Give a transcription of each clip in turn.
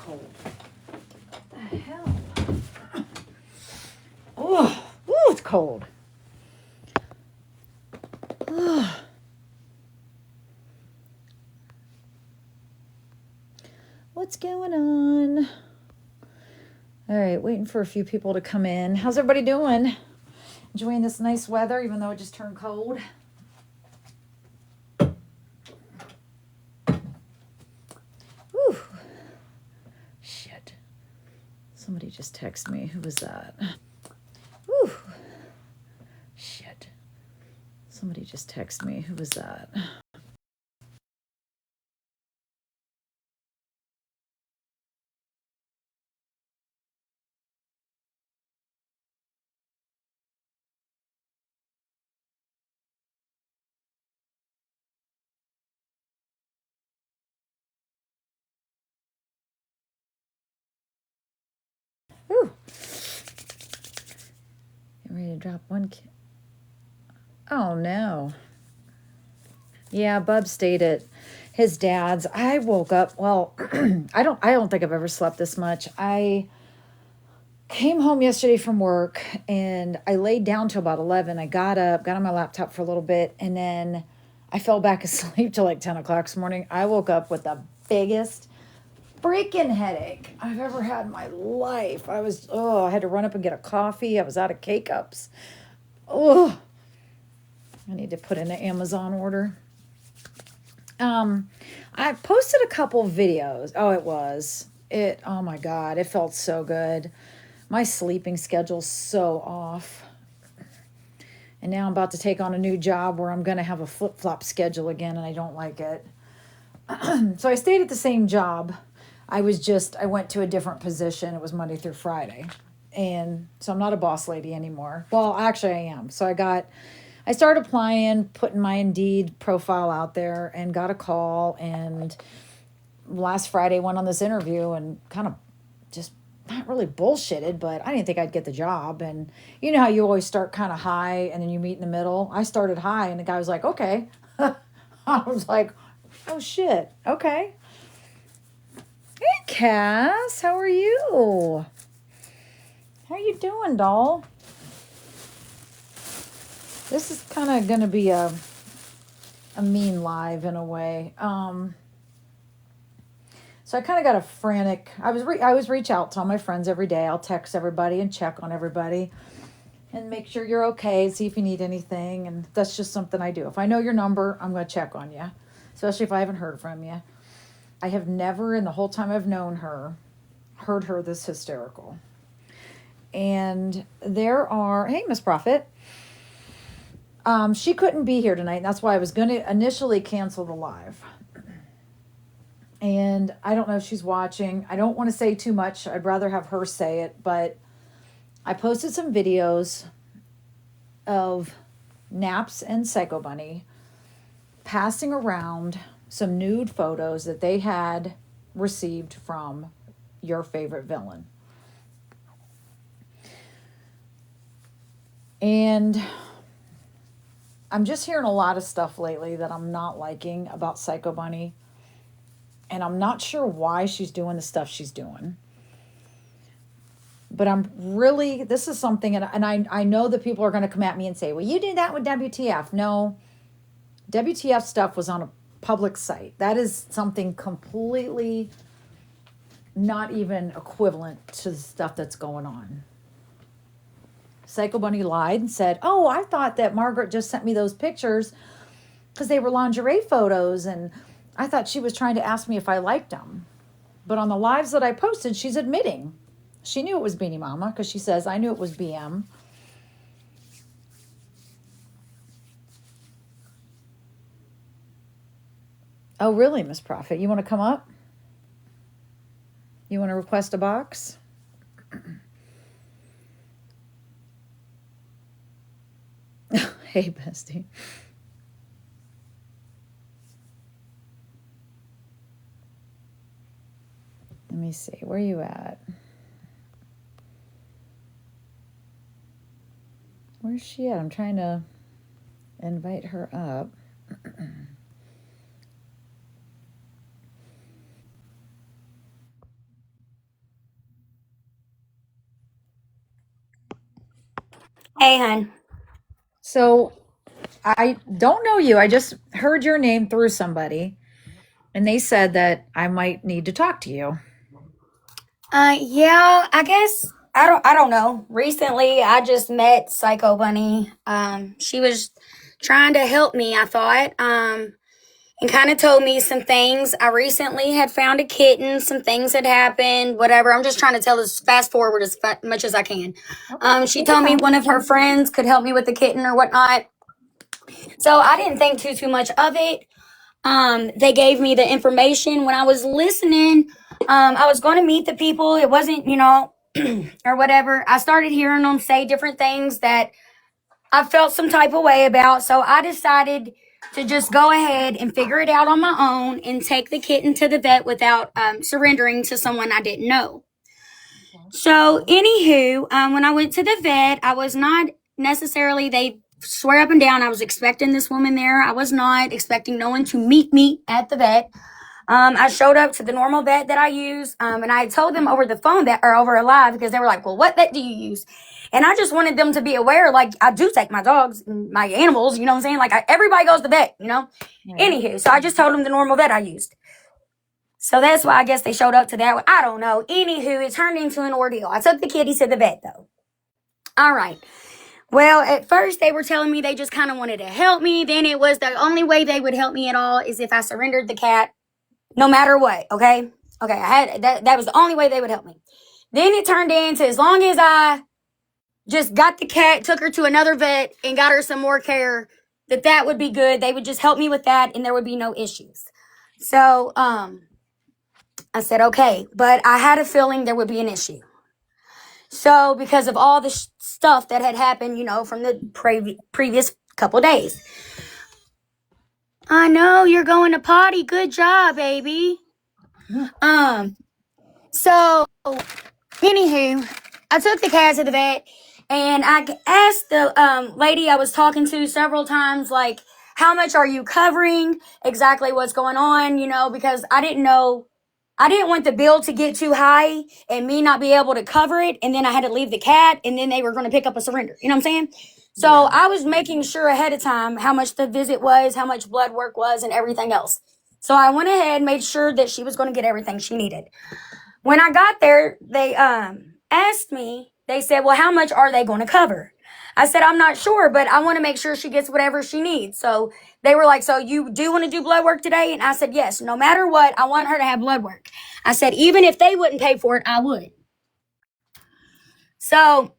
cold. What the hell? Oh, ooh, it's cold. Ugh. What's going on? All right, waiting for a few people to come in. How's everybody doing? Enjoying this nice weather, even though it just turned cold? Whew. Shit. Somebody just texted me. Who was that? Whew. Shit. Somebody just texted me. Who was that? Whew. Getting ready to drop one kid. Oh no. Yeah, Bub stayed at his dad's. I woke up, well, I don't think I've ever slept this much. I came home yesterday from work and I laid down till about 11. I got up, got on my laptop for a little bit, and then I fell back asleep till like 10 o'clock this morning. I woke up with the biggest freaking headache I've ever had in my life. I had to run up and get a coffee. I was out of K-Cups. Oh, I need to put in an Amazon order. I posted a couple videos. Oh my God, it felt so good. My sleeping schedule's so off. And now I'm about to take on a new job where I'm going to have a flip-flop schedule again, and I don't like it. So I stayed at the same job. I went to a different position. It was Monday through Friday. And so I'm not a boss lady anymore. Well, actually I am. So I started applying, putting my Indeed profile out there, and got a call. And last Friday went on this interview and kind of just not really bullshitted, but I didn't think I'd get the job. And you know how you always start kind of high and then you meet in the middle? I started high and the guy was like, okay. I was like, oh shit, okay. Hey Cass, how are you? How you doing, doll? This is kind of going to be a mean live in a way. So I kind of got a frantic. I always reach out to all my friends every day. I'll text everybody and check on everybody and make sure you're okay, see if you need anything. And that's just something I do. If I know your number, I'm going to check on you, especially if I haven't heard from you. I have never, in the whole time I've known her, heard her this hysterical. And hey, Miss Proffitt. She couldn't be here tonight. And that's why I was going to initially cancel the live. And I don't know if she's watching. I don't want to say too much. I'd rather have her say it. But I posted some videos of Naps and Psycho Bunny passing around some nude photos that they had received from your favorite villain. And I'm just hearing a lot of stuff lately that I'm not liking about Psycho Bunny. And I'm not sure why she's doing the stuff she's doing. But this is something, and I know that people are going to come at me and say, well, you did that with WTF. No, WTF stuff was on a public site. That is something completely not even equivalent to the stuff that's going on. Psycho Bunny lied and said, oh, I thought that Margaret just sent me those pictures because they were lingerie photos, and I thought she was trying to ask me if I liked them. But on the lives that I posted, she's admitting. She knew it was Beanie Mama because she says, I knew it was BM. Oh, really, Miss Proffitt? You want to come up? You want to request a box? Hey, bestie. Let me see. Where are you at? Where's she at? I'm trying to invite her up. Hey, hun. So I don't know you. I just heard your name through somebody, and they said that I might need to talk to you. Yeah, I guess I don't know. Recently, I just met Psycho Bunny. She was trying to help me, I thought. And kind of told me some things. I recently had found a kitten. Some things had happened. Whatever. I'm just trying to tell this fast forward as much as I can. Okay, She take your told me time. one of her friends could help me with the kitten or whatnot. So I didn't think too much of it. They gave me the information when I was listening. I was going to meet the people. It wasn't, or whatever. I started hearing them say different things that I felt some type of way about. So I decided to just go ahead and figure it out on my own and take the kitten to the vet without surrendering to someone I didn't know. So, anywho, when I went to the vet, I was not necessarily, they swear up and down, I was expecting this woman there. I was not expecting no one to meet me at the vet. I showed up to the normal vet that I use, and I told them over the phone that, or over a live, because they were like, well, what vet do you use? And I just wanted them to be aware, like, I do take my dogs and my animals, you know what I'm saying? Like, everybody goes to vet, you know? Right. Anywho, so I just told them the normal vet I used. So that's why I guess they showed up to that one. I don't know. Anywho, it turned into an ordeal. I took the kitty to the vet, though. All right. Well, at first they were telling me they just kind of wanted to help me. Then it was the only way they would help me at all is if I surrendered the cat, no matter what. Okay. Okay. I had that was the only way they would help me. Then it turned into as long as I just got the cat, took her to another vet, and got her some more care, that would be good. They would just help me with that, and there would be no issues. So, I said okay, but I had a feeling there would be an issue. So, because of all the stuff that had happened, from the previous couple days. I know you're going to potty. Good job, baby. So anywho, I took the cat to the vet, and I asked the lady I was talking to several times, like, how much are you covering? Exactly what's going on, because I didn't know. I didn't want the bill to get too high and me not be able to cover it, and then I had to leave the cat, and then they were going to pick up a surrender. You know what I'm saying? So Yeah. I was making sure ahead of time how much the visit was, how much blood work was, and everything else. So I went ahead and made sure that she was going to get everything she needed. When I got there, they asked me, they said, well, how much are they going to cover? I said, I'm not sure, but I want to make sure she gets whatever she needs. So they were like, so you do want to do blood work today? And I said, yes, no matter what, I want her to have blood work. I said, even if they wouldn't pay for it, I would. So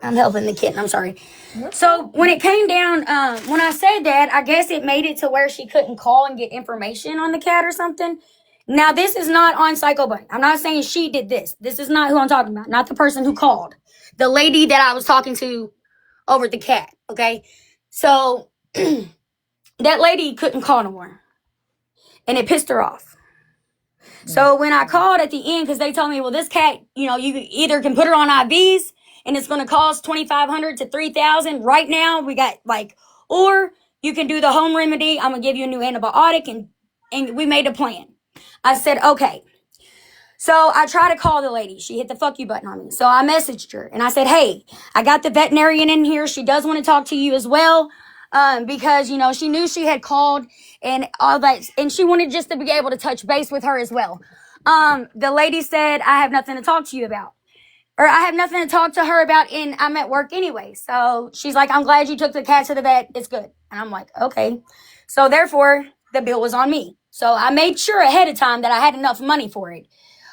I'm helping the kitten. I'm sorry. So when it came down, when I said that, I guess it made it to where she couldn't call and get information on the cat or something. Now, this is not on Psycho Bunny. I'm not saying she did this. This is not who I'm talking about. Not the person who called. The lady that I was talking to over the cat. Okay. So that lady couldn't call no more. And it pissed her off. So when I called at the end, because they told me, well, this cat, you either can put her on IVs and it's going to cost $2,500 to $3,000 right now. We got or you can do the home remedy. I'm going to give you a new antibiotic, and we made a plan. I said, okay. So I tried to call the lady. She hit the fuck you button on me. So I messaged her and I said, hey, I got the veterinarian in here. She does want to talk to you as well. Because, she knew she had called and all that. And she wanted just to be able to touch base with her as well. The lady said, I have nothing to talk to you about. Or I have nothing to talk to her about, and I'm at work anyway. So she's like, I'm glad you took the cat to the vet. It's good. And I'm like, okay. So therefore, the bill was on me. So I made sure ahead of time that I had enough money for it.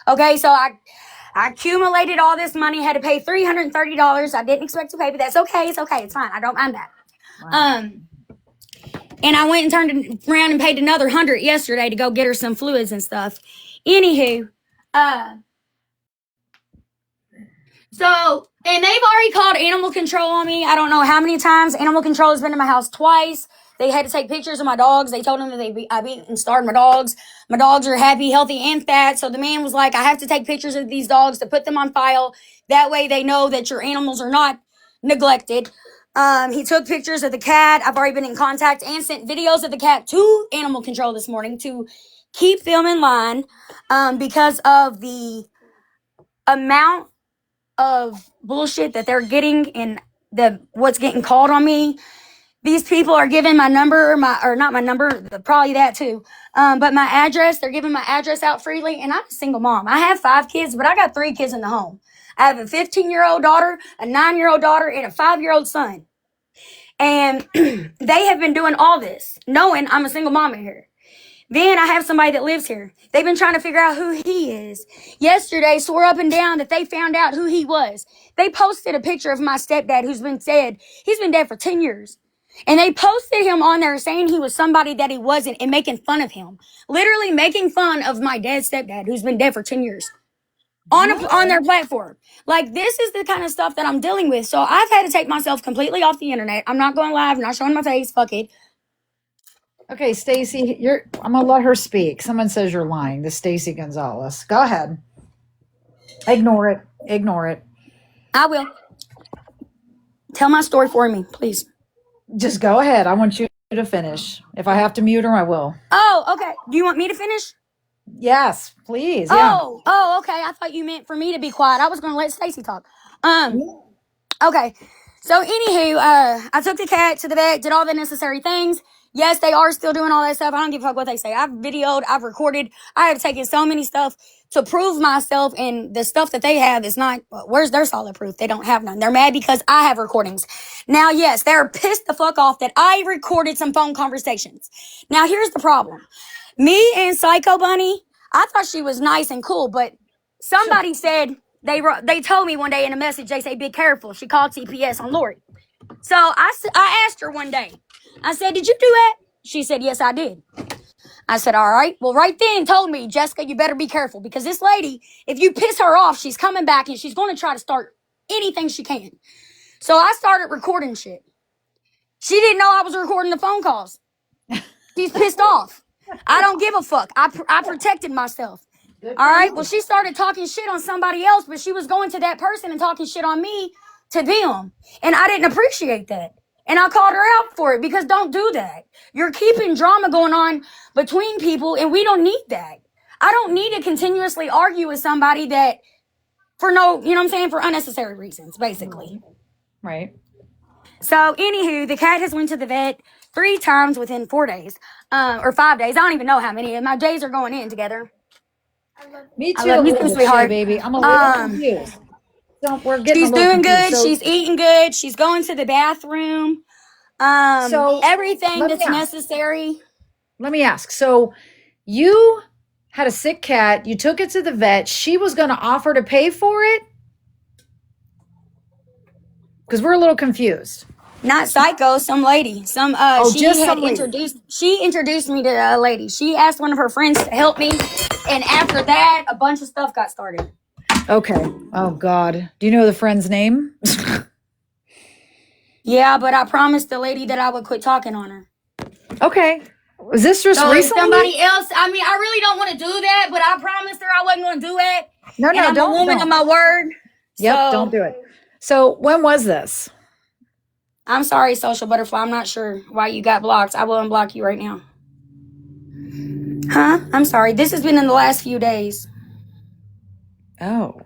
Okay, so I accumulated all this money, had to pay $330. I didn't expect to pay, but that's okay. It's okay. It's fine. I don't mind that. Wow. And I went and turned around and paid another $100 yesterday to go get her some fluids and stuff. Anywho, so, and they've already called animal control on me. I don't know how many times. Animal control has been in my house twice. They had to take pictures of my dogs. They told them that I beat and starved my dogs. My dogs are happy, healthy, and fat. So the man was like, I have to take pictures of these dogs to put them on file. That way they know that your animals are not neglected. He took pictures of the cat. I've already been in contact and sent videos of the cat to animal control this morning to keep them in line, because of the amount of bullshit that they're getting and what's getting called on me. These people are giving my number, or not my number, probably that too. But my address, they're giving my address out freely. And I'm a single mom. I have 5 kids, but I got 3 kids in the home. I have a 15-year-old daughter, a 9-year-old daughter, and a 5-year-old son. And they have been doing all this, knowing I'm a single mom in here. Then I have somebody that lives here. They've been trying to figure out who he is. Yesterday, swore up and down that they found out who he was. They posted a picture of my stepdad who's been dead. He's been dead for 10 years. And they posted him on there saying he was somebody that he wasn't and making fun of him. Literally making fun of my dead stepdad who's been dead for 10 years. On their platform. Like, this is the kind of stuff that I'm dealing with. So I've had to take myself completely off the internet. I'm not going live, not showing my face. Fuck it. Okay, Stacy, I'm gonna let her speak. Someone says you're lying. This Stacy Gonzalez. Go ahead. Ignore it. Ignore it. I will. Tell my story for me, please. Just go ahead. I want you to finish. If I have to mute her, I will. Oh, okay. Do you want me to finish? Yes, please. Yeah. Oh, okay. I thought you meant for me to be quiet. I was going to let Stacy talk. Okay. So, anywho, I took the cat to the vet, did all the necessary things. Yes, they are still doing all that stuff. I don't give a fuck what they say. I've videoed, I've recorded, I have taken so many stuff to prove myself, and the stuff that they have is not, where's their solid proof? They don't have none. They're mad because I have recordings. Now, yes, they're pissed the fuck off that I recorded some phone conversations. Now, here's the problem. Me and Psycho Bunny, I thought she was nice and cool, but somebody said, they told me one day in a message, they say, be careful. She called TPS on Lori. So I asked her one day, I said, did you do that? She said, yes, I did. I said, all right. Well, right then told me, Jessica, you better be careful because this lady, if you piss her off, she's coming back and she's going to try to start anything she can. So I started recording shit. She didn't know I was recording the phone calls. She's pissed off. I don't give a fuck. I protected myself. All right. Well, she started talking shit on somebody else, but she was going to that person and talking shit on me to them. And I didn't appreciate that. And I called her out for it because don't do that. You're keeping drama going on between people, and we don't need that. I don't need to continuously argue with somebody that for no, you know what I'm saying, for unnecessary reasons, basically. Right. So, anywho, the cat has went to the vet 3 times within 4 days, or 5 days. I don't even know how many. My days are going in together. Me too. I love you too, sweetheart. Baby. I'm a little confused. She's doing good. So, she's eating good. She's going to the bathroom. So everything that's necessary. Let me ask. So you had a sick cat. You took it to the vet. She was going to offer to pay for it? Because we're a little confused. Not Psycho, some lady. She introduced me to a lady. She asked one of her friends to help me. And after that, a bunch of stuff got started. Okay. Oh, God. Do you know the friend's name? Yeah, but I promised the lady that I would quit talking on her. Okay. Was this just recently? Somebody else? I mean, I really don't want to do that, but I promised her I wasn't going to do it. No, I'm a woman of my word. Yep, don't do it. So when was this? I'm sorry, Social Butterfly. I'm not sure why you got blocked. I will unblock you right now. Huh? I'm sorry. This has been in the last few days. Oh.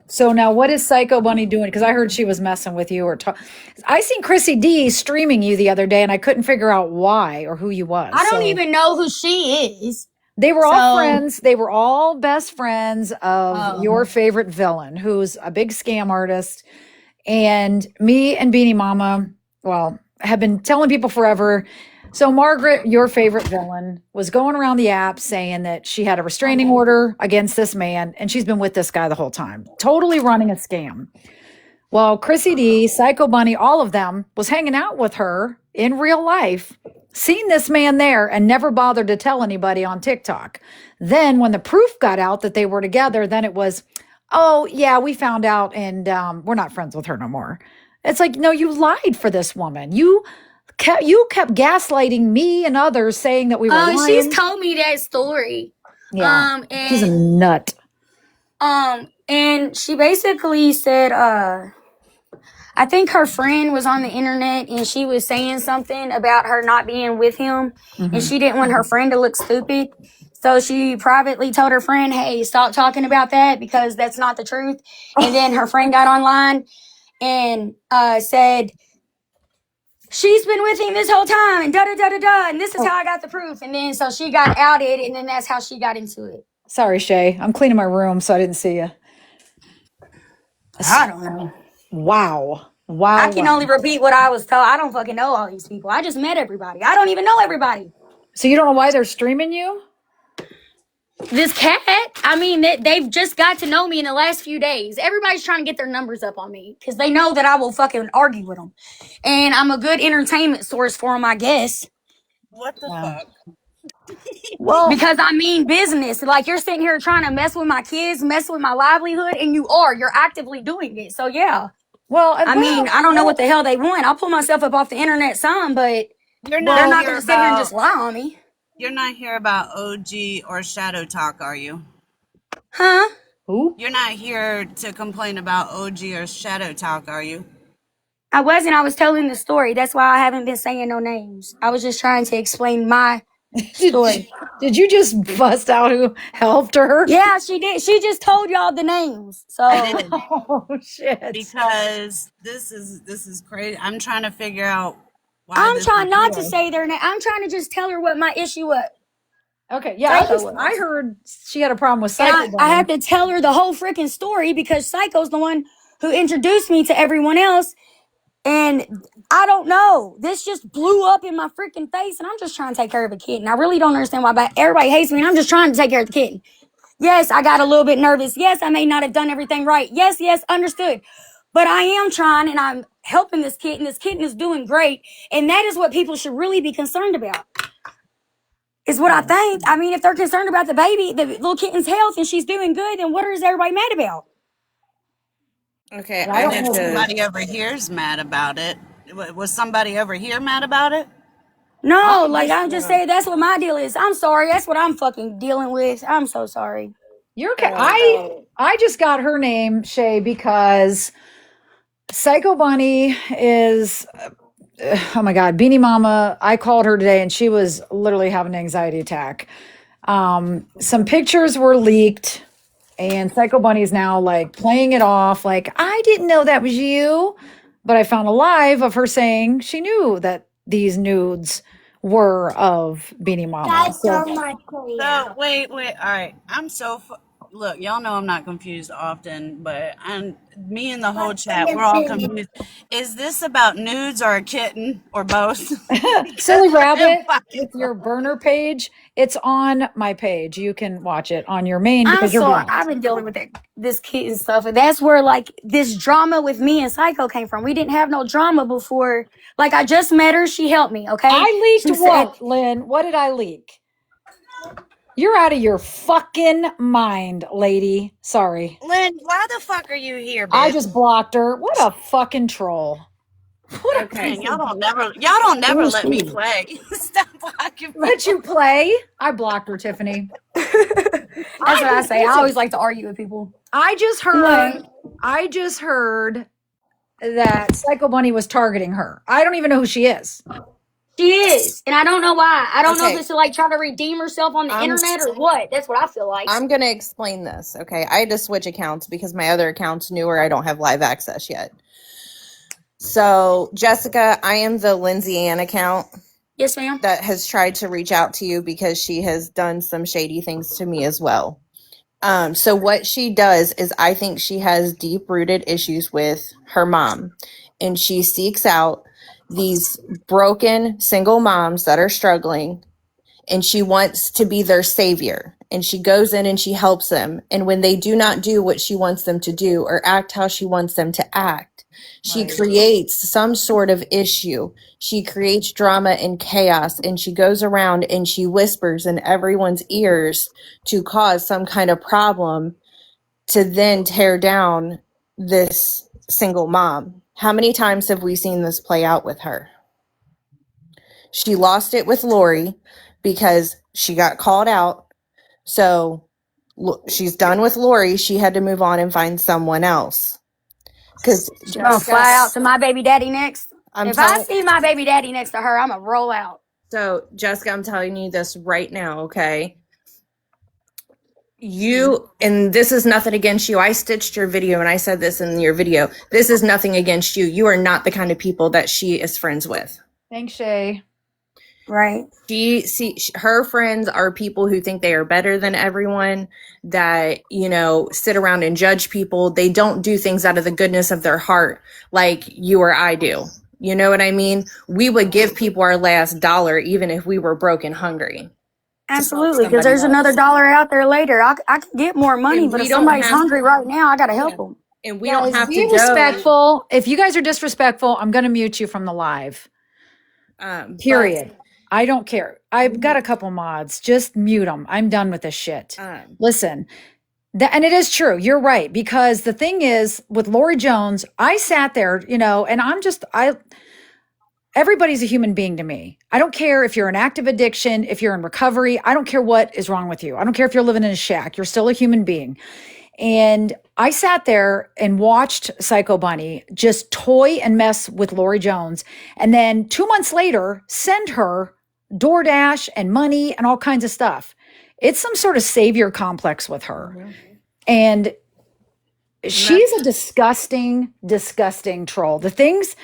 So now what is Psycho Bunny doing? Because I heard she was messing with you I seen Chrissy D streaming you the other day and I couldn't figure out why or who you was. I don't even know who she is. They were all friends. They were all best friends of your favorite villain, who's a big scam artist. And me and Beanie Mama, have been telling people forever. So Margaret, your favorite villain, was going around the app saying that she had a restraining order against this man, and she's been with this guy the whole time, totally running a scam. Well, Chrissy D, Psycho Bunny, all of them was hanging out with her in real life, seen this man there, and never bothered to tell anybody on TikTok. Then when the proof got out that they were together, then it was, oh, yeah, we found out, and we're not friends with her no more. It's like, no, you lied for this woman. You kept gaslighting me and others saying that we were lying. She's told me that story. Yeah, and she's a nut. And she basically said, I think her friend was on the internet and she was saying something about her not being with him, and she didn't want her friend to look stupid. So she privately told her friend, hey, stop talking about that because that's not the truth. And then her friend got online and said, she's been with him this whole time and da-da-da-da-da. And this is how I got the proof. And then so she got outed and then that's how she got into it. Sorry, Shay. I'm cleaning my room, so I didn't see you. I don't know. Wow. I can only repeat what I was told. I don't fucking know all these people. I just met everybody. I don't even know everybody. So you don't know why they're streaming you? This cat, I mean, they've just got to know me in the last few days. Everybody's trying to get their numbers up on me because they know that I will fucking argue with them. And I'm a good entertainment source for them, I guess. What the fuck? Well, Because I mean business. Like, you're sitting here trying to mess with my kids, mess with my livelihood, and you're actively doing it. So, yeah. well, I mean, I don't know what the hell they want. I'll pull myself up off the internet some, but You're they're not not here going to sit here and about just lie on me. you're not here about OG or Shadow Talk, are you? Huh? who? You're not here to complain about OG or Shadow Talk, are you? I wasn't. I was telling the story. That's why I haven't been saying no names. I was just trying to explain my story. Did you just bust out who helped her? Yeah, she did. She just told y'all the names. So I did. Oh shit. Because this is crazy. I'm trying to figure out why I'm this trying is not to here. say their name. I'm trying to just tell her what my issue was. Okay, yeah, Psycho I heard she had a problem with And Psycho I Bunny. have to tell her the whole freaking story because Psycho's the one who introduced me to everyone else. And I don't know. This just blew up in my freaking face, and I'm just trying to take care of a kitten. I really don't understand why everybody hates me, and I'm just trying to take care of the kitten. Yes, I got a little bit nervous. Yes, I may not have done everything right. Yes, understood. But I am trying, and I'm helping this kitten. This kitten is doing great, and that is what people should really be concerned about. Is what I think. I mean, if they're concerned about the baby, the little kitten's health, and she's doing good, then what is everybody mad about? Okay, I don't and know. if somebody over here's mad about it, was somebody over here mad about it? No, like I'm just saying that's what my deal is. I'm sorry. That's what I'm fucking dealing with. I'm so sorry. You're okay. I just got her name, Shay, because Psycho Bunny is oh my god, Beanie Mama. I called her today and she was literally having an anxiety attack. Some pictures were leaked and Psycho Bunny is now like playing it off like I didn't know that was you, but I found a live of her saying she knew that these nudes were of Beanie Mama. So wait. All right. Look, y'all know I'm not confused often, but me and the whole chat, we're all confused. Is this about nudes or a kitten or both? Silly Rabbit with your burner page. It's on my page. You can watch it on your main I'm because you're sorry. blocked. I've been dealing with this kitten stuff, and that's where like this drama with me and Psycho came from. We didn't have no drama before. Like I just met her. She helped me. Okay. I leaked She what, said, Lynn? What did I leak? You're out of your fucking mind, lady. Sorry. Lynn, why the fuck are you here, bitch? I just blocked her. What a fucking troll. What a Okay, piece y'all of- don't never let me play. Stop blocking me. Let you play? I blocked her, Tiffany. that's what I say. I always like to argue with people. I just heard that Psycho Bunny was targeting her. I don't even know who she is. She is, and I don't know why. I don't know if Okay. it's to like try to redeem herself on the internet or what. That's what I feel like. I'm going to explain this, okay? I had to switch accounts because my other account's newer. I don't have live access yet. So, Jessica, I am the Lindsay Ann account Yes, ma'am. that has tried to reach out to you because she has done some shady things to me as well. So what she does is I think she has deep-rooted issues with her mom, and she seeks out these broken single moms that are struggling, and she wants to be their savior, and she goes in and she helps them. And when they do not do what she wants them to do or act how she wants them to act, she creates some sort of issue. She creates drama and chaos, and she goes around and she whispers in everyone's ears to cause some kind of problem to then tear down this single mom. How many times have we seen this play out with her? She lost it with Lori because she got called out. So she's done with Lori. She had to move on and find someone else. Because She's gonna fly out to my baby daddy next. If I see my baby daddy next to her, I'm gonna roll out. So, Jessica, I'm telling you this right now, okay? And this is nothing against you. I stitched your video and I said this in your video. This is nothing against you. You are not the kind of people that she is friends with. Thanks, Shay. Right. Her friends are people who think they are better than everyone, that, sit around and judge people. They don't do things out of the goodness of their heart like you or I do. You know what I mean? We would give people our last dollar even if we were broke and hungry. Absolutely, because there's another dollar out there later. I could get more money, but if somebody's hungry right now, I got to help them. And we don't have to be respectful. If you guys are disrespectful, I'm going to mute you from the live. Period. I don't care. I've got a couple mods. Just mute them. I'm done with this shit. Listen, and it is true. You're right. Because the thing is, with Lori Jones, I sat there, and everybody's a human being to me. I don't care if you're in active addiction, if you're in recovery. I don't care what is wrong with you. I don't care if you're living in a shack. You're still a human being. And I sat there and watched Psycho Bunny just toy and mess with Lori Jones. And then 2 months later, send her DoorDash and money and all kinds of stuff. It's some sort of savior complex with her. Mm-hmm. And she's a disgusting, disgusting troll. The things,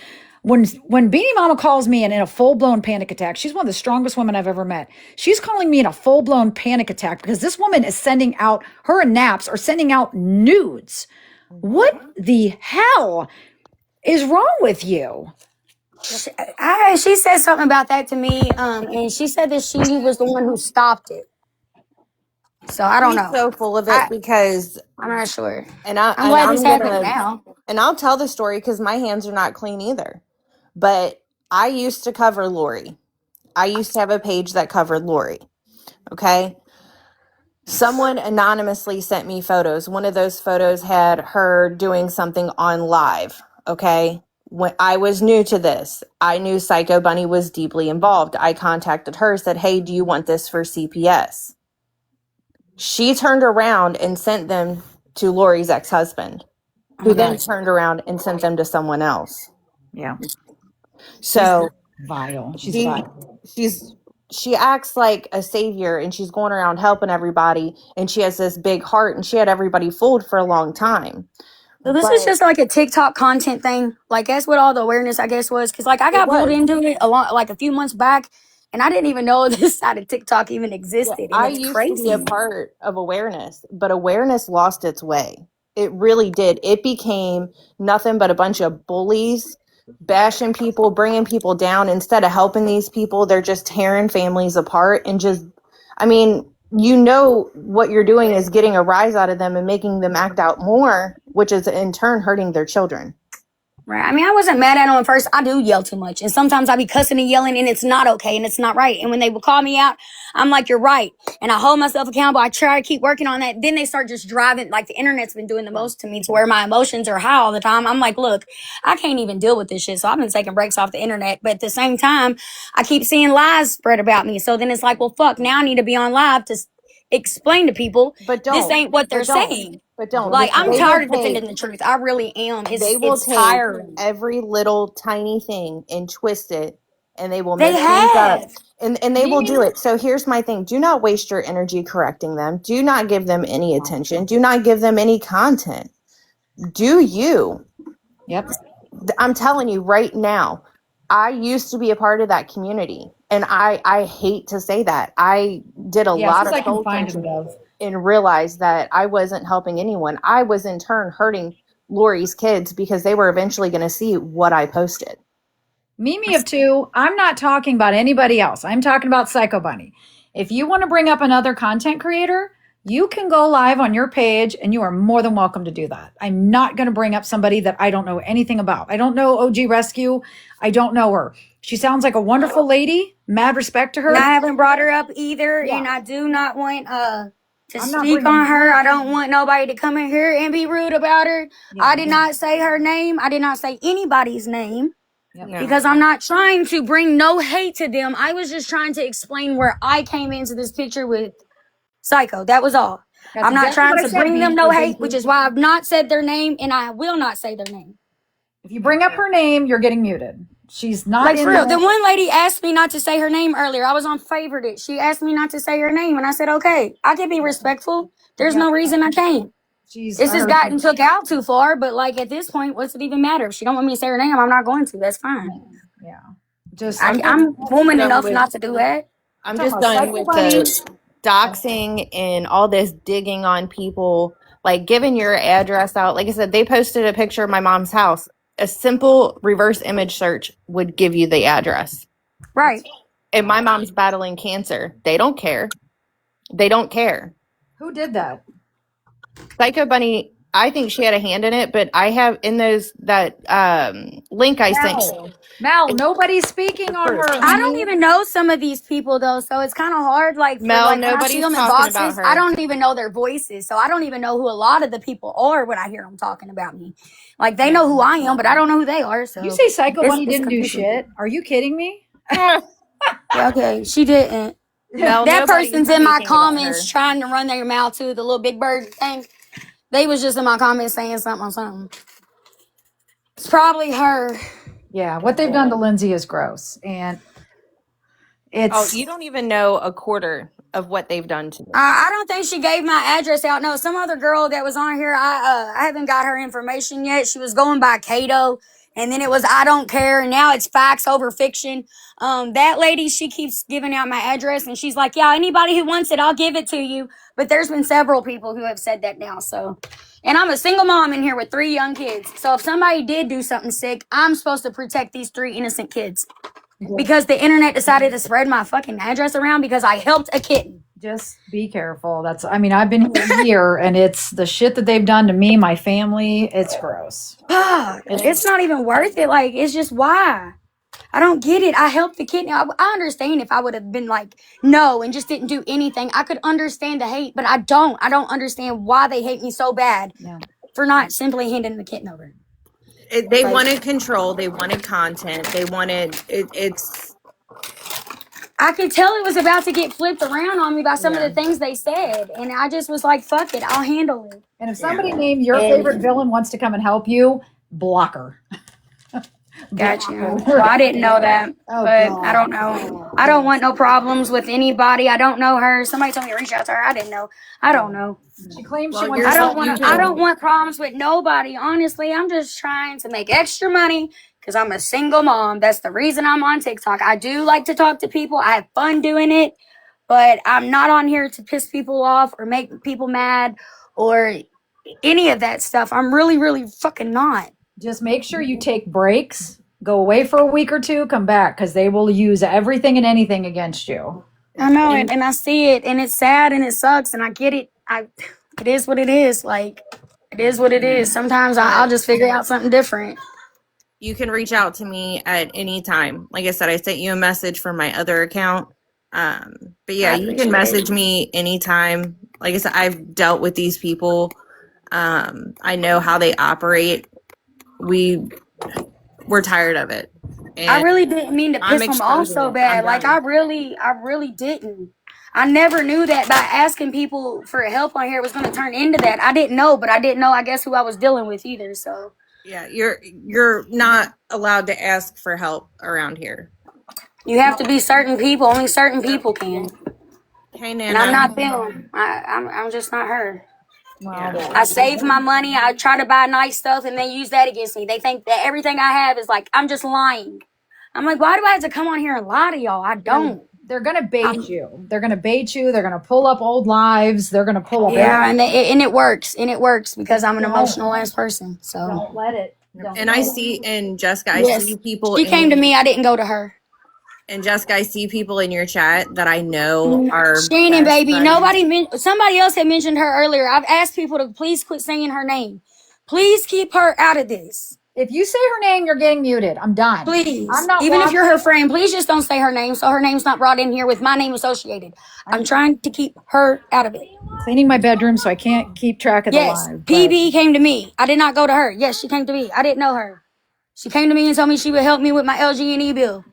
when Beanie Mama calls me in a full-blown panic attack, she's one of the strongest women I've ever met. She's calling me in a full-blown panic attack because this woman is sending out, her and Naps are sending out nudes. What the hell is wrong with you? She said something about that to me, and she said that she was the one who stopped it. So I don't know. So full of it because I'm not sure. And I'm glad this happened now. And I'll tell the story because my hands are not clean either. But I used to cover Lori. I used to have a page that covered Lori. Okay. Someone anonymously sent me photos. One of those photos had her doing something on live. Okay. When I was new to this, I knew Psycho Bunny was deeply involved. I contacted her, said, hey, do you want this for CPS? She turned around and sent them to Lori's ex-husband, who then turned around and sent them to someone else. Yeah. So vile. She's vile. She acts like a savior and she's going around helping everybody and she has this big heart and she had everybody fooled for a long time. So this is just like a TikTok content thing. Like that's what all the awareness I guess was. Cause like I got pulled into it a few months back. And I didn't even know this side of TikTok even existed. Yeah, I used to be a part of awareness, but awareness lost its way. It really did. It became nothing but a bunch of bullies, bashing people, bringing people down. Instead of helping these people, they're just tearing families apart and what you're doing is getting a rise out of them and making them act out more, which is in turn hurting their children. Right. I mean, I wasn't mad at him at first. I do yell too much. And sometimes I be cussing and yelling and it's not okay and it's not right. And when they would call me out, I'm like, you're right. And I hold myself accountable. I try to keep working on that. Then they start just driving. Like the internet's been doing the most to me to where my emotions are high all the time. I'm like, look, I can't even deal with this shit. So I've been taking breaks off the internet. But at the same time, I keep seeing lies spread about me. So then it's like, well, fuck, now I need to be on live to explain to people this ain't what they're saying. But don't. Like, I'm tired of defending the truth. I really am. It's tiring. Every little tiny thing and twist it, and they will make things up. And they will do it. So here's my thing. Do not waste your energy correcting them. Do not give them any attention. Do not give them any content. Do you. Yep. I'm telling you right now, I used to be a part of that community. And I hate to say that. I did a lot of soul searching and realized that I wasn't helping anyone. I was in turn hurting Lori's kids because they were eventually going to see what I posted. Mimi of two, I'm not talking about anybody else. I'm talking about Psycho Bunny. If you want to bring up another content creator, you can go live on your page and you are more than welcome to do that. I'm not going to bring up somebody that I don't know anything about. I don't know OG Rescue. I don't know her. She sounds like a wonderful lady. Mad respect to her. And I haven't brought her up either. Yeah. And I do not want to speak on her. I don't want nobody to come in here and be rude about her. Yeah. I did not say her name. I did not say anybody's name. Yep. Because I'm not trying to bring no hate to them. I was just trying to explain where I came into this picture with Psycho. That was all. I'm not trying to bring them no hate, which is why I've not said their name and I will not say their name. If you bring up her name, you're getting muted. She's not Like, in for real. The the. one lady asked me not to say her name earlier. I was on Favorite It. She asked me not to say her name, and I said, okay, I can be respectful. There's no reason I can't. This has gotten took out too far, but like at this point, what's it even matter? If she don't want me to say her name, I'm not going to. That's fine. Yeah. Just. I'm woman enough not to do that. I'm just done with the doxing and all this digging on people, like giving your address out. Like I said, they posted a picture of my mom's house. A simple reverse image search would give you the address. Right. And my mom's battling cancer. They don't care. They don't care. Who did that? Psycho Bunny, I think she had a hand in it, but I have in that link I sent you. Mel, nobody's speaking on her. I don't even know some of these people though, so it's kind of hard. Like, Mel, when I see nobody's them in talking about boxes, her. I don't even know their voices, so I don't even know who a lot of the people are when I hear them talking about me. Like, they know who I am, but I don't know who they are. So You say Psycho Bunny it's didn't do confusing. shit? Are you kidding me? Yeah, okay, she didn't. Mel, That nobody's person's in my speaking about comments her. trying to run their mouth to the little big bird thing. They was just in my comments saying something on something. It's probably her. Yeah, what they've done to Lindsay is gross, and it's. Oh, you don't even know a quarter of what they've done to me. I don't think she gave my address out. No, some other girl that was on here. I haven't got her information yet. She was going by Cato, and then it was I don't care, and now it's facts over fiction. That lady, she keeps giving out my address, and she's like, yeah, anybody who wants it, I'll give it to you. But there's been several people who have said that now. So, and I'm a single mom in here with 3 young kids. So if somebody did do something sick, I'm supposed to protect these 3 innocent kids. Because the internet decided to spread my fucking address around because I helped a kitten. Just be careful. I've been here a year, and it's the shit that they've done to me, my family. It's gross. It's not even worth it. Like, it's just why? I don't get it. I helped the kitten. I understand if I would have been like, no, and just didn't do anything. I could understand the hate, but I don't. I don't understand why they hate me so bad for not simply handing the kitten over. They wanted control. They wanted content. They wanted it's. I could tell it was about to get flipped around on me by some of the things they said, and I just was like, "Fuck it, I'll handle it." And if somebody named your favorite villain wants to come and help you, block her. Gotcha. Well, I didn't know that, but I don't know. I don't want no problems with anybody. I don't know her. Somebody told me to reach out to her. I didn't know. I don't know. She claims Well, she wants. you're I so- don't want. I don't want problems with nobody. Honestly, I'm just trying to make extra money because I'm a single mom. That's the reason I'm on TikTok. I do like to talk to people. I have fun doing it, but I'm not on here to piss people off or make people mad or any of that stuff. I'm really, really fucking not. Just make sure you take breaks, go away for a week or 2, come back, because they will use everything and anything against you. I know it, and I see it, and it's sad, and it sucks, and I get it. It is what it is. Like, it is what it is. Sometimes I'll just figure out something different. You can reach out to me at any time. Like I said, I sent you a message from my other account. But yeah, you can message me anytime. Like I said, I've dealt with these people. I know how they operate. We're tired of it. And I really didn't mean to I'm piss them off exposing so it. bad. I'm Like, done. I really didn't. I never knew that by asking people for help on here it was going to turn into that. I didn't know, but I didn't know, I guess, who I was dealing with either. So Yeah, you're not allowed to ask for help around here. you have to be certain people. Only certain people can. Hey, Nana. And I'm not them. I'm just not her. Well, I save my money. I try to buy nice stuff and they use that against me. They think that everything I have is like, I'm just lying. I'm like, why do I have to come on here and lie to y'all? I don't. they're gonna bait you. They're gonna bait you. They're gonna pull up old lives. They're gonna pull up. Yeah, and it works. And it works because I'm an emotional ass person. So Don't let it. And I see, and Jessica, I yes, see people. she came to me. I didn't go to her. And Jessica, I see people in your chat that I know are Shannon, best baby. friends. Somebody else had mentioned her earlier. I've asked people to please quit saying her name. Please keep her out of this. If you say her name, you're getting muted. I'm done. Please. I'm not. Even if watching. you're her friend, please just don't say her name so her name's not brought in here with my name associated. I'm trying to keep her out of it. Cleaning my bedroom, so I can't keep track of the Yes, live. PB came to me. I did not go to her. Yes, she came to me. I didn't know her. She came to me and told me she would help me with my LG&E bill.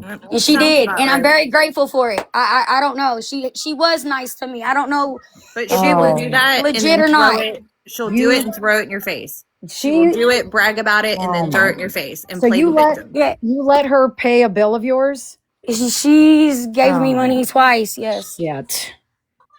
And she did, and I'm very grateful for it. I don't know. She was nice to me. I don't know But if she it will was do that legit and or then not. She'll do it and throw it in your face. She will do it, brag about it, and then throw it in your face and So play the victim. you let her pay a bill of yours? She's gave me money twice. Yes. Yet.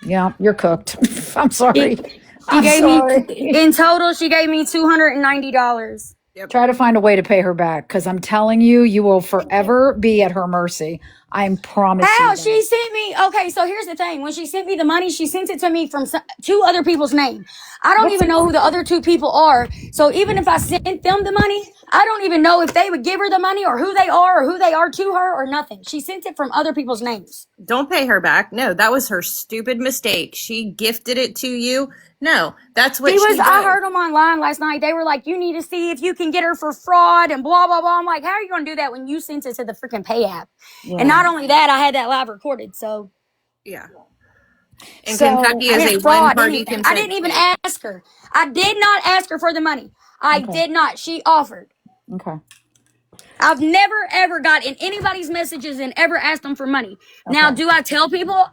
Yeah, you're cooked. I'm sorry. She gave me in total. She gave me $290. Yep. Try to find a way to pay her back, because I'm telling you, you will forever be at her mercy. I promise you. How she sent me? Okay, so here's the thing. When she sent me the money, she sent it to me from two other people's name. I don't even know who the other two people are. So even if I sent them the money, I don't even know if they would give her the money or who they are to her or nothing. She sent it from other people's names. Don't pay her back. No, that was her stupid mistake. She gifted it to you. No, that's what she was. I heard them online last night. They were like, you need to see if you can get her for fraud and blah, blah, blah. I'm like, how are you going to do that when you sent it to the freaking pay app? Yeah. And not only that, I had that live recorded. So, yeah. And so, Kentucky is a one-party consent. I didn't even ask her. I did not ask her for the money. I did not. She offered. Okay. I've never, ever got in anybody's messages and ever asked them for money. Okay. Now, do I tell people,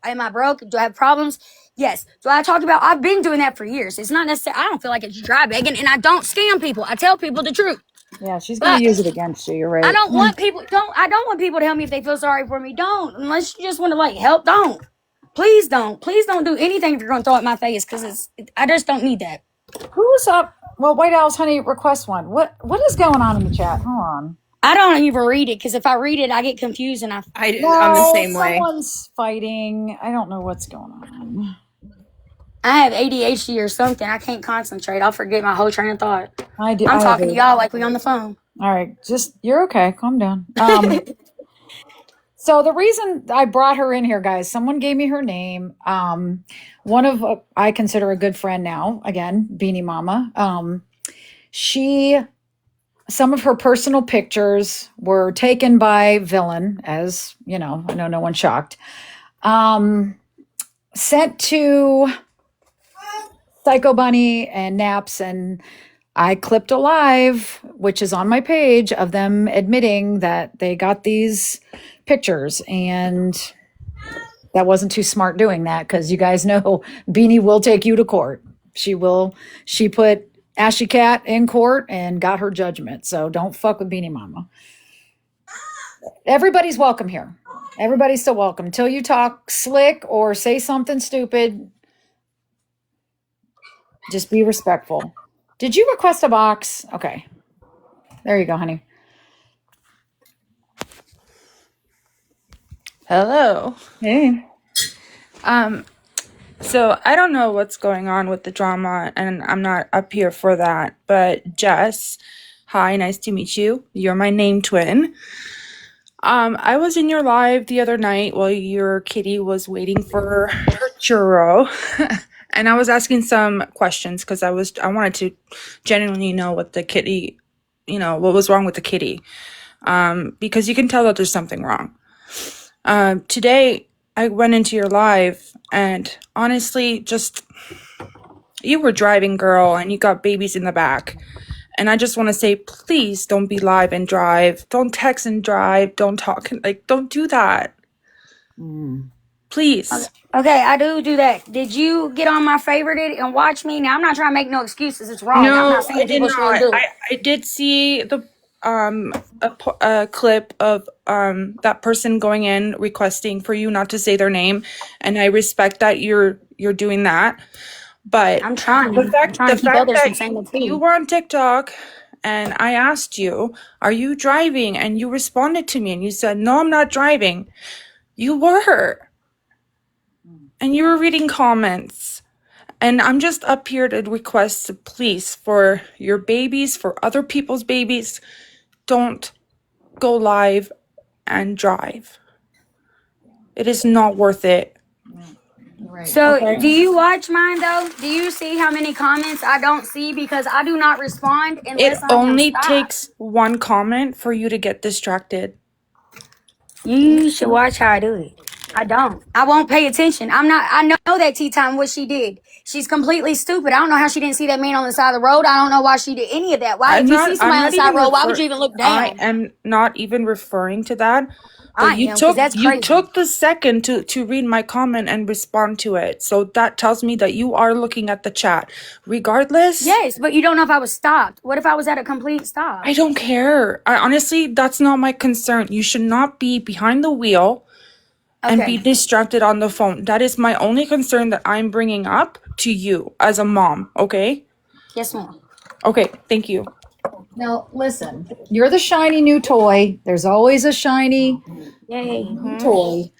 am I broke? Do I have problems? Yes. Do I talk about, I've been doing that for years. It's not necessarily, I don't feel like it's dry begging, and I don't scam people. I tell people the truth. Yeah, she's going to use it against you. You're right. I don't want people to help me if they feel sorry for me. Don't. Unless you just want to like help, don't. Please don't. Please don't do anything if you're going to throw it in my face, because I just don't need that. Who's up? Well, White Owl's Honey request one. What is going on in the chat? Hold on. I don't even read it, because if I read it, I get confused, and I'm the same way. Someone's fighting. I don't know what's going on. I have ADHD or something. I can't concentrate. I'll forget my whole train of thought. I'm talking to y'all like we on the phone. All right, you're okay. Calm down. So the reason I brought her in here, guys, someone gave me her name. One of I consider a good friend now. Again, Beanie Mama. Some of her personal pictures were taken by Villain, as you know. I know no one's shocked. Sent to Psycho Bunny and Naps, and I clipped a live, which is on my page, of them admitting that they got these pictures, and that wasn't too smart doing that, because you guys know Beanie will take you to court. She put Ashy Cat in court and got her judgment. So don't fuck with Beanie Mama. Everybody's welcome here. Everybody's still welcome until you talk slick or say something stupid. Just be respectful. Did you request a box? Okay. There you go, honey. Hello. Hey. So I don't know what's going on with the drama, and I'm not up here for that. But Jess, hi, nice to meet you. You're my name twin. I was in your live the other night while your kitty was waiting for her churro, and I was asking some questions because I wanted to genuinely know what the kitty, what was wrong with the kitty, because you can tell that there's something wrong. Today I went into your live, and honestly, you were driving, girl, and you got babies in the back. And I just want to say, please don't be live and drive. Don't text and drive. Don't talk. Don't do that. Please. Okay, I do that. Did you get on my favorite and watch me? Now, I'm not trying to make no excuses. It's wrong. No, I'm not saying I did not. do. I did see a clip of that person going in requesting for you not to say their name, and I respect that you're doing that. But I'm trying. The fact that you were on TikTok and I asked you, "Are you driving?" and you responded to me and you said, "No, I'm not driving." You were, and you were reading comments. And I'm just up here to request, please, for your babies, for other people's babies, don't go live and drive. It is not worth it. Right. So, okay. Do you watch mine, though? Do you see how many comments I don't see? Because I do not respond unless it only takes one comment for you to get distracted. You should watch how I do it. I don't. I won't pay attention. I know that tea time, what she did. She's completely stupid. I don't know how she didn't see that man on the side of the road. I don't know why she did any of that. Why, if you see somebody on the side of the road, why would you even look down? I am not even referring to that. But I am, 'cause that's you crazy. took the second to read my comment and respond to it. So that tells me that you are looking at the chat. Regardless. Yes, but you don't know if I was stopped. What if I was at a complete stop? I don't care. Honestly, that's not my concern. You should not be behind the wheel and be distracted on the phone. That is my only concern that I'm bringing up to you as a mom, okay? Yes, ma'am. Okay, thank you. Now, listen, you're the shiny new toy. There's always a shiny new toy.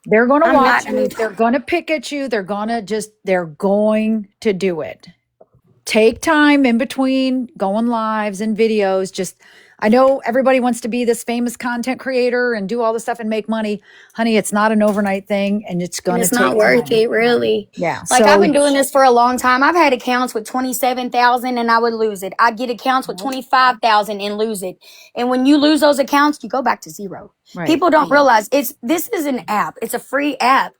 They're going to watch you. They're going to pick at you. They're going to do it. Take time in between going lives and videos. I know everybody wants to be this famous content creator and do all this stuff and make money. Honey, it's not an overnight thing, and it's going to take not worth it, really. Yeah. Like, I've been doing this for a long time. I've had accounts with 27,000 and I would lose it. I'd get accounts with 25,000 and lose it. And when you lose those accounts, you go back to zero. Right. People don't realize this is an app. It's a free app.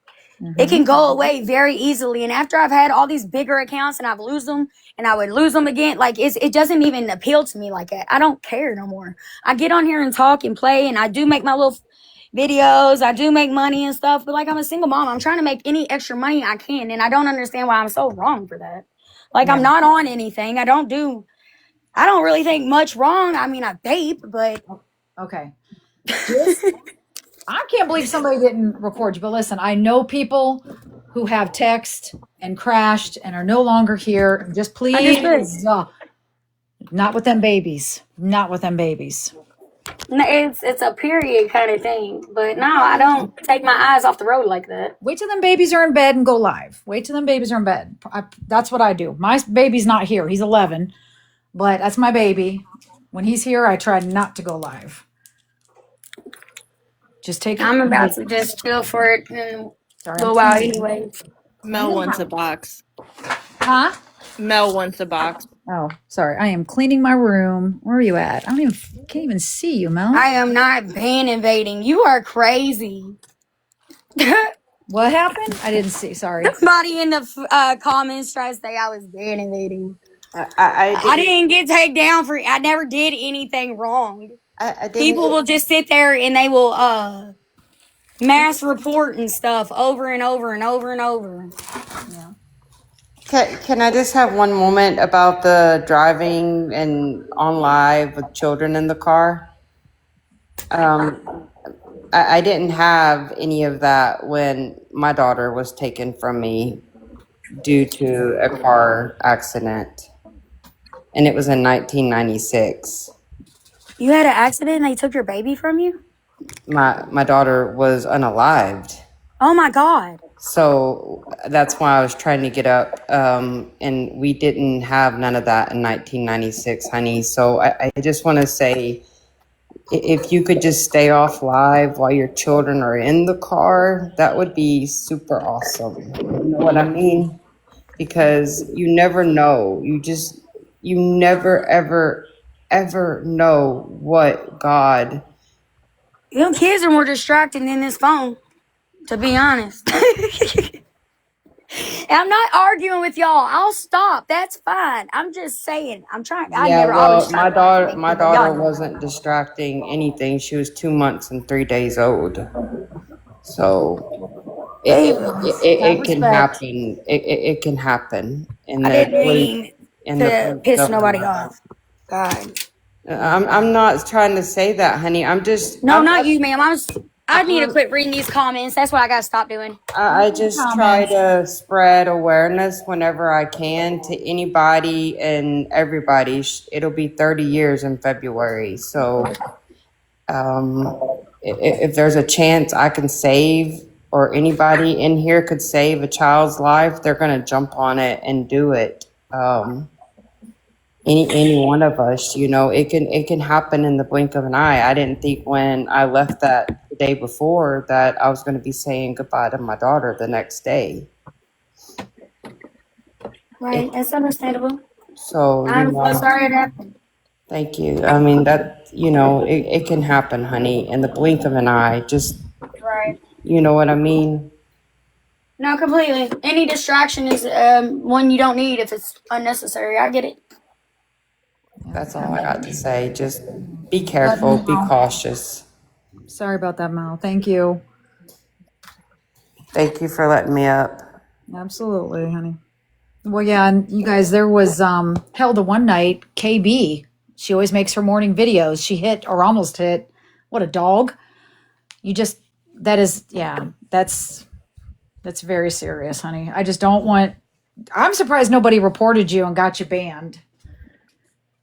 It can go away very easily. And after I've had all these bigger accounts and I've lose them and I would lose them again, like it doesn't even appeal to me like that. I don't care no more. I get on here and talk and play, and I do make my little videos. I do make money and stuff, but like, I'm a single mom. I'm trying to make any extra money I can, and I don't understand why I'm so wrong for that. Like, I'm not on anything. I don't really think much wrong. I mean, I vape, but okay. I can't believe somebody didn't record you, but listen, I know people who have text and crashed and are no longer here. Just please, not with them babies. Not with them babies. It's a period kind of thing. But no, I don't take my eyes off the road like that. Wait till them babies are in bed and go live. Wait till them babies are in bed. That's what I do. My baby's not here. He's 11, but that's my baby. When he's here, I try not to go live. Just take it. I'm about to just chill for it and go out anyway. Mel wants a box. Huh? Mel wants a box. Oh, sorry. I am cleaning my room. Where are you at? Can't even see you, Mel. I am not ban invading. You are crazy. What happened? I didn't see. Sorry. Somebody in the comments tried to say I was ban invading. I didn't get taken down for. I never did anything wrong. People will just sit there and they will mass report and stuff over and over and over and over. Yeah. Can I just have one moment about the driving and on live with children in the car? I didn't have any of that when my daughter was taken from me due to a car accident, and it was in 1996. You had an accident and they took your baby from you? My daughter was unalived. Oh my God. So that's why I was trying to get up, and we didn't have none of that in 1996, honey. So I just want to say, if you could just stay off live while your children are in the car, that would be super awesome. You know what I mean? Because you never know. You never, ever know what God. Them kids are more distracting than this phone, to be honest. I'm not arguing with y'all. I'll stop. That's fine. I'm just saying. I'm trying. My daughter wasn't distracting anything. She was 2 months and 3 days old. So it can happen. It can happen. And I didn't mean to piss nobody off. God. I'm not trying to say that, honey. Not you, ma'am. I need to quit reading these comments. That's what I gotta stop doing. I just try to spread awareness whenever I can to anybody and everybody. It'll be 30 years in February. So if there's a chance I can save, or anybody in here could save a child's life, they're going to jump on it and do it. Any one of us, it can happen in the blink of an eye. I didn't think when I left that the day before that I was going to be saying goodbye to my daughter the next day. Right, that's understandable. So I'm so sorry it happened. Thank you. I mean, that, it can happen, honey, in the blink of an eye. Just You know what I mean? No, completely. Any distraction is one you don't need if it's unnecessary. I get it. That's all I got to say. Just be Let me careful, be know. cautious. Sorry about that, Mel. Thank you. Thank you for letting me up. Absolutely, honey. Well, yeah, and you guys, there was held a one night KB. She always makes her morning videos. She hit or almost hit. What a dog! You just that is yeah. That's very serious, honey. I just don't want. I'm surprised nobody reported you and got you banned.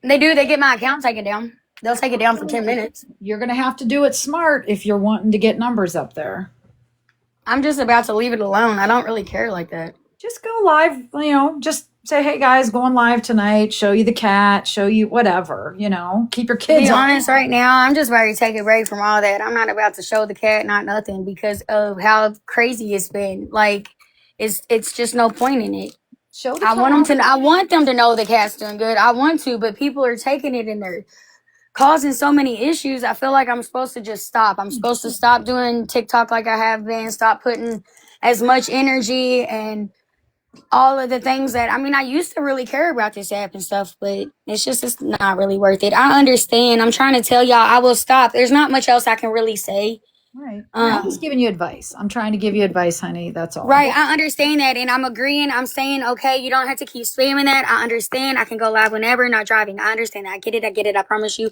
They do. They get my account taken down. They'll take it down for 10 minutes. You're gonna have to do it smart if you're wanting to get numbers up there. I'm just about to leave it alone. I don't really care like that. Just go live, just say, hey guys, going live tonight, show you the cat, show you whatever, keep your To kids be on. honest, right now, I'm just ready to take a break from all that. I'm not about to show the cat, not nothing, because of how crazy it's been. Like, it's just no point in it. Show the I want cat. I want them to know the cat's doing good. I want to, but people are taking it and they're causing so many issues. I feel like I'm supposed to just stop. I'm supposed to stop doing TikTok like I have been, stop putting as much energy and all of the things that I used to really care about this app and stuff, but it's not really worth it. I understand. I'm trying to tell y'all I will stop. There's not much else I can really say. Right. I'm just giving you advice. I'm trying to give you advice, honey. That's all. Right. I understand that and I'm agreeing. I'm saying, okay, you don't have to keep spamming that. I understand. I can go live whenever, not driving. I understand that. I get it. I promise you.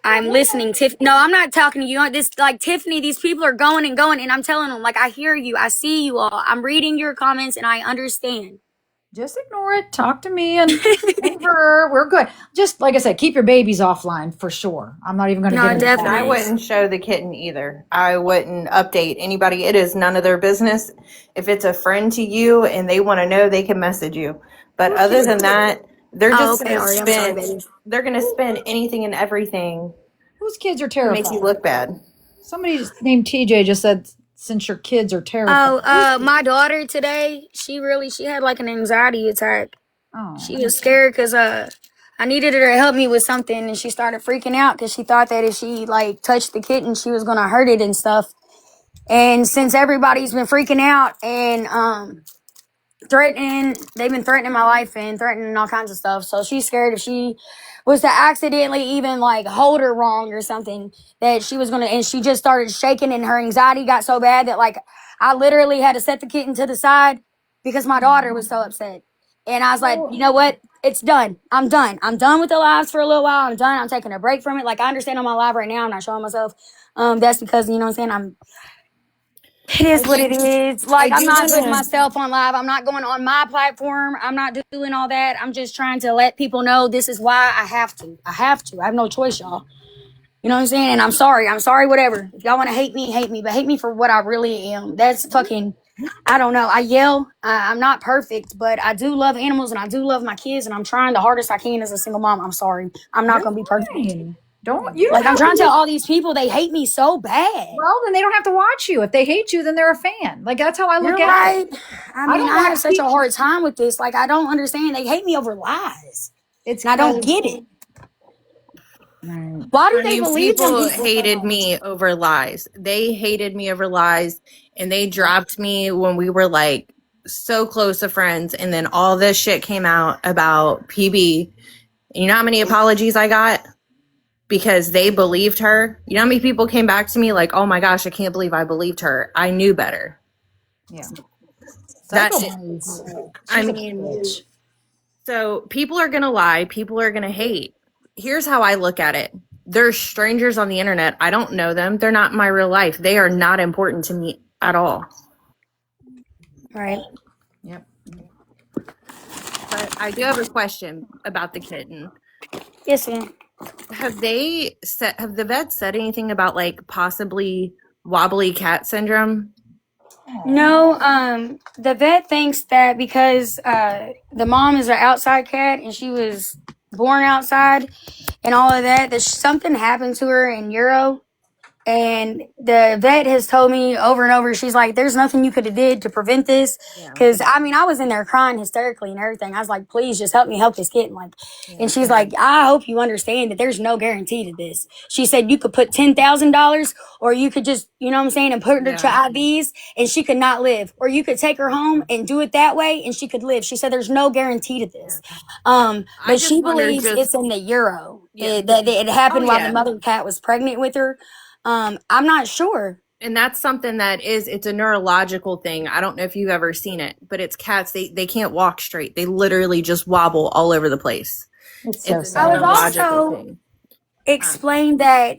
I'm listening. No, I'm not talking to you. This like Tiffany, these people are going and going and I'm telling them, like, I hear you. I see you all. I'm reading your comments and I understand. Just ignore it. Talk to me and her. We're good. Just like I said, keep your babies offline for sure. I'm not even going to No, get into definitely. that. I wouldn't show the kitten either. I wouldn't update anybody. It is none of their business. If it's a friend to you and they want to know, they can message you. But other than that, they're just okay, going to Ari, I'm sorry, spend. baby. They're going to spend anything and everything Whose kids are to make terrified? you look bad. Somebody named TJ just said, since your kids are terrified. My daughter today, she had like an anxiety attack. Oh. She was scared because I needed her to help me with something, and she started freaking out because she thought that if she like touched the kitten, she was gonna hurt it and stuff. And since everybody's been freaking out and they've been threatening my life and threatening all kinds of stuff. So she's scared if she was to accidentally even like hold her wrong or something that she was gonna, and she just started shaking and her anxiety got so bad that like I literally had to set the kitten to the side because my daughter was so upset. And I was like, you know what? It's done. I'm done. I'm done with the lives for a little while. I'm done. I'm taking a break from it. Like I understand on my live right now. I'm not showing myself. That's because you know what I'm saying. It is what it is. Like, I'm not putting myself on live. I'm not going on my platform. I'm not doing all that. I'm just trying to let people know this is why I have to. I have no choice, y'all. You know what I'm saying? And I'm sorry. Whatever. If y'all want to hate me, but hate me for what I really am. That's fucking, I don't know. I yell. I'm not perfect, but I do love animals and I do love my kids and I'm trying the hardest I can as a single mom. I'm sorry. I'm not going to be perfect. I'm trying to tell all these people they hate me so bad. Well, then they don't have to watch you. If they hate you, then they're a fan. Like that's how I look You're at right. it. I have such a hard time with this. Like I don't understand. They hate me over lies. And I don't get it. Right. Why do they believe people them? hated me over lies. They hated me over lies and they dropped me when we were like so close to friends and then all this shit came out about PB. And you know how many apologies I got? Because they believed her. You know how many people came back to me like, oh my gosh, I can't believe I believed her. I knew better. Yeah. That's so people are going to lie. People are going to hate. Here's how I look at it. They're strangers on the internet. I don't know them. They're not in my real life. They are not important to me at all. Right. Yep. But I do have a question about the kitten. Yes, ma'am. Have the vets said anything about like possibly wobbly cat syndrome? No, the vet thinks that because the mom is an outside cat and she was born outside and all of that, that something happened to her in Euro And the vet has told me over and over, she's like, there's nothing you could have did to prevent this. Yeah. Cause I mean, I was in there crying hysterically and everything. I was like, please just help me help this kitten. Like, and she's like, I hope you understand that there's no guarantee to this. She said, you could put $10,000 or you could just, you know what I'm saying? And put her to IVs and she could not live, or you could take her home and do it that way and she could live. She said, there's no guarantee to this. But she believes it's in the euro. That it happened while the mother cat was pregnant with her. I'm not sure. And that's something that it's a neurological thing. I don't know if you've ever seen it, but it's cats. They can't walk straight. They literally just wobble all over the place. It's so a sad. I was neurological also thing. explained that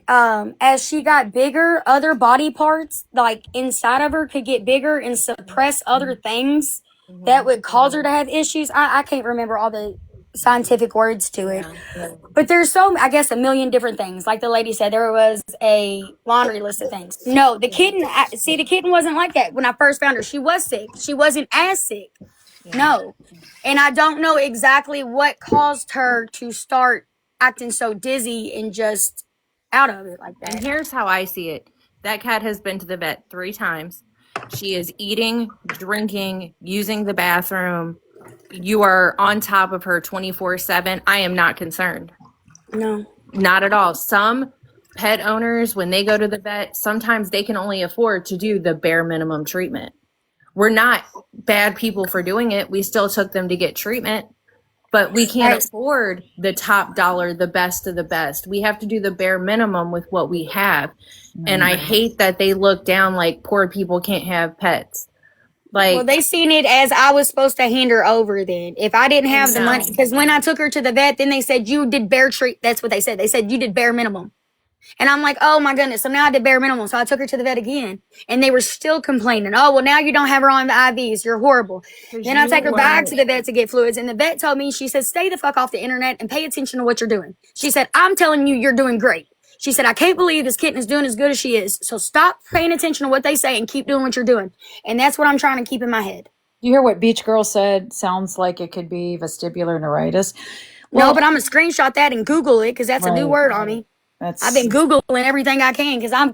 as she got bigger, other body parts like inside of her could get bigger and suppress other things that would cause her to have issues. I can't remember all the scientific words to it, but there's I guess a million different things. Like the lady said, there was a laundry list of things. No, the kitten wasn't like that when I first found her. She was sick. She wasn't as sick. No. And I don't know exactly what caused her to start acting so dizzy and just out of it like that. And here's how I see it. That cat has been to the vet 3 times. She is eating, drinking, using the bathroom. You are on top of her 24/7. I am not concerned. No. Not at all. Some pet owners, when they go to the vet, sometimes they can only afford to do the bare minimum treatment. We're not bad people for doing it. We still took them to get treatment, but we can't afford the top dollar, the best of the best. We have to do the bare minimum with what we have. And I hate that they look down like poor people can't have pets. Like, well, they seen it as I was supposed to hand her over then. If I didn't have the money, because when I took her to the vet, then they said, you did bare treat. That's what they said. They said, you did bare minimum. And I'm like, oh my goodness. So now I did bare minimum. So I took her to the vet again. And they were still complaining. Oh, well, now you don't have her on the IVs. You're horrible. Then I take her back to the vet to get fluids. And the vet told me, she said, stay the fuck off the internet and pay attention to what you're doing. She said, I'm telling you, you're doing great. She said, I can't believe this kitten is doing as good as she is. So stop paying attention to what they say and keep doing what you're doing. And that's what I'm trying to keep in my head. You hear what Beach Girl said? Sounds like it could be vestibular neuritis. Well, no, but I'm going to screenshot that and Google it because that's a new word on me. I've been Googling everything I can because I'm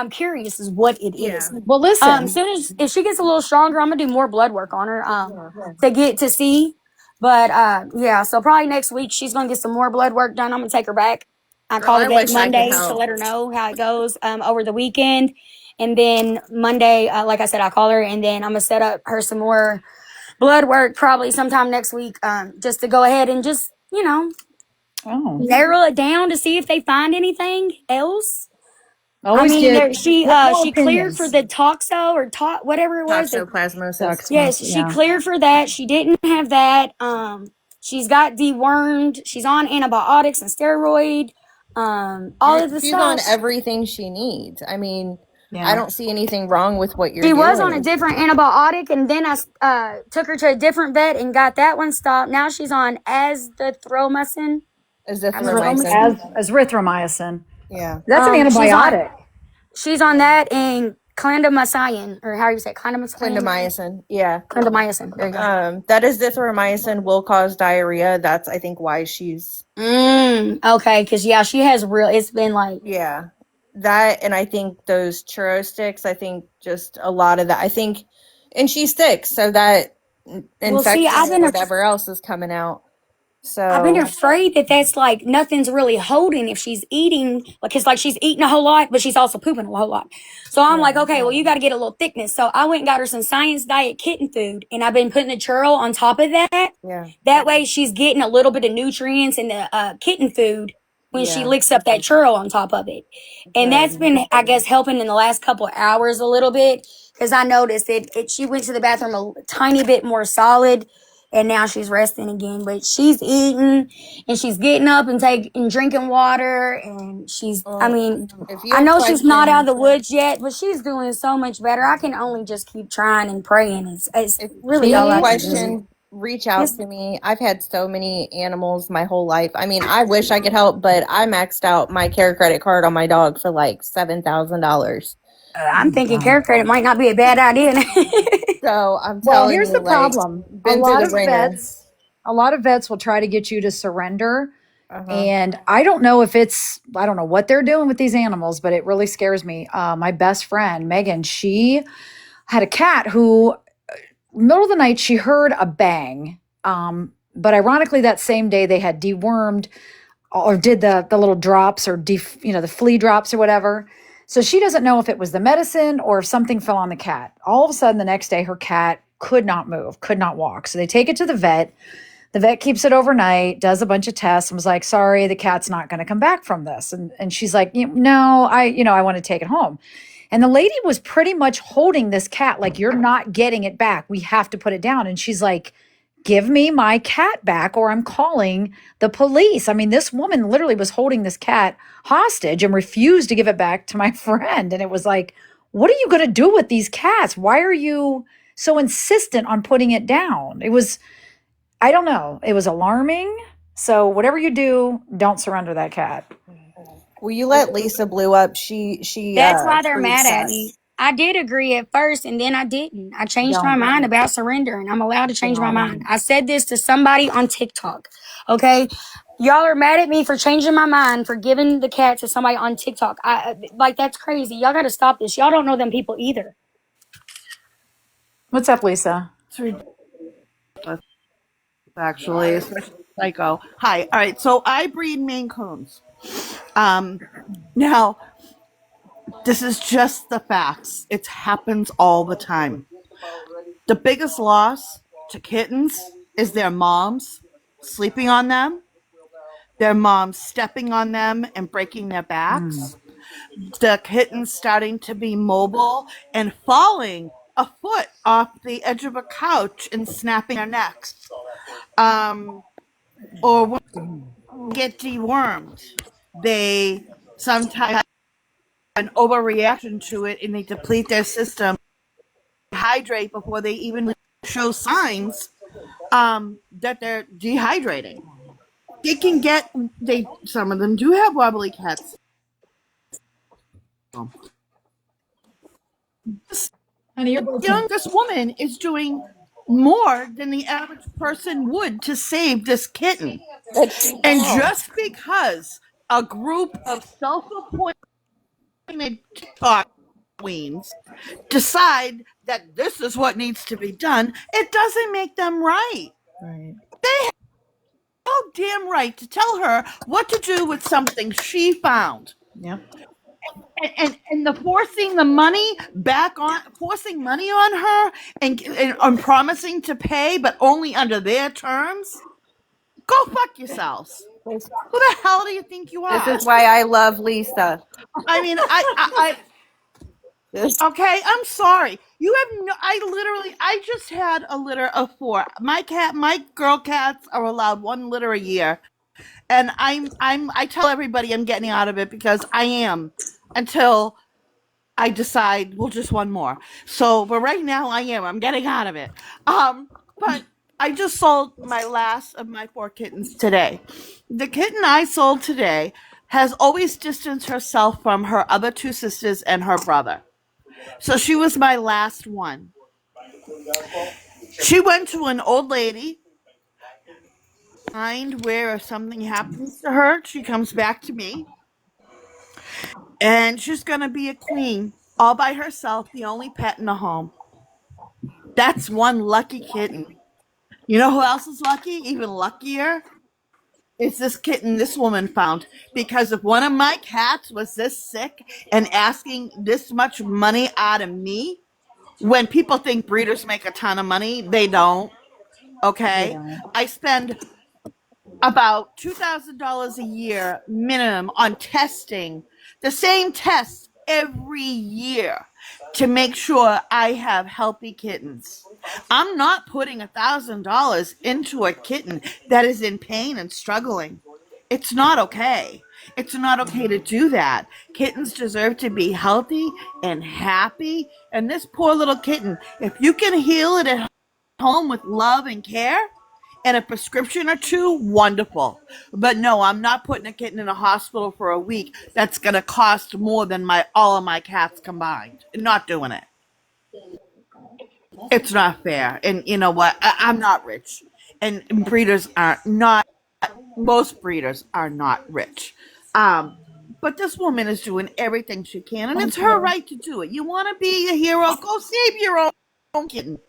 curious as what it is. Well, listen. Soon as if she gets a little stronger, I'm gonna do more blood work on her to get to see. But so probably next week she's gonna get some more blood work done. I'm gonna take her back. I call her back Monday to let her know how it goes over the weekend, and then Monday, like I said, I call her and then I'm gonna set up her some more blood work probably sometime next week, just to go ahead and just narrow it down to see if they find anything else. She cleared for the toxo or whatever it was. Toxoplasmosis. Yes, she cleared for that. She didn't have that. She's got dewormed. She's on antibiotics and steroid. All of the stuff. She's on everything she needs. I mean, I don't see anything wrong with what you're doing. She was on a different antibiotic, and then I took her to a different vet and got that one stopped. Now she's on azithromycin. Azithromycin. Yeah. That's an antibiotic. She's on that and clindamycin, or how do you say it? Clindamycin. Yeah. Clindamycin. There you go. That azithromycin will cause diarrhea. That's, I think, why she's... Okay, because, she has it's been like... Yeah. That, and I think those churro sticks, I think just a lot of that. I think, and she's sick, so that infection whatever else is coming out. So I've been afraid that that's like nothing's really holding if she's eating, because like she's eating a whole lot, but she's also pooping a whole lot. So I'm like, okay, well, you got to get a little thickness. So I went and got her some Science Diet kitten food, and I've been putting the churro on top of that. Yeah. That way she's getting a little bit of nutrients in the kitten food when she licks up that churro on top of it. And that's been, I guess, helping in the last couple of hours a little bit, because I noticed she went to the bathroom a tiny bit more solid. And now she's resting again, but she's eating and she's getting up and drinking water, and she's, I know she's not out of the woods yet, but she's doing so much better. I can only just keep trying and praying. It's really all I can do. Reach out to me. I've had so many animals my whole life. I mean, I wish I could help, but I maxed out my care credit card on my dog for like $7,000. I'm thinking care credit might not be a bad idea. So I'm telling you, here's the problem. A lot of vets will try to get you to surrender And I don't know if I don't know what they're doing with these animals, but it really scares me. My best friend, Megan, she had a cat who, middle of the night, she heard a bang. But ironically, that same day they had dewormed or did the little drops or the flea drops or whatever. So she doesn't know if it was the medicine or if something fell on the cat. All of a sudden, the next day, her cat could not move, could not walk. So they take it to the vet. The vet keeps it overnight, does a bunch of tests, and was like, "Sorry, the cat's not going to come back from this." And she's like, "No, I want to take it home." And the lady was pretty much holding this cat like, "You're not getting it back. We have to put it down." And she's like, "Give me my cat back or I'm calling the police." I mean, this woman literally was holding this cat hostage and refused to give it back to my friend. And it was like, what are you going to do with these cats? Why are you so insistent on putting it down? It was, I don't know. It was alarming. So whatever you do, don't surrender that cat. Will you let Lisa Blue up? She That's why they're treats mad at us. me. I did agree at first, and then I didn't. I changed my Don't. mind about surrendering. I'm allowed to change my Don't. mind. I said this to somebody on TikTok. Okay, y'all are mad at me for changing my mind for giving the cat to somebody on TikTok. Like that's crazy. Y'all got to stop this. Y'all don't know them people either. What's up, Lisa? It's ridiculous, actually, especially psycho. Hi. All right. So I breed Maine Coons. Now, this is just the facts. It happens all the time. The biggest loss to kittens is their moms sleeping on them, their moms stepping on them and breaking their backs, the kittens starting to be mobile and falling a foot off the edge of a couch and snapping their necks. Or when they get dewormed, they sometimes have an overreaction to it and they deplete their system, hydrate before they even show signs that they're dehydrating. Some of them do have wobbly cats. Honey, This woman is doing more than the average person would to save this kitten. And just because a group of self-appointed TikTok queens decide that this is what needs to be done, it doesn't make them right. Right. They have no damn right to tell her what to do with something she found. Yep. And the forcing money on her and promising to pay, but only under their terms. Go fuck yourselves. Who the hell do you think you are? This is why I love Lisa. I mean, okay, I'm sorry. You have no. I just had a litter of 4. My girl cats are allowed 1 litter a year, and I tell everybody I'm getting out of it because I am until I decide, well, just 1 more. So, but right now I'm getting out of it. But I just sold my last of my 4 kittens today. The kitten I sold today has always distanced herself from her other 2 sisters and her brother. So she was my last one. She went to an old lady, where if something happens to her, she comes back to me. And she's going to be a queen all by herself, the only pet in the home. That's one lucky kitten. You know who else is lucky? Even luckier? It's this kitten this woman found. Because if one of my cats was this sick and asking this much money out of me, when people think breeders make a ton of money, they don't. Okay? I spend about $2,000 a year minimum on testing the same tests every year to make sure I have healthy kittens. I'm not putting $1,000 into a kitten that is in pain and struggling. It's not okay. It's not okay to do that. Kittens deserve to be healthy and happy. And this poor little kitten, if you can heal it at home with love and care, and a prescription or 2, wonderful. But no, I'm not putting a kitten in a hospital for a week. That's going to cost more than all of my cats combined. Not doing it. It's not fair. And you know what? I'm not rich. And breeders are not most breeders are not rich. But this woman is doing everything she can, and it's her right to do it. You want to be a hero? Go save your own kitten.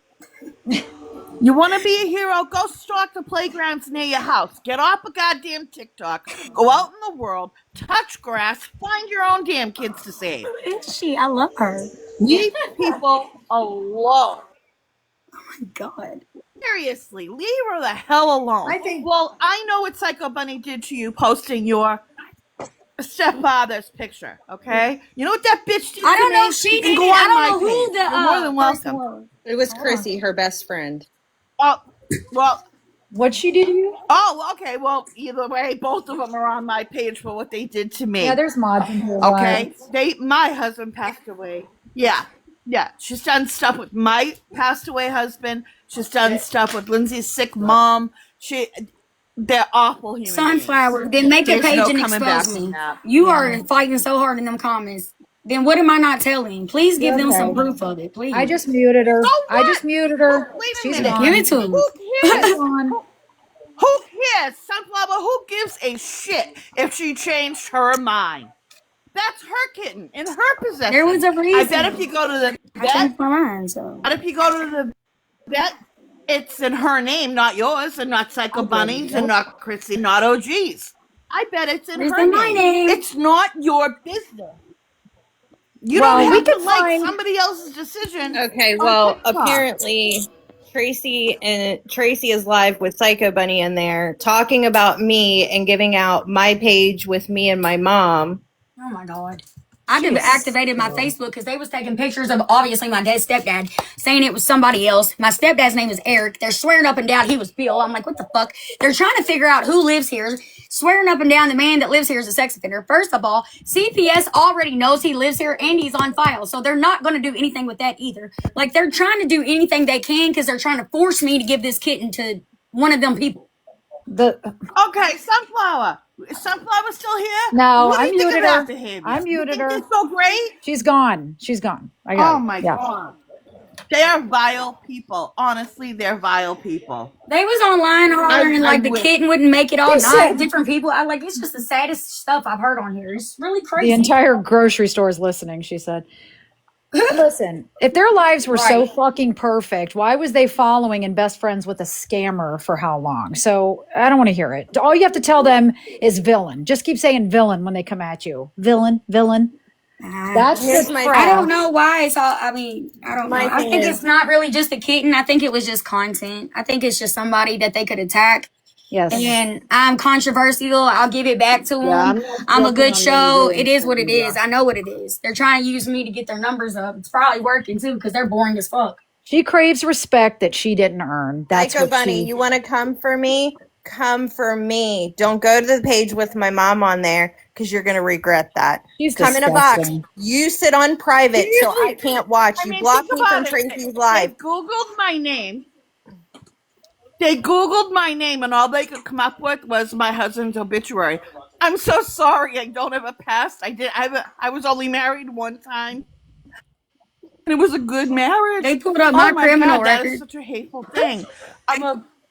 You want to be a hero? Go stock the playgrounds near your house. Get off a goddamn TikTok. Go out in the world, touch grass, find your own damn kids to save. Who is she? I love her. Leave people alone. Oh my God. Seriously, leave her the hell alone. Well, I know what Psycho Bunny did to you posting your stepfather's picture, okay? You know what that bitch did I don't to me? know if she You can did go it. on I don't my know who page. the You're more than person welcome. was. It was Chrissy, her best friend. Well, What'd she do to you? oh, okay. Well, either way, both of them are on my page for what they did to me. Yeah, there's mods in here. Okay, my husband passed away. Yeah, she's done stuff with my passed away husband. She's done stuff with Lindsay's sick mom. They're awful human Sunflower. beings. Then make a There's page no and coming back expose from me. that. You are fighting so hard in them comments. Then what am I not telling? Please give them some proof of it, please. I just muted her. So I what? just muted her. Wait a She's minute. gone. Give it to him. Who cares? She's gone. Who cares, Sunflower? Who gives a shit if she changed her mind? That's her kitten in her possession. There was a reason. I bet if you go to the I vet, changed my mind, so. but if you go to the vet, it's in her name, not yours, and not Psycho Bunnies, and not Chrissy, not OG's. I bet it's in her my name. It's not your business. You Well, don't we have to could like find- somebody else's decision. Okay, on well, TikTok. apparently Tracy is live with Psycho Bunny in there talking about me and giving out my page with me and my mom. Oh my God. I activated my Facebook because they was taking pictures of obviously my dad's stepdad, saying it was somebody else. My stepdad's name is Eric. They're swearing up and down he was Bill. I'm like, what the fuck? They're trying to figure out who lives here, swearing up and down the man that lives here is a sex offender. First of all, CPS already knows he lives here and he's on file, so they're not going to do anything with that either. Like, they're trying to do anything they can because they're trying to force me to give this kitten to one of them people. Okay, Sunflower. Is Sunflower still here? No, what do I you think muted of her. that behavior? I muted her. They're so great. She's gone. She's gone. I got Oh it. my Yeah. God. They are vile people. Honestly, they're vile people. They was online hollering like the kitten wouldn't make it all night. Different people. I like, it's just the saddest stuff I've heard on here. It's really crazy. The entire grocery store is listening, she said. Listen, if their lives were so fucking perfect, why was they following and best friends with a scammer for how long? So I don't want to hear it. All you have to tell them is villain. Just keep saying villain when they come at you. Villain, villain. That's Here's the my crap. I don't know why it's all. I mean, I don't know. I think it's not really just a kitten. I think it was just content. I think it's just somebody that they could attack. Yes. And I'm controversial. I'll give it back to them. I'm a good show. It is what it is. I know what it is. They're trying to use me to get their numbers up. It's probably working too because they're boring as fuck. She craves respect that she didn't earn. That's Psycho what Bunny, you want to come for me? Come for me. Don't go to the page with my mom on there because you're going to regret that. She's come in a box. disgusting. You sit on private so I can't watch. You block me from Tracy's live. They Googled my name. They Googled my name, and all they could come up with was my husband's obituary. I'm so sorry. I don't have a past. I was only married one time, and it was a good marriage. They pulled up my criminal God, that record. is such a hateful thing.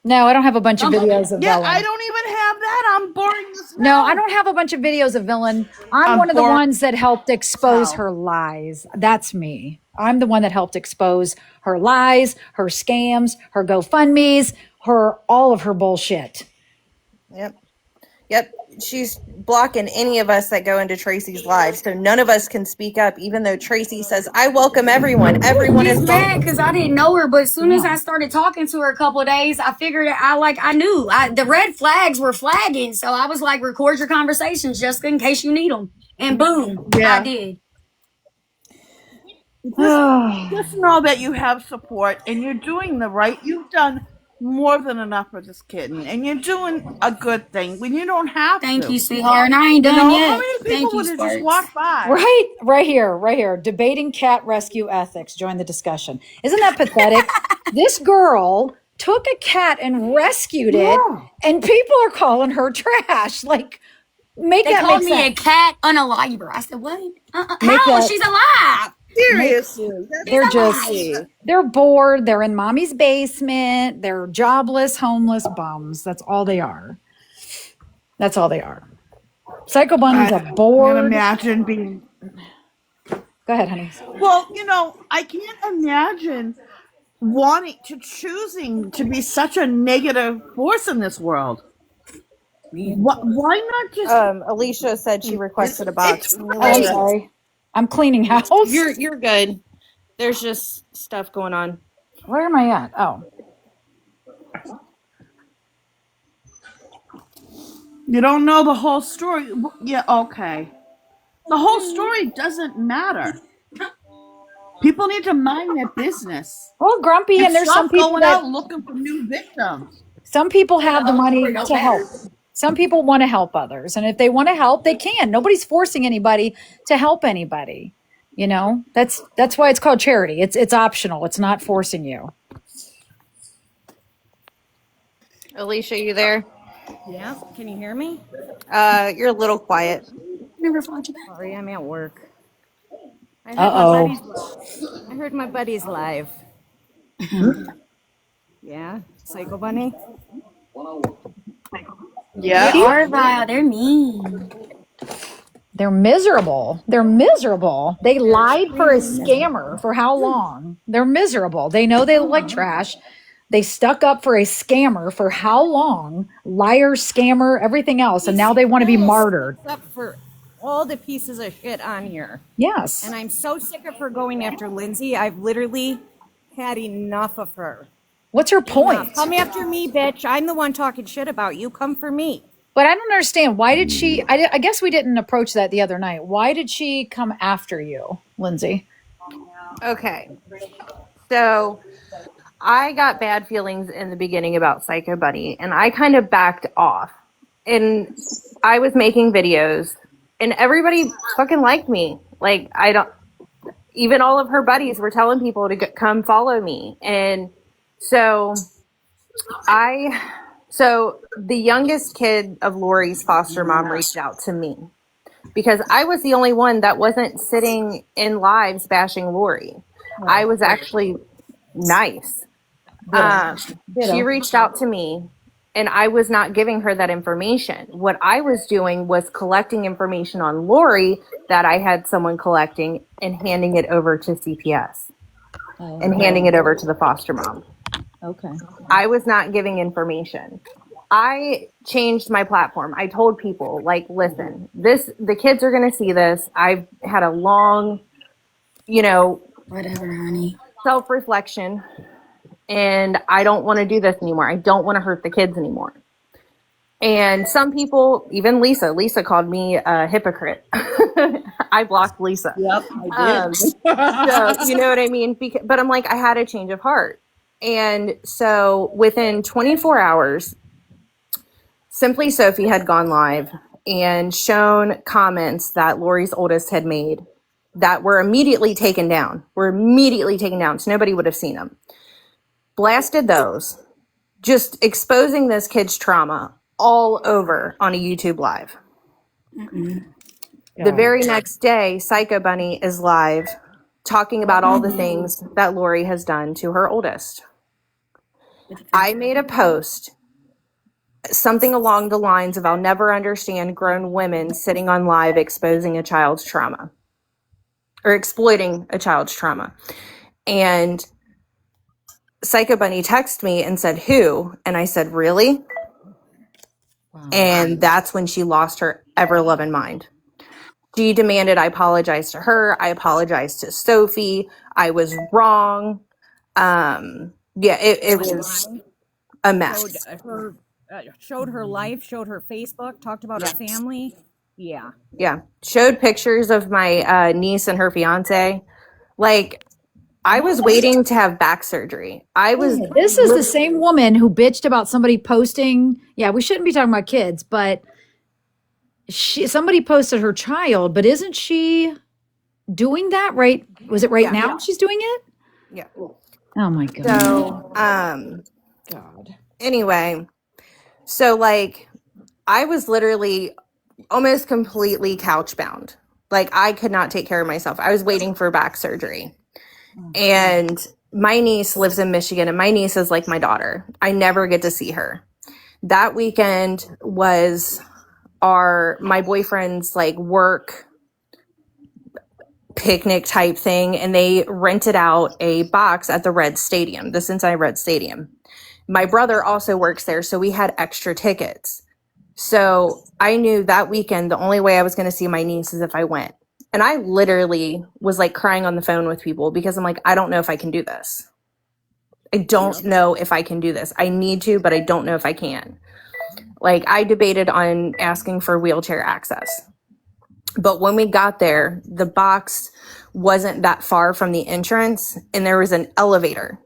No, I don't have a bunch of videos of Yeah, villain. I don't even have that. I'm boring as No, hell. I don't have a bunch of videos of villain. I'm one of the boring ones that helped expose hell. her lies. That's me. I'm the one that helped expose her lies, her scams, her GoFundMes, all of her bullshit. Yep. She's blocking any of us that go into Tracy's live, so none of us can speak up, even though Tracy says, I welcome everyone. Everyone is mad welcome. because I didn't know her, but as soon as I started talking to her a couple of days, I figured I knew the red flags were flagging. So I was like, record your conversations just in case you need them. And boom, I did. Just know that you have support and you're doing the right. You've done more than enough for this kitten, and you're doing a good thing when you don't have to. Thank you, sweetheart. And I ain't done yet. How many people would have just walked by? Right here. Debating cat rescue ethics. Join the discussion. Isn't that pathetic? This girl took a cat and rescued it, and people are calling her trash. Like, they called me a cat unaliver. I said, what? How? She's alive. Seriously. They're bored. They're in mommy's basement. They're jobless, homeless bums. That's all they are. That's all they are. Psycho Bunny's a I can bored. imagine being. Go ahead, honey. Well, I can't imagine choosing to be such a negative force in this world. Why not just? Alicia said she requested a box. It's Can you Oh, I'm let her? sorry. I'm cleaning house. You're good. There's just stuff going on. Where am I at? Oh. You don't know the whole story. Yeah, okay. The whole story doesn't matter. People need to mind their business. Well, grumpy, and there's some Stop people going that out looking for new victims. some people have the money to help. Some people want to help others, and if they want to help, they can. Nobody's forcing anybody to help anybody. That's why it's called charity. It's optional. It's not forcing you. Alicia, you there? Yeah, can you hear me? You're a little quiet. Sorry, I'm at work. I Uh-oh. heard my buddies live. Yeah, Psycho Bunny. Yeah. They are vile. They're mean. They're miserable. They lied for a scammer for how long? They're miserable. They know they look like trash. They stuck up for a scammer for how long? Liar, scammer, everything else. And now they want to be martyred. Except for all the pieces of shit on here. Yes. And I'm so sick of her going after Lindsay. I've literally had enough of her. What's her point? Come after me, bitch. I'm the one talking shit about you. Come for me. But I don't understand. Why did she? I guess we didn't approach that the other night. Why did she come after you, Lindsay? Okay. So I got bad feelings in the beginning about Psycho Bunny, and I kind of backed off. And I was making videos, and everybody fucking liked me. Like, even all of her buddies were telling people to come follow me. And so the youngest kid of Lori's foster mom reached out to me because I was the only one that wasn't sitting in lives bashing Lori. I was actually nice. She reached out to me, and I was not giving her that information. What I was doing was collecting information on Lori that I had someone collecting and handing it over to CPS and handing it over to the foster mom. Okay. I was not giving information. I changed my platform. I told people, like, listen, the kids are going to see this. I've had a long, Whatever, honey. self-reflection, and I don't want to do this anymore. I don't want to hurt the kids anymore. And some people, even Lisa called me a hypocrite. I blocked Lisa. Yep, I did. So, you know what I mean? But I'm like, I had a change of heart. And so within 24 hours, Simply Sophie had gone live and shown comments that Lori's oldest had made that were immediately taken down. So nobody would have seen them. Blasted those, just exposing this kid's trauma all over on a YouTube live. The very next day, Psycho Bunny is live talking about all the things that Lori has done to her oldest. I made a post, something along the lines of, I'll never understand grown women sitting on live exposing a child's trauma or exploiting a child's trauma. And Psycho Bunny texted me and said, who? And I said, really? Wow. And that's when she lost her ever-loving mind. She demanded I apologize to her. I apologized to Sophie. I was wrong. It was a mess. Showed her life, showed her Facebook, talked about her family. Yeah. Showed pictures of my niece and her fiance. Like, I was waiting to have back surgery. This is the same woman who bitched about somebody posting. Yeah, we shouldn't be talking about kids, but somebody posted her child, but isn't she doing that right? Was it right now she's doing it? Yeah. Oh my God. So, God. Anyway, so like I was literally almost completely couch bound. Like I could not take care of myself. I was waiting for back surgery. And my niece lives in Michigan, and my niece is like my daughter. I never get to see her. That weekend was are my boyfriend's like work picnic type thing, and they rented out a box at the Red Stadium, the Cincinnati Red Stadium. My brother also works there, so we had extra tickets. So I knew that weekend the only way I was going to see my niece is if I went. And I literally was like crying on the phone with people because I'm like, I don't know if I can do this. I don't know if I can do this. I need to, but I don't know if I can. Like, I debated on asking for wheelchair access. But when we got there, the box wasn't that far from the entrance, and there was an elevator.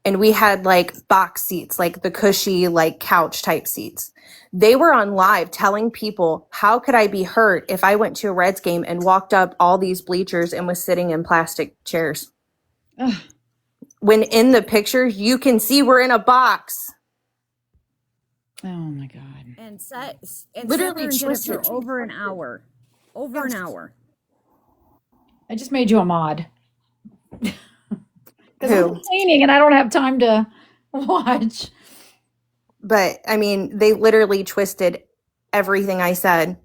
And we had like box seats, like the cushy, like couch type seats. They were on live telling people, how could I be hurt if I went to a Reds game and walked up all these bleachers and was sitting in plastic chairs? Ugh. When in the pictures, you can see we're in a box. Oh my God. And sat Literally there and did it twisted. for over an hour. Over an hour. I just made you a mod. Because Who? I'm cleaning and I don't have time to watch. But I mean, they literally twisted everything I said.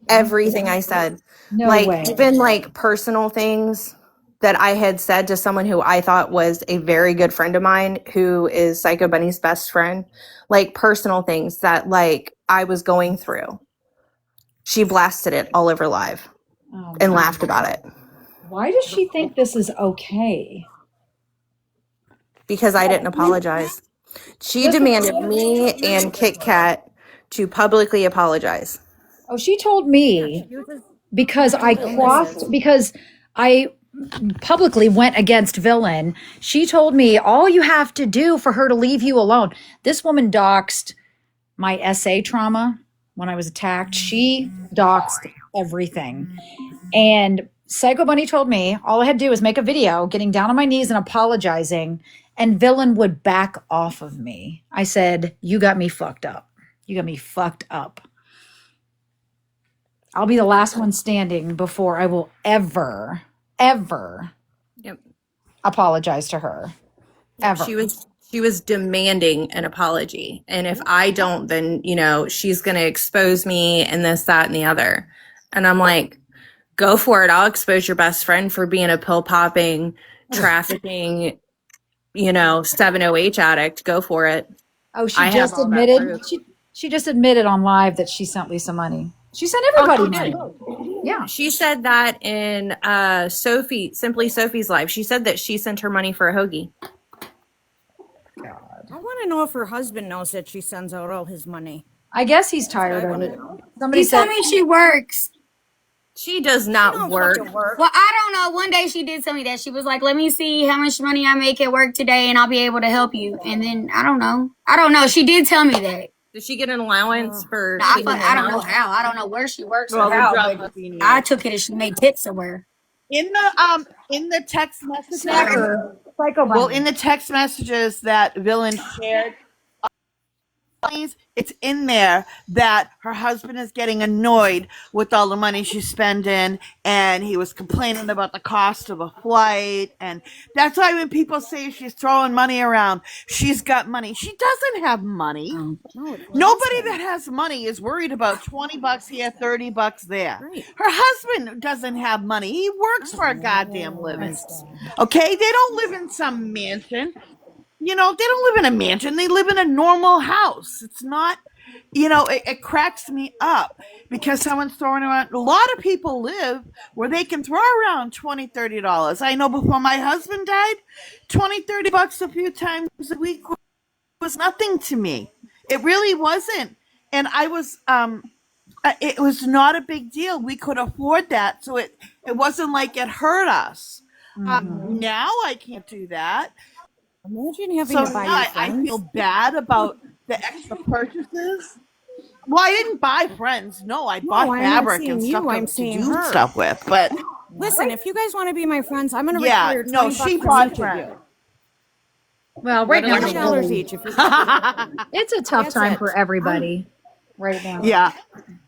Everything I said. No like way. Even like personal things that I had said to someone who I thought was a very good friend of mine, who is Psycho Bunny's best friend, like personal things that like I was going through. She blasted it all over live and laughed about it. Why does she think this is okay? Because I didn't apologize. She demanded me and Kit Kat to publicly apologize. Oh, she told me because I publicly went against Villain. She told me all you have to do for her to leave you alone. This woman doxed my SA trauma when I was attacked. She doxed everything. And Psycho Bunny told me all I had to do was make a video getting down on my knees and apologizing, and Villain would back off of me. I said, you got me fucked up. You got me fucked up. I'll be the last one standing before I will ever apologize to her. Ever. She was demanding an apology. And if I don't, then, you know, she's going to expose me and this, that, and the other. And I'm like, go for it. I'll expose your best friend for being a pill popping, trafficking, you know, 7-OH addict. Go for it. Oh, she just admitted. She just admitted on live that she sent Lisa money. She sent everybody money. Yeah. She said that in Simply Sophie's live. She said that she sent her money for a hoagie. I want to know if her husband knows that she sends out all his money. I guess he's tired of it. Somebody He said told me she works. She does not work. Well, I don't know. One day she did tell me that. She was like, let me see how much money I make at work today and I'll be able to help you. And then I don't know. She did tell me that. Did she get an allowance for? I don't know how. I don't know where she works or how. But I took it as she made tips somewhere. In the text messages, in the text messages that Villain shared, it's in there that her husband is getting annoyed with all the money she's spending, and he was complaining about the cost of a flight. And that's why when people say she's throwing money around, she's got money. She doesn't have money. Nobody that has money is worried about $20 here, $30 there. Right. Her husband doesn't have money. He works for a goddamn living. Okay? They don't live in some mansion. You know, they don't live in a mansion. They live in a normal house. It's not, you know, it cracks me up because someone's throwing around. A lot of people live where they can throw around $20, $30. I know before my husband died, $20, $30 a few times a week was nothing to me. It really wasn't. And I was, it was not a big deal. We could afford that. So it wasn't like it hurt us. Now I can't do that. Imagine having to buy your friends. I feel bad about the extra purchases. Well, I didn't buy friends. No, I bought fabric and stuff to do stuff with. But listen, if you guys want to be my friends, I'm going to require $20 no, she bought friends. Well, right now $20 each. If it's a tough time for everybody right now. Yeah.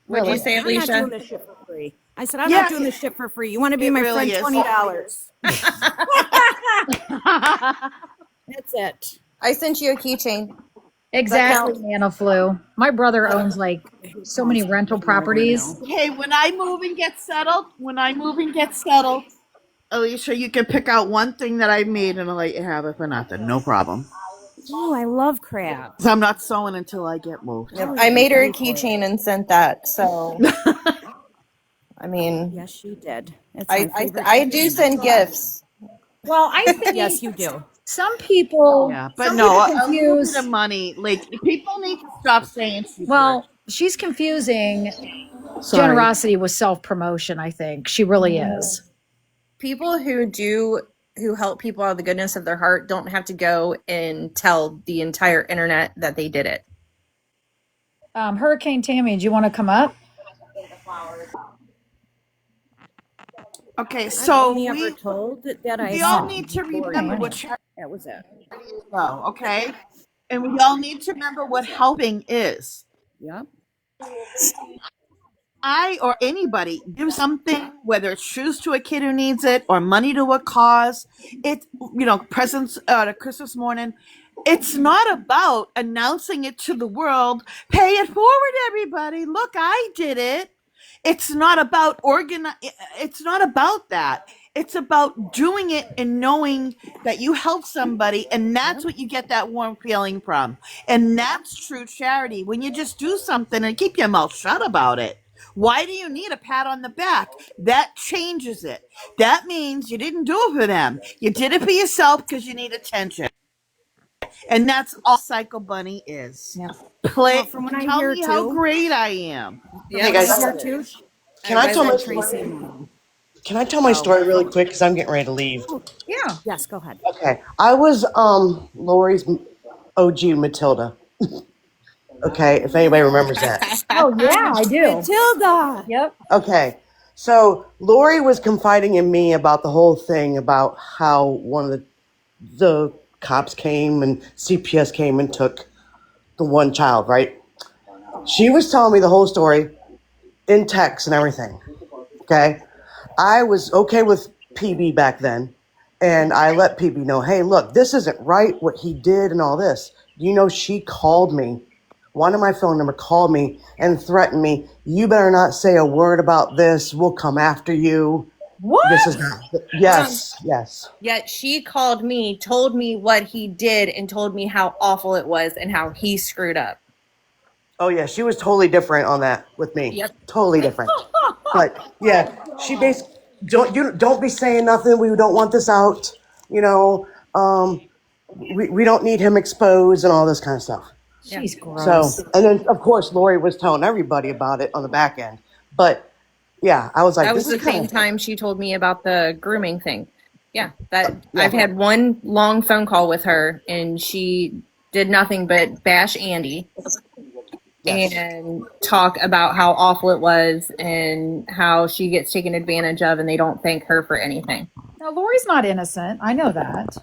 What'd you say, Alicia? I'm not doing this shit for free. I said, I'm not doing this shit for free. You want to be my friend? $20. That's it. I sent you a keychain. Exactly, Nana Flu. My brother owns like so many rental properties. Hey, when I move and get settled, Alicia, you can pick out one thing that I made and I'll let you have it for nothing. No problem. Oh, I love crabs. 'Cause I'm not sewing until I get moved. Yep. Oh, I yeah, made her a pay for it. keychain and sent that. So, I mean, Yes, she did. It's my favorite. I do send gifts. Well, I think Yes, you do. some people Yeah, but some no, people a little bit of confuse. money. Like people need to stop saying she's Well, she's confusing rich. Sorry. generosity with self promotion. I think she really is. People who help people out of the goodness of their heart don't have to go and tell the entire internet that they did it. Hurricane Tammy, do you want to come up? Okay, I've so only ever told that I we all sent need to Lori remember money. what charity That was it. is, though, okay? And we all need to remember what helping is. Yep. I or anybody give something, whether it's shoes to a kid who needs it or money to a cause, it presents to Christmas morning. It's not about announcing it to the world. Pay it forward, everybody. Look, I did it. It's not about It's not about that. It's about doing it and knowing that you help somebody, and that's what you get that warm feeling from. And that's true charity. When you just do something and keep your mouth shut about it. Why do you need a pat on the back? That changes it. That means you didn't do it for them. You did it for yourself because you need attention. And that's all Psycho Bunny is. Yeah. Well, from what I Tell hear me how too. great I am. Yeah, Hey guys, I hear too. can I tell my Tracy. can I tell my story really quick because I'm getting ready to leave. Yeah. Yes, go ahead. Okay, I was Lori's OG Matilda. Okay, if anybody remembers that. Oh yeah, I do. Matilda. Yep. Okay, so Lori was confiding in me about the whole thing about how one of the cops came and CPS came and took the one child, right? She was telling me the whole story in text and everything. Okay, I was okay with PB back then, and I let PB know, hey, look, this isn't right what he did and all this. You know, she called me. One of my phone number called me and threatened me. You better not say a word about this. We'll come after you. What? This is yes. Yet she called me, told me what he did, and told me how awful it was and how he screwed up. Oh yeah, she was totally different on that with me. Yep. Totally different. But yeah, she basically don't be saying nothing. We don't want this out. You know, we don't need him exposed and all this kind of stuff. She's gross. So, and then of course Lori was telling everybody about it on the back end. But yeah, I was like, That was this the is same kind of time she told me about the grooming thing. Yeah, Yeah. I've had one long phone call with her, and she did nothing but bash Andy yes. and talk about how awful it was and how she gets taken advantage of, and they don't thank her for anything. Now Lori's not innocent. I know that.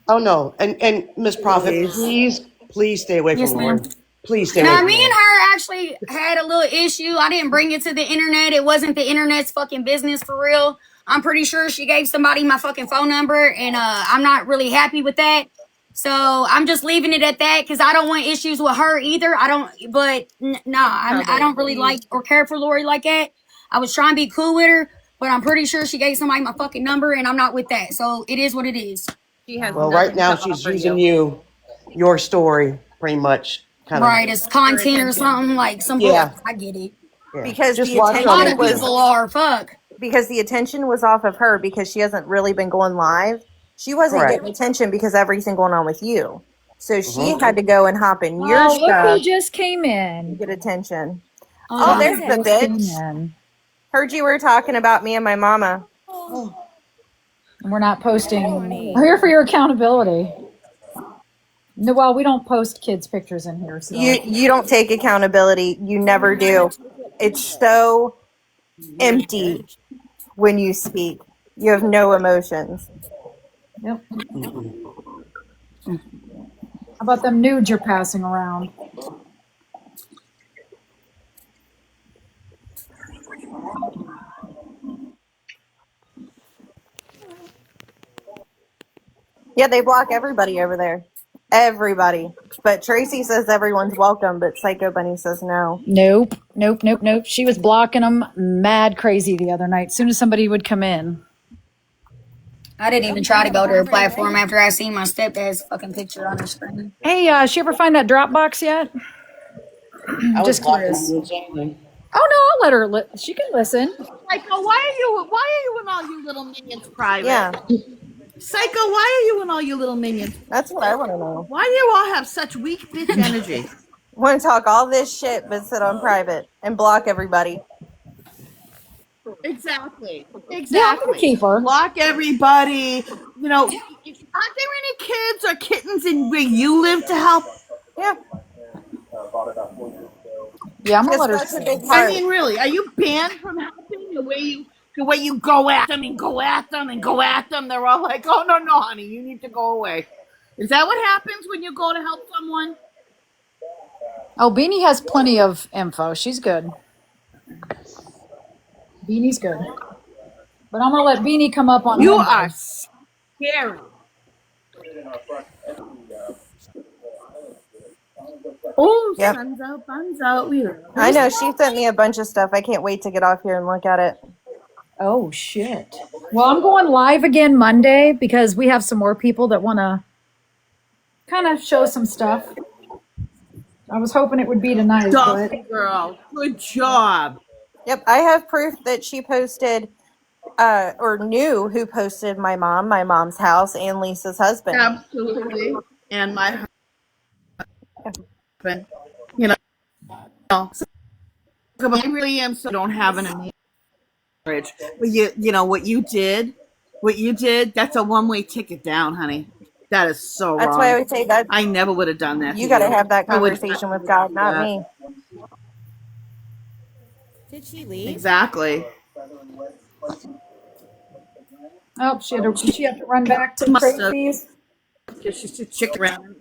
Oh no, and Miss Profit, please stay away Yes, from ma'am. Lori. Please stay away Now, from me and Lori. her actually had a little issue. I didn't bring it to the internet. It wasn't the internet's fucking business for real. I'm pretty sure she gave somebody my fucking phone number, and I'm not really happy with that. So I'm just leaving it at that because I don't want issues with her either. I don't, but I don't really like or care for Lori like that. I was trying to be cool with her, but I'm pretty sure she gave somebody my fucking number, and I'm not with that. So it is what it is. She has Well, right nothing now to she's offer using you. your story, pretty much, kind of. Right, as content or something like some Yeah. bullshit. I get it. Yeah. Because Just the watch A on lot attention of that. people are. Fuck. because the attention was off of her because she hasn't really been going live. She wasn't Correct. getting attention because of everything going on with you. So she Mhm. had to go and hop in your Oh, look who stuff just came to in. get attention. Oh, Oh, there's Who the just came bitch. in. Heard you were talking about me and my mama. And we're not posting. Tony. We're here for your accountability. No, well, we don't post kids' pictures in here, so. You don't take accountability. You never do. It's so empty when you speak. You have no emotions. Yep. How about them nudes you're passing around? Yeah, they block everybody over there. Everybody. But Tracy says everyone's welcome, but Psycho Bunny says no. Nope. She was blocking them mad crazy the other night. As soon as somebody would come in. I didn't even try to go to her platform after I seen my stepdad's fucking picture on her screen. Hey, she ever find that Dropbox yet? Just curious. Oh no, I'll let her. She can listen. Psycho, why are you and all you little minions private? Yeah, Psycho, why are you and all you little minions? that's what I want to know. Why do you all have such weak bitch energy? Want to talk all this shit, but sit on private and block everybody. Exactly. Yeah, I'm gonna keep her. Block everybody. You know, aren't there any kids or kittens in where you live to help? Yeah. Yeah, I'm gonna let her. That's a big I part. mean, really, are you banned from helping the way you go at them and go at them and go at them? They're all like, "Oh no, honey, you need to go away." Is that what happens when you go to help someone? Oh, Beanie has plenty of info. She's good. Beanie's good. But I'm gonna let Beanie come up on You Monday. are scary. Oh, Yep. sun's out, buns out. I know. She sent me a bunch of stuff. I can't wait to get off here and look at it. Oh shit. Well, I'm going live again Monday because we have some more people that want to kind of show some stuff. I was hoping it would be tonight, but Girl, good job. Yep. I have proof that she posted, or knew who posted my mom's house, and Lisa's husband. Absolutely. And my husband, you know, I really am so don't have an amazing marriage. But you know what you did, that's a one-way ticket down, honey. That is so That's wrong. why I would say that I never would have done that. you got to have that conversation with God, not that. me. Did she leave? Exactly. oh, she had to run back to Must have. Tracy's. She's just chick around.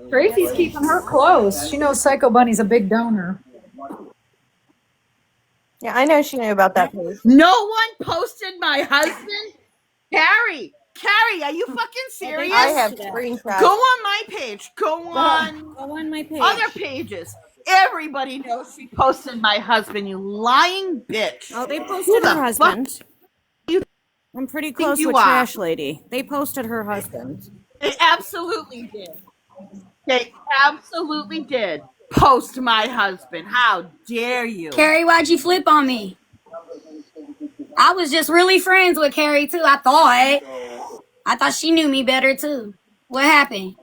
Tracy's keeping her close. She knows Psycho Bunny's a big donor. Yeah, I know she knew about that page. No one posted my husband. Carrie, are you fucking serious? I have screenshots. Go on my page. Go on my page. other pages. Everybody knows she posted my husband, you lying bitch. Oh, they Who posted the her husband. you I'm pretty close you with are? Trash Lady. They posted her husband. They absolutely did. They absolutely did. Post my husband. How dare you? Carrie, why'd you flip on me? I was just really friends with Carrie too. I thought she knew me better too. What happened?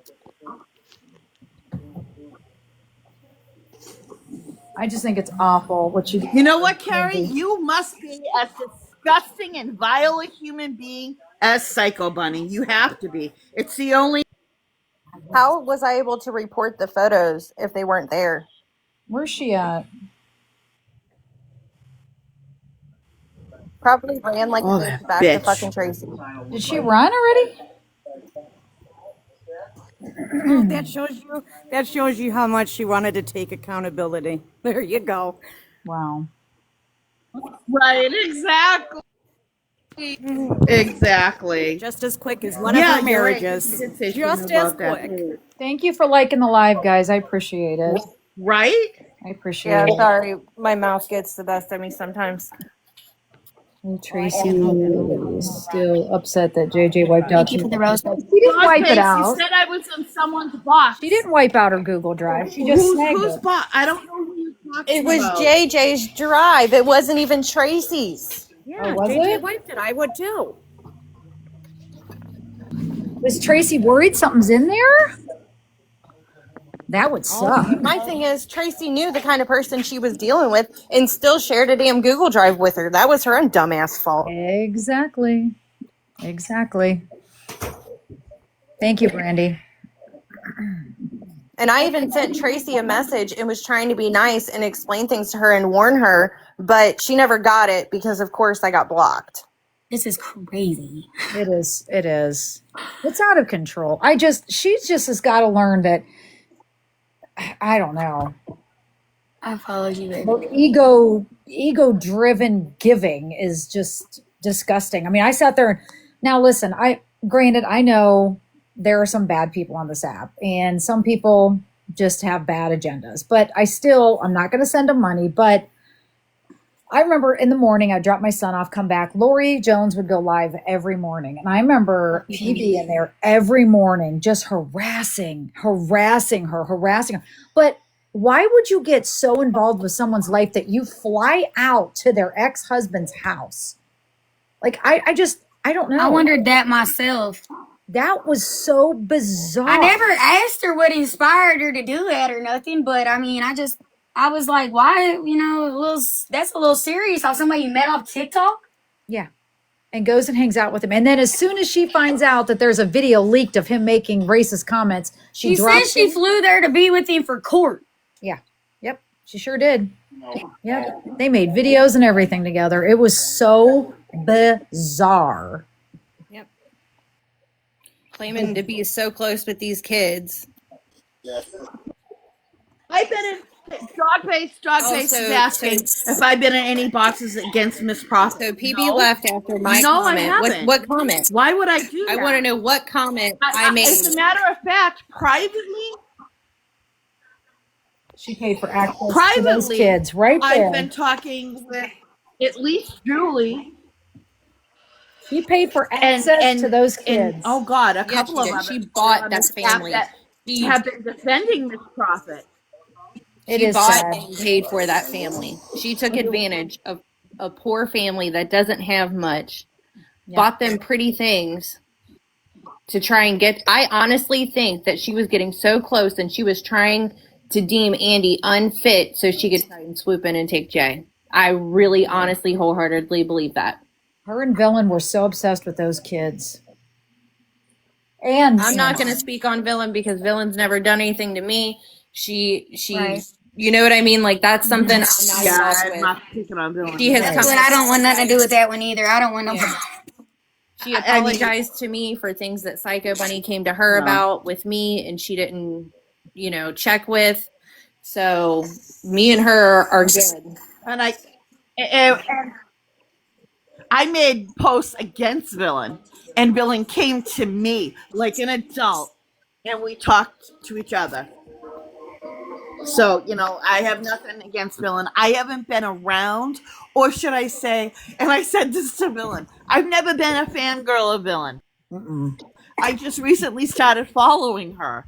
I just think it's awful what you. You know what, Carrie? You must be as disgusting and vile a human being as Psycho Bunny. You have to be. It's the only. How was I able to report the photos if they weren't there? Where's she at? Probably ran like a bitch back to fucking Tracy. Did she run already? Oh, that shows you how much she wanted to take accountability. There you go. Wow. Right, exactly. Exactly. Just as quick as one of her marriages. Right. Just as quick. Thank you for liking the live, guys. I appreciate it. Right? I appreciate Yeah, it. sorry. My mouth gets the best of me sometimes. And Tracy is still upset that JJ wiped out. Thank you for the rose. She didn't wipe it out. She said I was in someone's box. She didn't wipe out her Google Drive. She just snagged Whose it. box? I don't know who you're talking It was about. JJ's drive. It wasn't even Tracy's. Yeah, was JJ it? wiped it. I would too. Was Tracy worried something's in there? That would suck. My thing is, Tracy knew the kind of person she was dealing with and still shared a damn Google Drive with her. That was her own dumbass fault. Exactly. Thank you, Brandy. And I even sent Tracy a message and was trying to be nice and explain things to her and warn her, but she never got it because, of course, I got blocked. This is crazy. It is. It's out of control. She just has got to learn that, I don't know. I followed you, baby. But ego-driven giving is just disgusting. I mean, I sat there. Now, listen, granted, I know there are some bad people on this app, and some people just have bad agendas. But I'm not going to send them money. But I remember in the morning, I'd drop my son off, come back. Lori Jones would go live every morning. And I remember PB in there every morning, just harassing her. But why would you get so involved with someone's life that you fly out to their ex husband's house? Like, I don't know. I wondered that myself. That was so bizarre. I never asked her what inspired her to do that or nothing, but I mean, I was like, why, that's a little serious. How somebody you met off TikTok? Yeah. And goes and hangs out with him. And then as soon as she finds out that there's a video leaked of him making racist comments, she said she flew there to be with him for court. Yeah. Yep. She sure did. Yep. They made videos and everything together. It was so bizarre. Yep. Claiming to be so close with these kids. I've been in Dogface is asking if I've been in any boxes against Miss Proffitt. So PB left after my comment. I haven't. What comment? Why would I do that? I want to know what comment I made. As a matter of fact, privately, she paid for access to those kids right there. I've been talking with at least Julie. She paid for access to those kids. And, oh God, a couple of them. She bought that family. She have been defending Miss Proffitt. She bought and paid for that family. She took advantage of a poor family that doesn't have much, bought them pretty things to try and get. I honestly think that she was getting so close and she was trying to deem Andy unfit so she could try and swoop in and take Jay. I really, honestly, wholeheartedly believe that. Her and Villain were so obsessed with those kids. And I'm not going to speak on Villain because Villain's never done anything to me. She you know what I mean? Like, that's something I'm not speaking on Villain. She has but I don't want nothing to do with that one either. I don't want no. She apologized to me for things that Psycho Bunny came to her about with me, and she didn't, check with. So me and her are good. And I made posts against Villain, and Villain came to me like an adult, and we talked to each other. So, I have nothing against Villain. I haven't been around, or should I say, and I said this to Villain, I've never been a fangirl of Villain. I just recently started following her.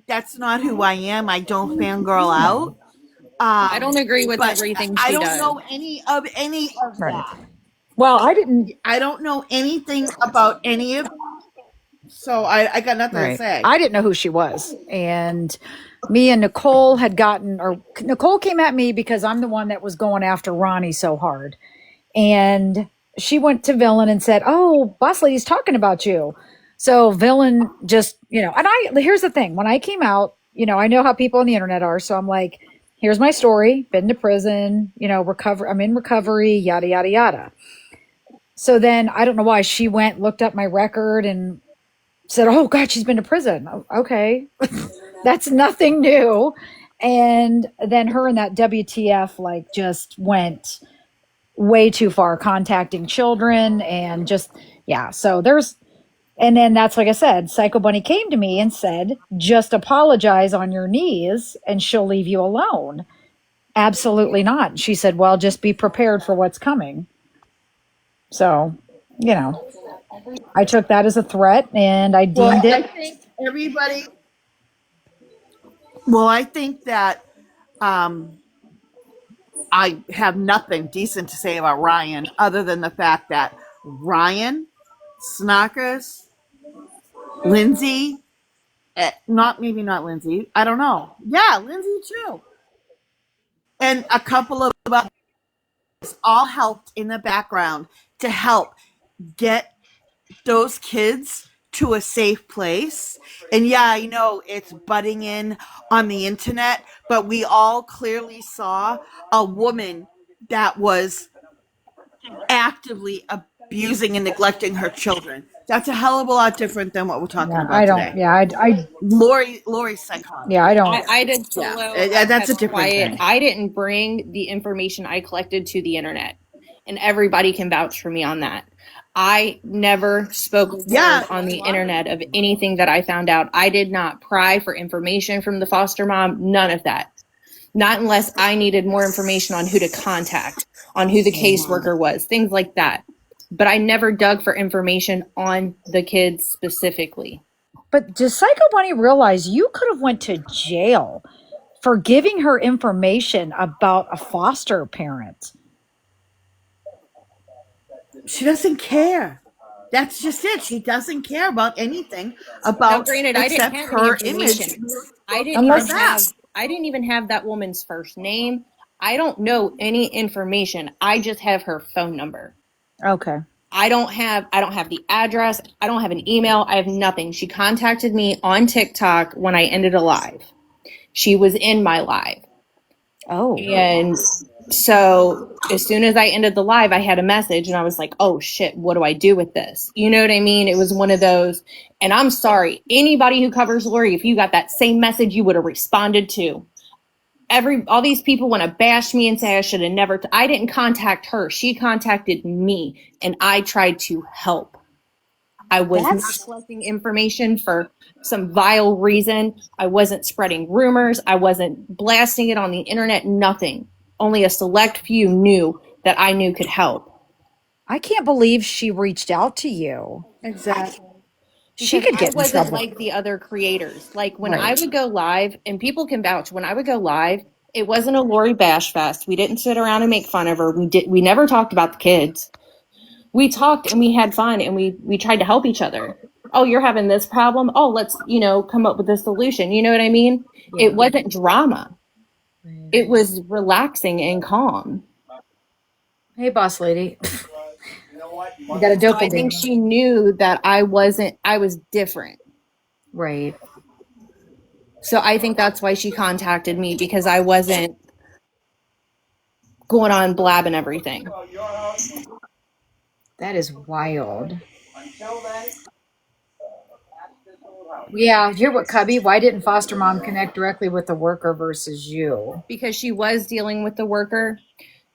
That's not who I am. I don't fangirl out. I don't agree with everything she does. I don't know any of that. Well, I don't know anything about any of. So I got nothing to say. I didn't know who she was, and me and Nicole Nicole came at me because I'm the one that was going after Ronnie so hard, and she went to Villain and said, "Oh, Bosslady's talking about you." So Villain just, and here's the thing: when I came out, I know how people on the internet are, so I'm like, here's my story: been to prison, I'm in recovery, yada yada yada. So then I don't know why she looked up my record and said, "Oh God, she's been to prison." Okay. That's nothing new. And then her and that WTF just went way too far, contacting children and just, so and then that's, like I said, Psycho Bunny came to me and said, just apologize on your knees and she'll leave you alone. Absolutely not. She said, well, just be prepared for what's coming. So, I took that as a threat and I deemed it. I think everybody. Well, I think that I have nothing decent to say about Ryan other than the fact that Ryan, Snockers, Lindsay, maybe not Lindsay. I don't know. Yeah, Lindsay too. And a couple of others all helped in the background to help get those kids to a safe place. And I know it's butting in on the internet, but we all clearly saw a woman that was actively abusing and neglecting her children. That's a hell of a lot different than what we're talking about today. Lori's psychotic. Yeah, I don't. I did solo. That's a different thing. I didn't bring the information I collected to the internet, and everybody can vouch for me on that. I never spoke a word on the internet of anything that I found out. I did not pry for information from the foster mom, none of that. Not unless I needed more information on who to contact, on who the caseworker was, things like that. But I never dug for information on the kids specifically. But does Psycho Bunny realize you could have went to jail for giving her information about a foster parent? She doesn't care. That's just it. She doesn't care about anything Now, about granted, I didn't except have any her image. information. I Unless didn't even have that woman's first name. I don't know any information. I just have her phone number. okay. I don't have the address. I don't have an email. I have nothing. She contacted me on TikTok when I ended a live. She was in my live. Oh. And so as soon as I ended the live, I had a message and I was like, oh shit, what do I do with this? You know what I mean? It was one of those, and I'm sorry, anybody who covers Lori, if you got that same message, you would have responded to. All these people want to bash me and say I should have never, I didn't contact her. She contacted me and I tried to help. I was not collecting information for some vile reason. I wasn't spreading rumors. I wasn't blasting it on the internet, nothing. Only a select few knew that I knew could help. I can't believe she reached out to you. Exactly. She could get I in wasn't trouble. like the other creators. Like when Right. I would go live, and people can vouch, when I would go live, it wasn't a Lori bash fest. We didn't sit around and make fun of her. We never talked about the kids. We talked and we had fun and we tried to help each other. Oh, you're having this problem? Oh, let's, come up with a solution. You know what I mean? Yeah. It wasn't drama. It was relaxing and calm. Hey, boss lady. You got a So dope. I think she knew that I was different. Right. So I think that's why she contacted me, because I wasn't going on blabbing everything. That is wild. Yeah, hear what Cubby? Why didn't foster mom connect directly with the worker versus you? Because she was dealing with the worker,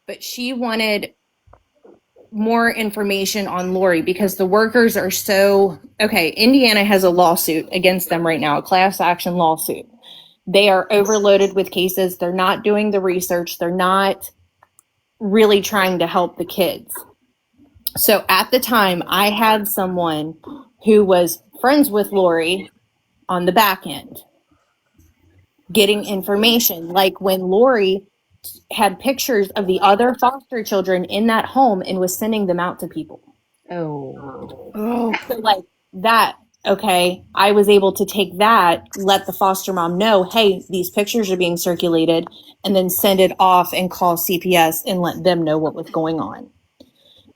but she wanted more information on Lori because the workers are so okay. Indiana has a lawsuit against them right now, a class action lawsuit. They are overloaded with cases. They're not doing the research. They're not really trying to help the kids. So at the time, I had someone who was friends with Lori on the back end getting information. Like when Lori had pictures of the other foster children in that home and was sending them out to people. Oh. So like that, okay, I was able to take that, let the foster mom know, hey, these pictures are being circulated, and then send it off and call CPS and let them know what was going on.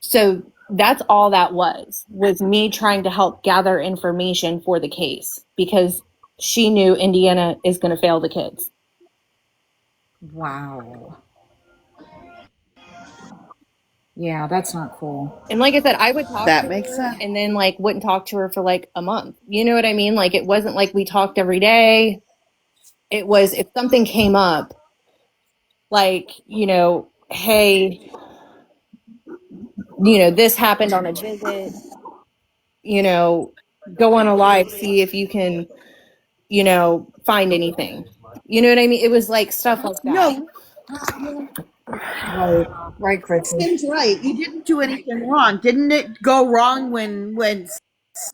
So that's all that was me trying to help gather information for the case because she knew Indiana is going to fail the kids. Wow. Yeah, that's not cool. And like I said, I would talk That to makes her sense. and then like wouldn't talk to her for like a month. You know what I mean? Like it wasn't like we talked every day. It was if something came up, like, hey, this happened on a visit, go on a live, see if you can, find anything. You know what I mean? It was like stuff like that. No. Right, Chrissy. Tim's right. You didn't do anything wrong. Didn't it go wrong when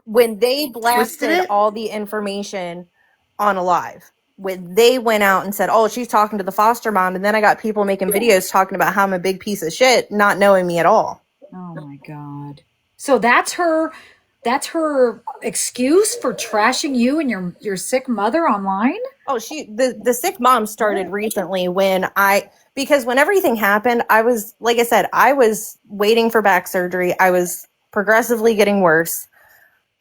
When they blasted it? all the information on a live, when they went out and said, oh, she's talking to the foster mom, and then I got people making videos talking about how I'm a big piece of shit, not knowing me at all. Oh my God. So that's her excuse for trashing you and your sick mother online? Oh, the sick mom started recently because when everything happened, I was, like I said, I was waiting for back surgery. I was progressively getting worse.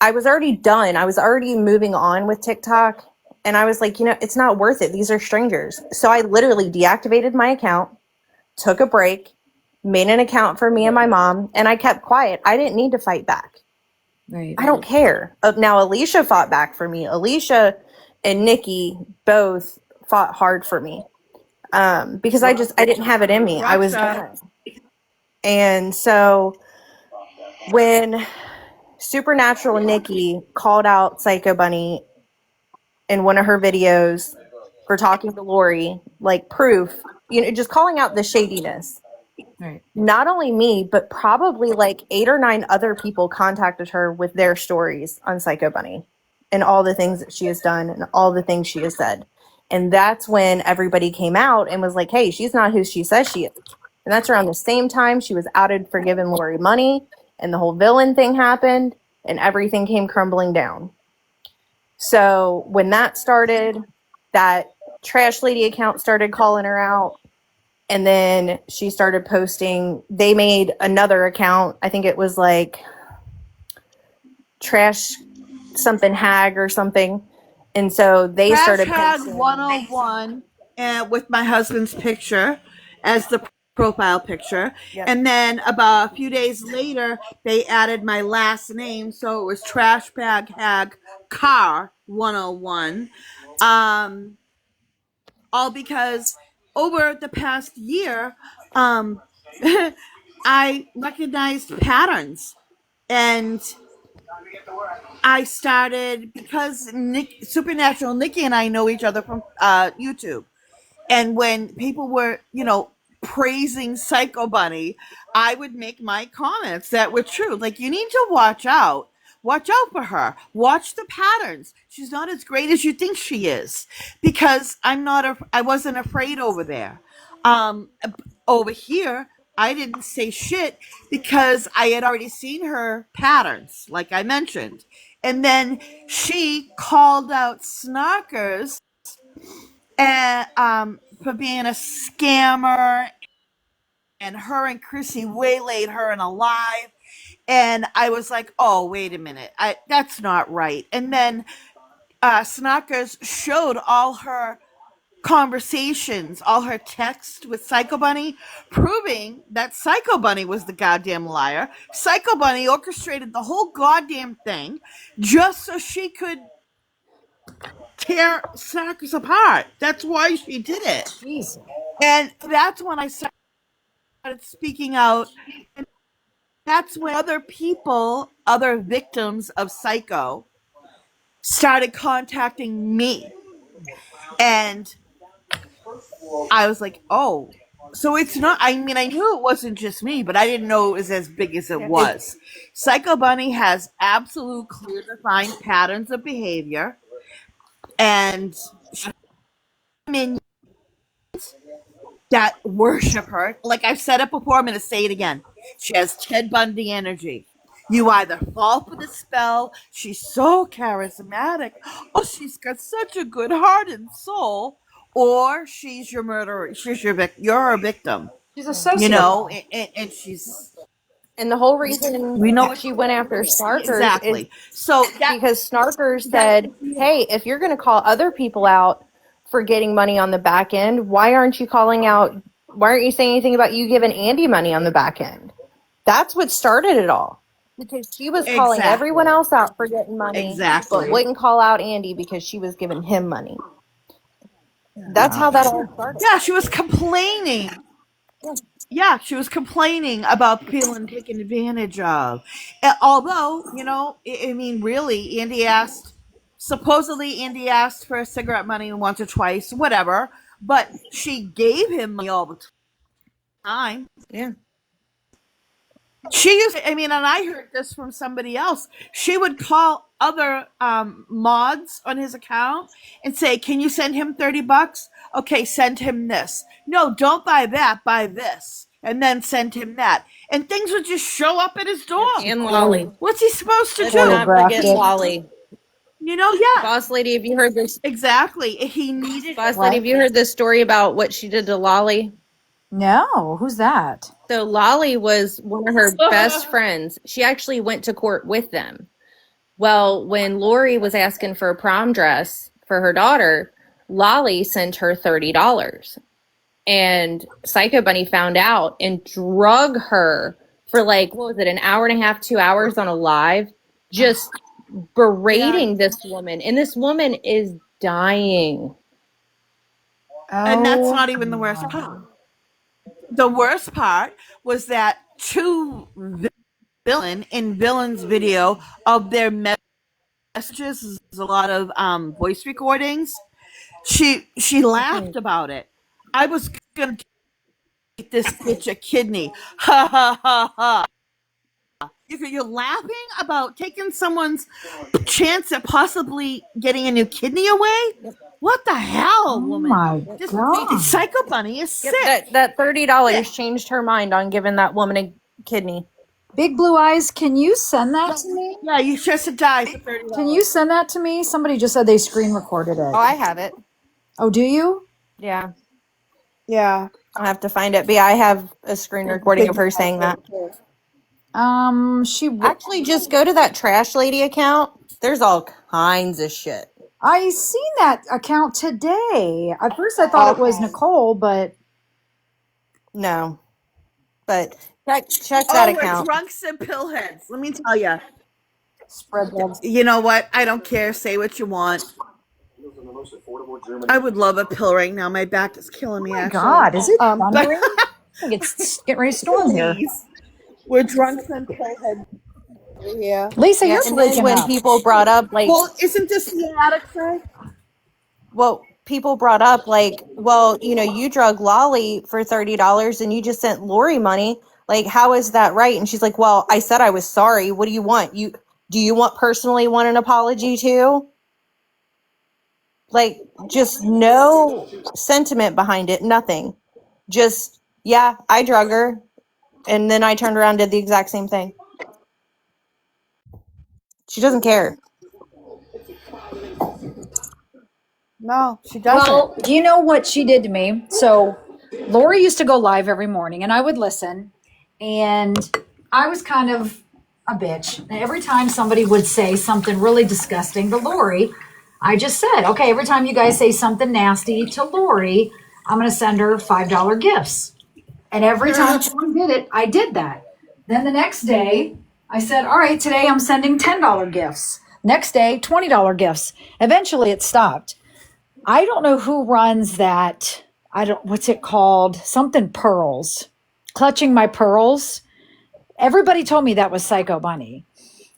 I was already done. I was already moving on with TikTok. And I was like, it's not worth it. These are strangers. So I literally deactivated my account, took a break, made an account for me and my mom, and I kept quiet. I didn't need to fight back. Right. I don't care. Now, Alicia fought back for me. Alicia and Nikki both fought hard for me because I didn't have it in me. I was done. And so when Supernatural Nikki called out Psycho Bunny in one of her videos for talking to Lori, like proof, just calling out the shadiness. Right. Not only me, but probably like 8 or 9 other people contacted her with their stories on Psycho Bunny and all the things that she has done and all the things she has said. And that's when everybody came out and was like, hey, she's not who she says she is. And that's around the same time she was outed for giving Lori money and the whole villain thing happened and everything came crumbling down. So when that started, that Trash Lady account started calling her out. And then she started posting, they made another account. I think it was like Trash something Hag or something. And so they Trash started Hag posting 101 and with my husband's picture as the profile picture. Yep. And then about a few days later, they added my last name. So it was Trash Bag Hag Car 101. All because over the past year, I recognized patterns. And I started because Supernatural Nikki and I know each other from YouTube. And when people were, praising Psycho Bunny, I would make my comments that were true. Like, you need to watch out. Watch out for her. Watch the patterns. She's not as great as you think she is. Because I wasn't afraid over there. Over here, I didn't say shit because I had already seen her patterns, like I mentioned. And then she called out Snarkers and for being a scammer, and her and Chrissy waylaid her in a live. And I was like, oh, wait a minute, that's not right. And then Snarkers showed all her conversations, all her texts with Psycho Bunny, proving that Psycho Bunny was the goddamn liar. Psycho Bunny orchestrated the whole goddamn thing just so she could tear Snarkers apart. That's why she did it. Jesus. And that's when I started speaking out. And that's when other victims of Psycho, started contacting me. And I was like, oh, so it's not, I mean, I knew it wasn't just me, but I didn't know it was as big as it was. Psycho Bunny has absolute clear defined patterns of behavior. And minions that worship her. Like I've said it before, I'm going to say it again. She has Ted Bundy energy. You either fall for the spell, she's so charismatic, oh, she's got such a good heart and soul, or she's your murderer. You're a victim. She's a sociopath. And she's. And the whole reason We know she went after Snarkers exactly. is So because Snarkers said, hey, if you're going to call other people out for getting money on the back end, why aren't you saying anything about you giving Andy money on the back end? That's what started it all. Because she was calling everyone else out for getting money, but wouldn't call out Andy because she was giving him money. That's how that all started. Yeah, she was complaining. Yeah, she was complaining about feeling taken advantage of. Although, I mean, really, supposedly Andy asked for cigarette money once or twice, whatever, but she gave him money all the time. Yeah. She used, and I heard this from somebody else. She would call other mods on his account and say, "Can you send him $30? Okay, send him this. No, don't buy that. Buy this, and then send him that." And things would just show up at his door. And Lolly. What's he supposed to Let's do? not forget Lolly. Yeah. Boss Lady, have you heard this? Exactly. He needed. Boss Lady, have you heard this story about what she did to Lolly? No, who's that? So Lolly was one of her best friends. She actually went to court with them. Well, when Lori was asking for a prom dress for her daughter, Lolly sent her $30. And Psycho Bunny found out and drug her for what was it, an hour and a half, 2 hours on a live, just berating this woman. And this woman is dying. And that's not even the worst part. The worst part was that two villain in villain's video of their messages. There's a lot of voice recordings. She laughed about it. I was gonna get this bitch a kidney. Ha ha ha ha. You're laughing about taking someone's chance at possibly getting a new kidney away? What the hell, woman? my God. Psycho Bunny is sick. That $30 changed her mind on giving that woman a kidney. Big Blue Eyes, can you send that to me? Yeah, you just die for $30. Can you send that to me? Somebody just said they screen recorded it. Oh, I have it. Oh, do you? Yeah. Yeah. I'll have to find it. But yeah, I have a screen recording of her saying that. Actually, just go to that Trash Lady account. There's all kinds of shit. I seen that account today. At first I thought it was Nicole, but No. But check that account. We're drunks and pillheads. Let me tell you. spread that. You know what? I don't care. Say what you want. I would love a pill right now. My back is killing me. Oh my actually. God, is it But thundering? I think it's getting ready to storm here. please, we're drunks and pillheads. Yeah. Lisa, Yeah, you're and then waking when up. people brought up, like, Well, isn't this the attic side? well, people brought up, like, well, you drug Lolly for $30 and you just sent Lori money. Like, how is that right? And she's like, well, I said I was sorry. What do you want? Do you personally want an apology too? Like, just no sentiment behind it. Nothing. Just, yeah, I drug her. And then I turned around and did the exact same thing. She doesn't care. No, she doesn't. Well, do you know what she did to me? So Lori used to go live every morning and I would listen, and I was kind of a bitch. And every time somebody would say something really disgusting to Lori, I just said, okay, every time you guys say something nasty to Lori, I'm going to send her $5 gifts. And every time someone did it, I did that. Then the next day, I said, all right, today I'm sending $10 gifts. Next day, $20 gifts. Eventually it stopped. I don't know who runs that. What's it called? Something Pearls. Clutching My Pearls. Everybody told me that was Psycho Bunny.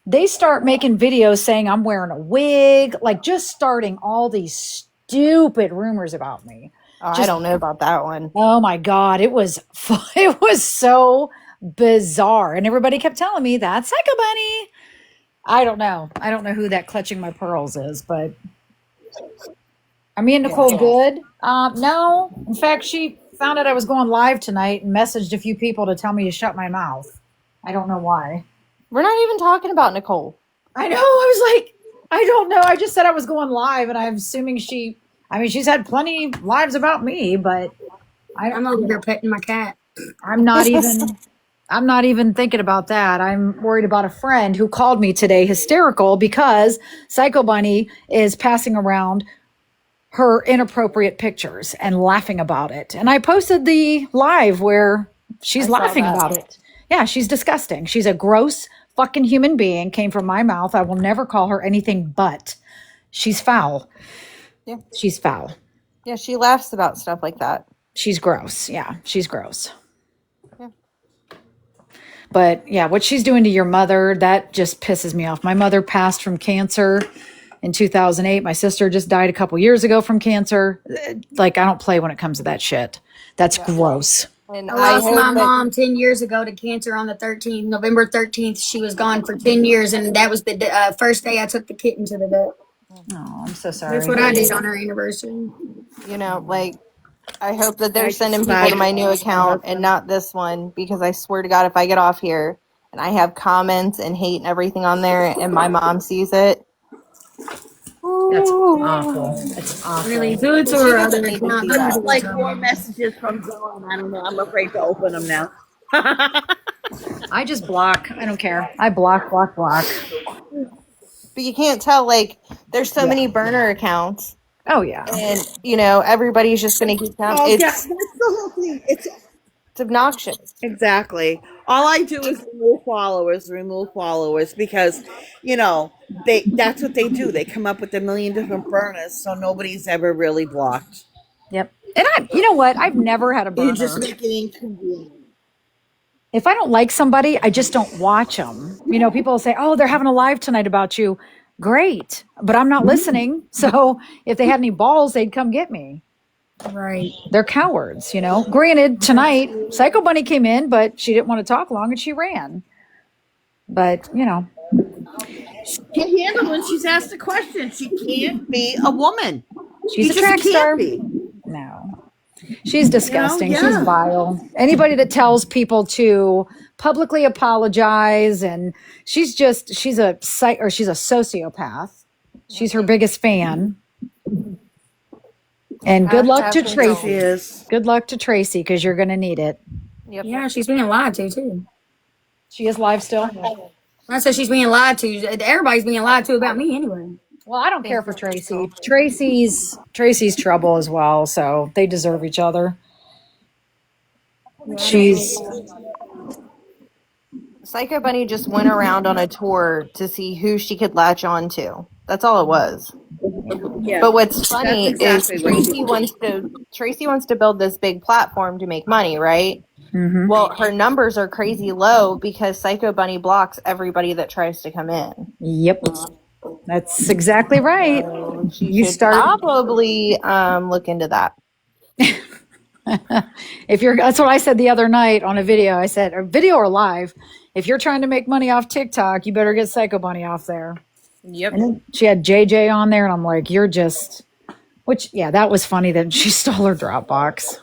They start making videos saying I'm wearing a wig, like just starting all these stupid rumors about me. Oh, I don't know about that one. Oh my God. It was so bizarre. And everybody kept telling me that's Psycho Bunny. I don't know. I don't know who that Clutching My Pearls is, but are me and Nicole good? No. In fact, she found out I was going live tonight and messaged a few people to tell me to shut my mouth. I don't know why. We're not even talking about Nicole. I know. I was like, I don't know. I just said I was going live, and I'm assuming she's had plenty lives about me, but I'm over here petting my cat. I'm not even thinking about that. I'm worried about a friend who called me today hysterical because Psycho Bunny is passing around her inappropriate pictures and laughing about it. And I posted the live where she's laughing about it. Yeah, she's disgusting. She's a gross fucking human being, came from my mouth. I will never call her anything but. She's foul. Yeah. She's foul. Yeah, she laughs about stuff like that. She's gross. Yeah, she's gross. Yeah. But yeah, what she's doing to your mother, that just pisses me off. My mother passed from cancer in 2008. My sister just died a couple years ago from cancer. Like, I don't play when it comes to that shit. That's gross. And I lost my mom 10 years ago to cancer on the 13th, November 13th. She was gone for 10 years, and that was the first day I took the kitten to the vet. Oh, I'm so sorry. That's what I did on her anniversary. Like, I hope that they're sending people to my new account and not this one, because I swear to God, if I get off here and I have comments and hate and everything on there and my mom sees it. That's awful. It's awful. Really, who's or other I got like 4 messages from Zoe, and I don't know. I'm afraid to open them now. I just block. I don't care. I block. But you can't tell, like, there's so many burner accounts. Oh, yeah. And, everybody's just going to keep coming. Oh, yeah, that's the whole thing. It's obnoxious. Exactly. All I do is remove followers because, that's what they do. They come up with a million different burners, so nobody's ever really blocked. Yep. And you know what? I've never had a burner. You just make it inconvenient. if I don't like somebody, I just don't watch them. You know, people say, "Oh, they're having a live tonight about you." Great, but I'm not listening. So if they had any balls, they'd come get me. Right. They're cowards, you know. Granted, tonight Psycho Bunny came in, but she didn't want to talk long and she ran. But you know, Can't handle when she's asked a question. She can't be a woman. she's She a just track can't star. be. No, she's disgusting. She's Yeah. vile. Anybody that tells people to publicly apologize, and she's a she's a sociopath. She's her biggest fan. And good luck to Hashtag She Tracy. control. is. Good luck to Tracy because you're going to need it. Yep. Yeah, she's being lied to too. She is live still. I said she's being lied to. Everybody's being lied to about me anyway. Well, I don't care for Tracy. Tracy's trouble as well, so they deserve each other. She's Psycho Bunny just went around on a tour to see who she could latch on to. That's all it was. Yeah. But what's funny exactly is what Tracy wants to build this big platform to make money, right? mhm. Well, her numbers are crazy low because Psycho Bunny blocks everybody that tries to come in. Yep. That's exactly right. So she You should start probably look into that. that's what I said the other night on a video. I said, or video or live, if you're trying to make money off TikTok, you better get Psycho Bunny off there. Yep. And then she had JJ on there, and I'm like, you're just, that was funny that she stole her Dropbox.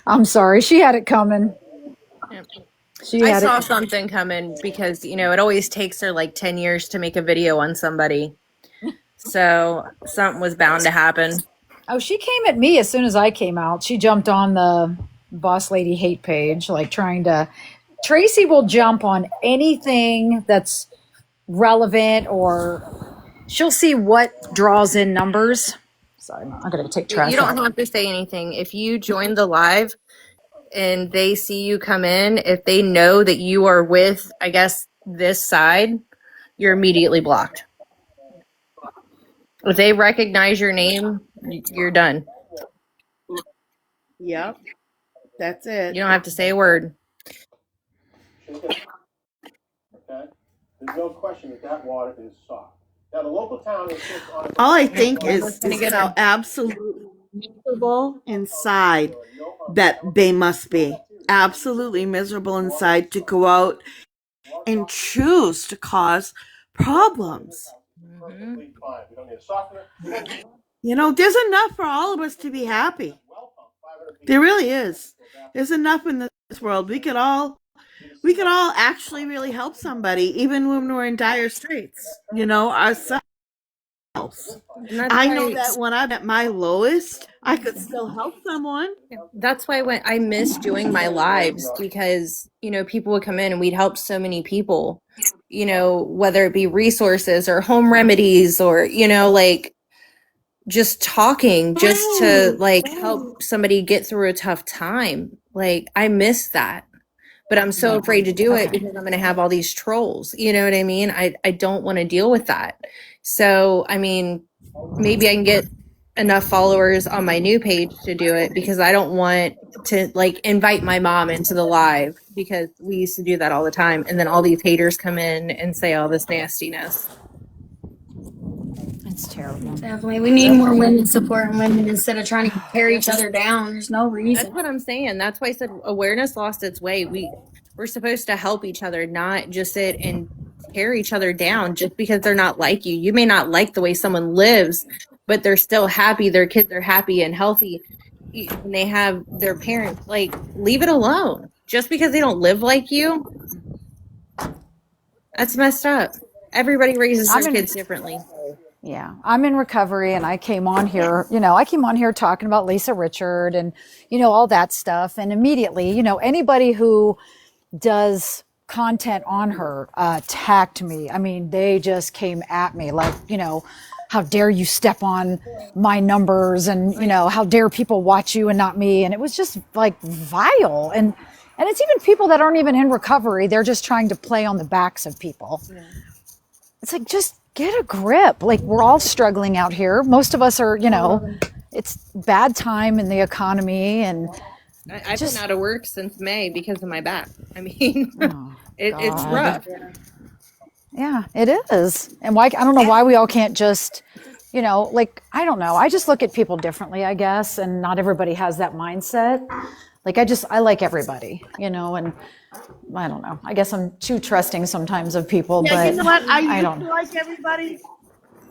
I'm sorry. She had it coming. Yep. She I had saw it. something coming because, it always takes her like 10 years to make a video on somebody. So something was bound to happen. Oh, she came at me as soon as I came out. She jumped on the Bosslady hate page, like trying to. Tracy will jump on anything that's relevant, or she'll see what draws in numbers. Sorry, I'm going to take trash. You don't have to say anything. If you join the live and they see you come in, if they know that you are with, I guess, this side, you're immediately blocked. If they recognize your name, you're done. Yep. That's it. You don't have to say a word. Okay? There's no question that water is soft. Now, the local town is just on. All I think is gonna get how her. absolutely miserable inside that they must be. Absolutely miserable inside to go out and choose to cause problems. Perfectly fine. We don't need a softener. There's enough for all of us to be happy. There really is. There's enough in this world. We could all actually really help somebody, even when we're in dire straits, ourselves. I know that when I'm at my lowest, I could still help someone. That's why when I miss doing my lives, because people would come in and we'd help so many people, whether it be resources or home remedies or like just talking just to like help somebody get through a tough time. Like I miss that, but I'm so afraid to do it because I'm going to have all these trolls. You know what I mean? I don't want to deal with that. So I mean, maybe I can get enough followers on my new page to do it, because I don't want to like invite my mom into the live, because we used to do that all the time, and then all these haters come in and say all this nastiness. It's terrible. Definitely. We need more women supporting women instead of trying to tear each other down. There's no reason. That's what I'm saying. That's why I said awareness lost its way. We're supposed to help each other, not just sit and tear each other down just because they're not like you. You may not like the way someone lives, but they're still happy. Their kids are happy and healthy. And they have their parents. Like, leave it alone. Just because they don't live like you, that's messed up. Everybody raises their kids differently. Yeah, I'm in recovery, and I came on here, talking about Lisa Richard and, all that stuff. And immediately, anybody who does content on her attacked me. I mean, they just came at me like, how dare you step on my numbers, and, how dare people watch you and not me. And it was just like vile. And it's even people that aren't even in recovery. They're just trying to play on the backs of people. Yeah. It's like, just get a grip. Like, we're all struggling out here. Most of us are, it's bad time in the economy, and I've been out of work since May because of my back. I mean, it's God. rough. Yeah, it is. And why, I don't know why we all can't just, like, I don't know. I just look at people differently, I guess, and not everybody has that mindset. Like, I like everybody, and I don't know. I guess I'm too trusting sometimes of people, Yeah, but you know what? I don't.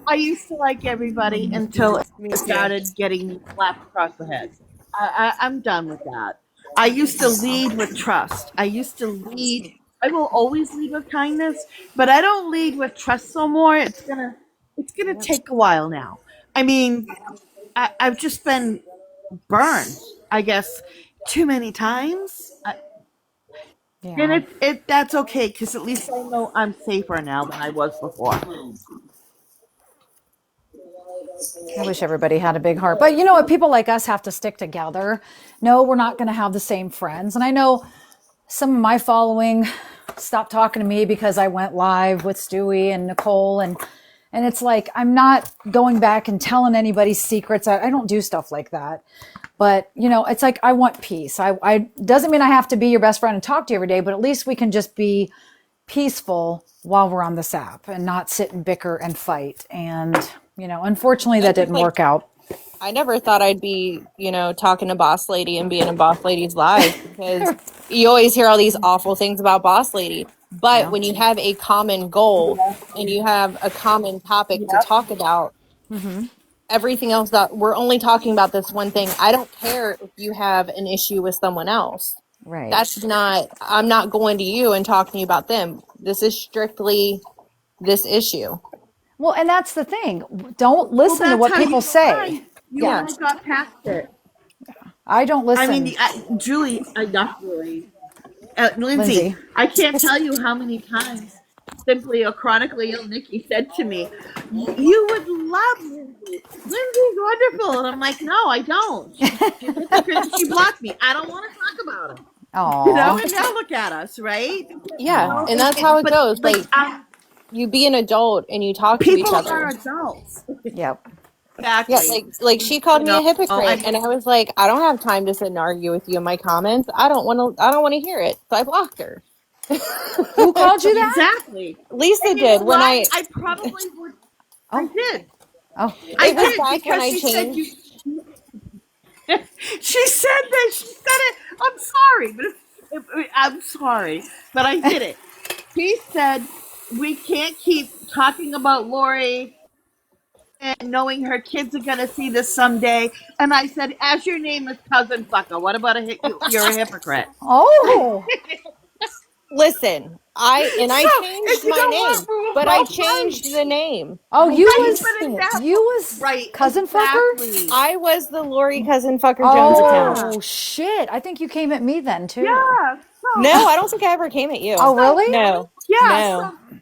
I used to like everybody until Me it too. started getting me slapped across the head. I'm done with that. I used to lead with trust. I used to lead. I will always lead with kindness, but I don't lead with trust no more. It's gonna take a while now. I mean, I've just been burned, I guess, too many times. And Yeah. that's okay because at least I know I'm safer now than I was before. I wish everybody had a big heart. But you know what? People like us have to stick together. No, we're not going to have the same friends. And I know some of my following stopped talking to me because I went live with Stewie and Nicole. And it's like, I'm not going back and telling anybody's secrets. I don't do stuff like that. But, it's like, I want peace. I doesn't mean I have to be your best friend and talk to you every day, but at least we can just be peaceful while we're on this app and not sit and bicker and fight. And, unfortunately that didn't work out. I never thought I'd be, talking to Bosslady and being in Bosslady's live because you always hear all these awful things about Bosslady. But when you have a common goal and you have a common topic to talk about, everything else that we're only talking about this one thing. I don't care if you have an issue with someone else. Right. I'm not going to you and talking to you about them. This is strictly this issue. Well, and that's the thing. Don't listen to what people say. You and I got past it. I don't listen. I mean, Julie, not Julie. Lindsay, Lindsay. I can't tell you how many times Simply or Chronically Ill Nikki said to me, "You would love Lindsay. Lindsay's wonderful." And I'm like, "No, I don't. She blocked me. I don't want to talk about it." Aww. And now look at us, right? Yeah, and that's how it goes. Like, you be an adult and you talk to each other. People are adults. Yep. Exactly. Yeah, like she called me a hypocrite, and I was like, I don't have time to sit and argue with you in my comments. I don't want to hear it, so I blocked her. Who called you that? Exactly. Lisa did when I probably would. Oh. I did. Oh. I did back when I changed. She said it. I'm sorry, but I'm sorry, but I did it. She said we can't keep talking about Lori and knowing her kids are going to see this someday. And I said, as your name is Cousin Fucker, what about you're a hypocrite? Oh. So, Listen, I changed my name, but I changed the name. Oh, you Right, was right, Cousin exactly. Fucker? I was the Lori Cousin Fucker Jones account. Oh, shit. I think you came at me then, too. Yeah. So, No, I don't think I ever came at you. Oh, really? No. yeah. No.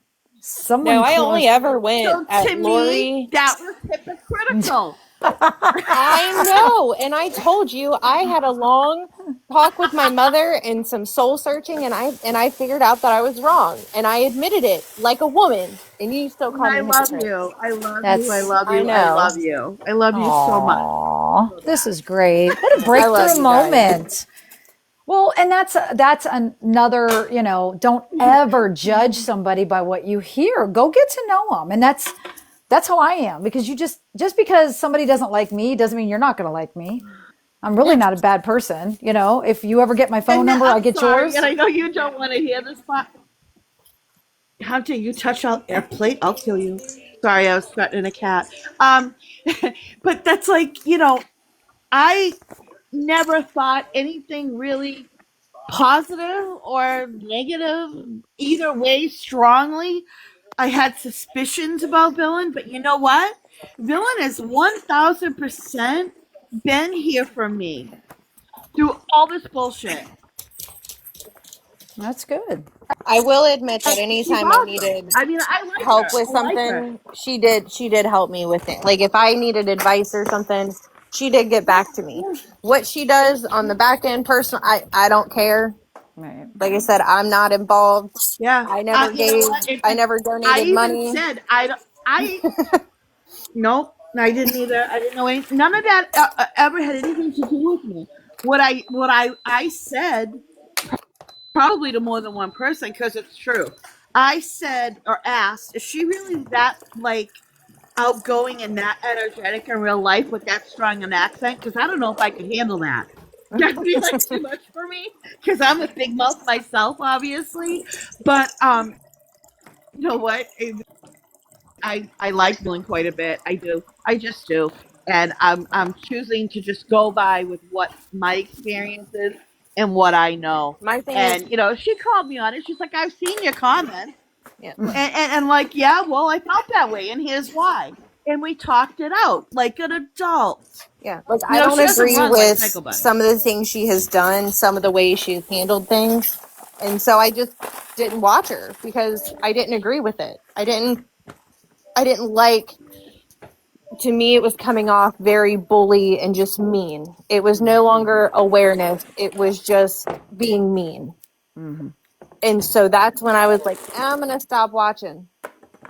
Someone No, I only ever went at to Lori. me, that was hypocritical. I know, and I told you I had a long talk with my mother and some soul searching, and I figured out that I was wrong, and I admitted it like a woman. And you still call me I love hypocrite. you. I love That's- you. I love you. I I know. love you. I love you so much. Aw, this is great. What a love breakthrough you guys. moment. Well, and that's another, don't ever judge somebody by what you hear. Go get to know them. And that's how I am, because just because somebody doesn't like me doesn't mean you're not going to like me. I'm really not a bad person. If you ever get my phone number, I'll get yours. And I know you don't want to hear this, but Hunter, you touch our airplane, I'll kill you. Sorry, I was threatening a cat. But that's like, I never thought anything really positive or negative either way strongly. I had suspicions about Villain, but you know what? Villain has 1000% been here for me through all this bullshit. That's good. I will admit that She's anytime awesome. I needed I mean, I like help her. with I like her. something, she did help me with it. Like if I needed advice or something, she did get back to me. What she does on the back end, personal, I don't care. Right. Like I said, I'm not involved. Yeah. I never I never donated I even money. said, nope, I didn't either. I didn't know any, none of that ever had anything to do with me. what I said probably to more than one person because it's true. I said or asked, is she really that like outgoing and that energetic in real life with that strong an accent? Because I don't know if I could handle that. That'd be like too much for me because I'm a big mouth myself, obviously. But you know what? I like Dylan quite a bit. I do. I just do. And I'm choosing to just go by with what my experience is and what I know. My thing is, And she called me on it. She's like, I've seen your comments. yeah, And like, yeah, well, I felt that way, and here's why. And we talked it out like an adult. yeah. Like I don't She doesn't agree run like with Psycho Bunny. some of the things she has done, some of the ways she's handled things, and so I just didn't watch her because I didn't agree with it. I didn't like. To me, it was coming off very bully and just mean. It was no longer awareness; it was just being mean. Mm-hmm. And so that's when I was like, I'm gonna stop watching.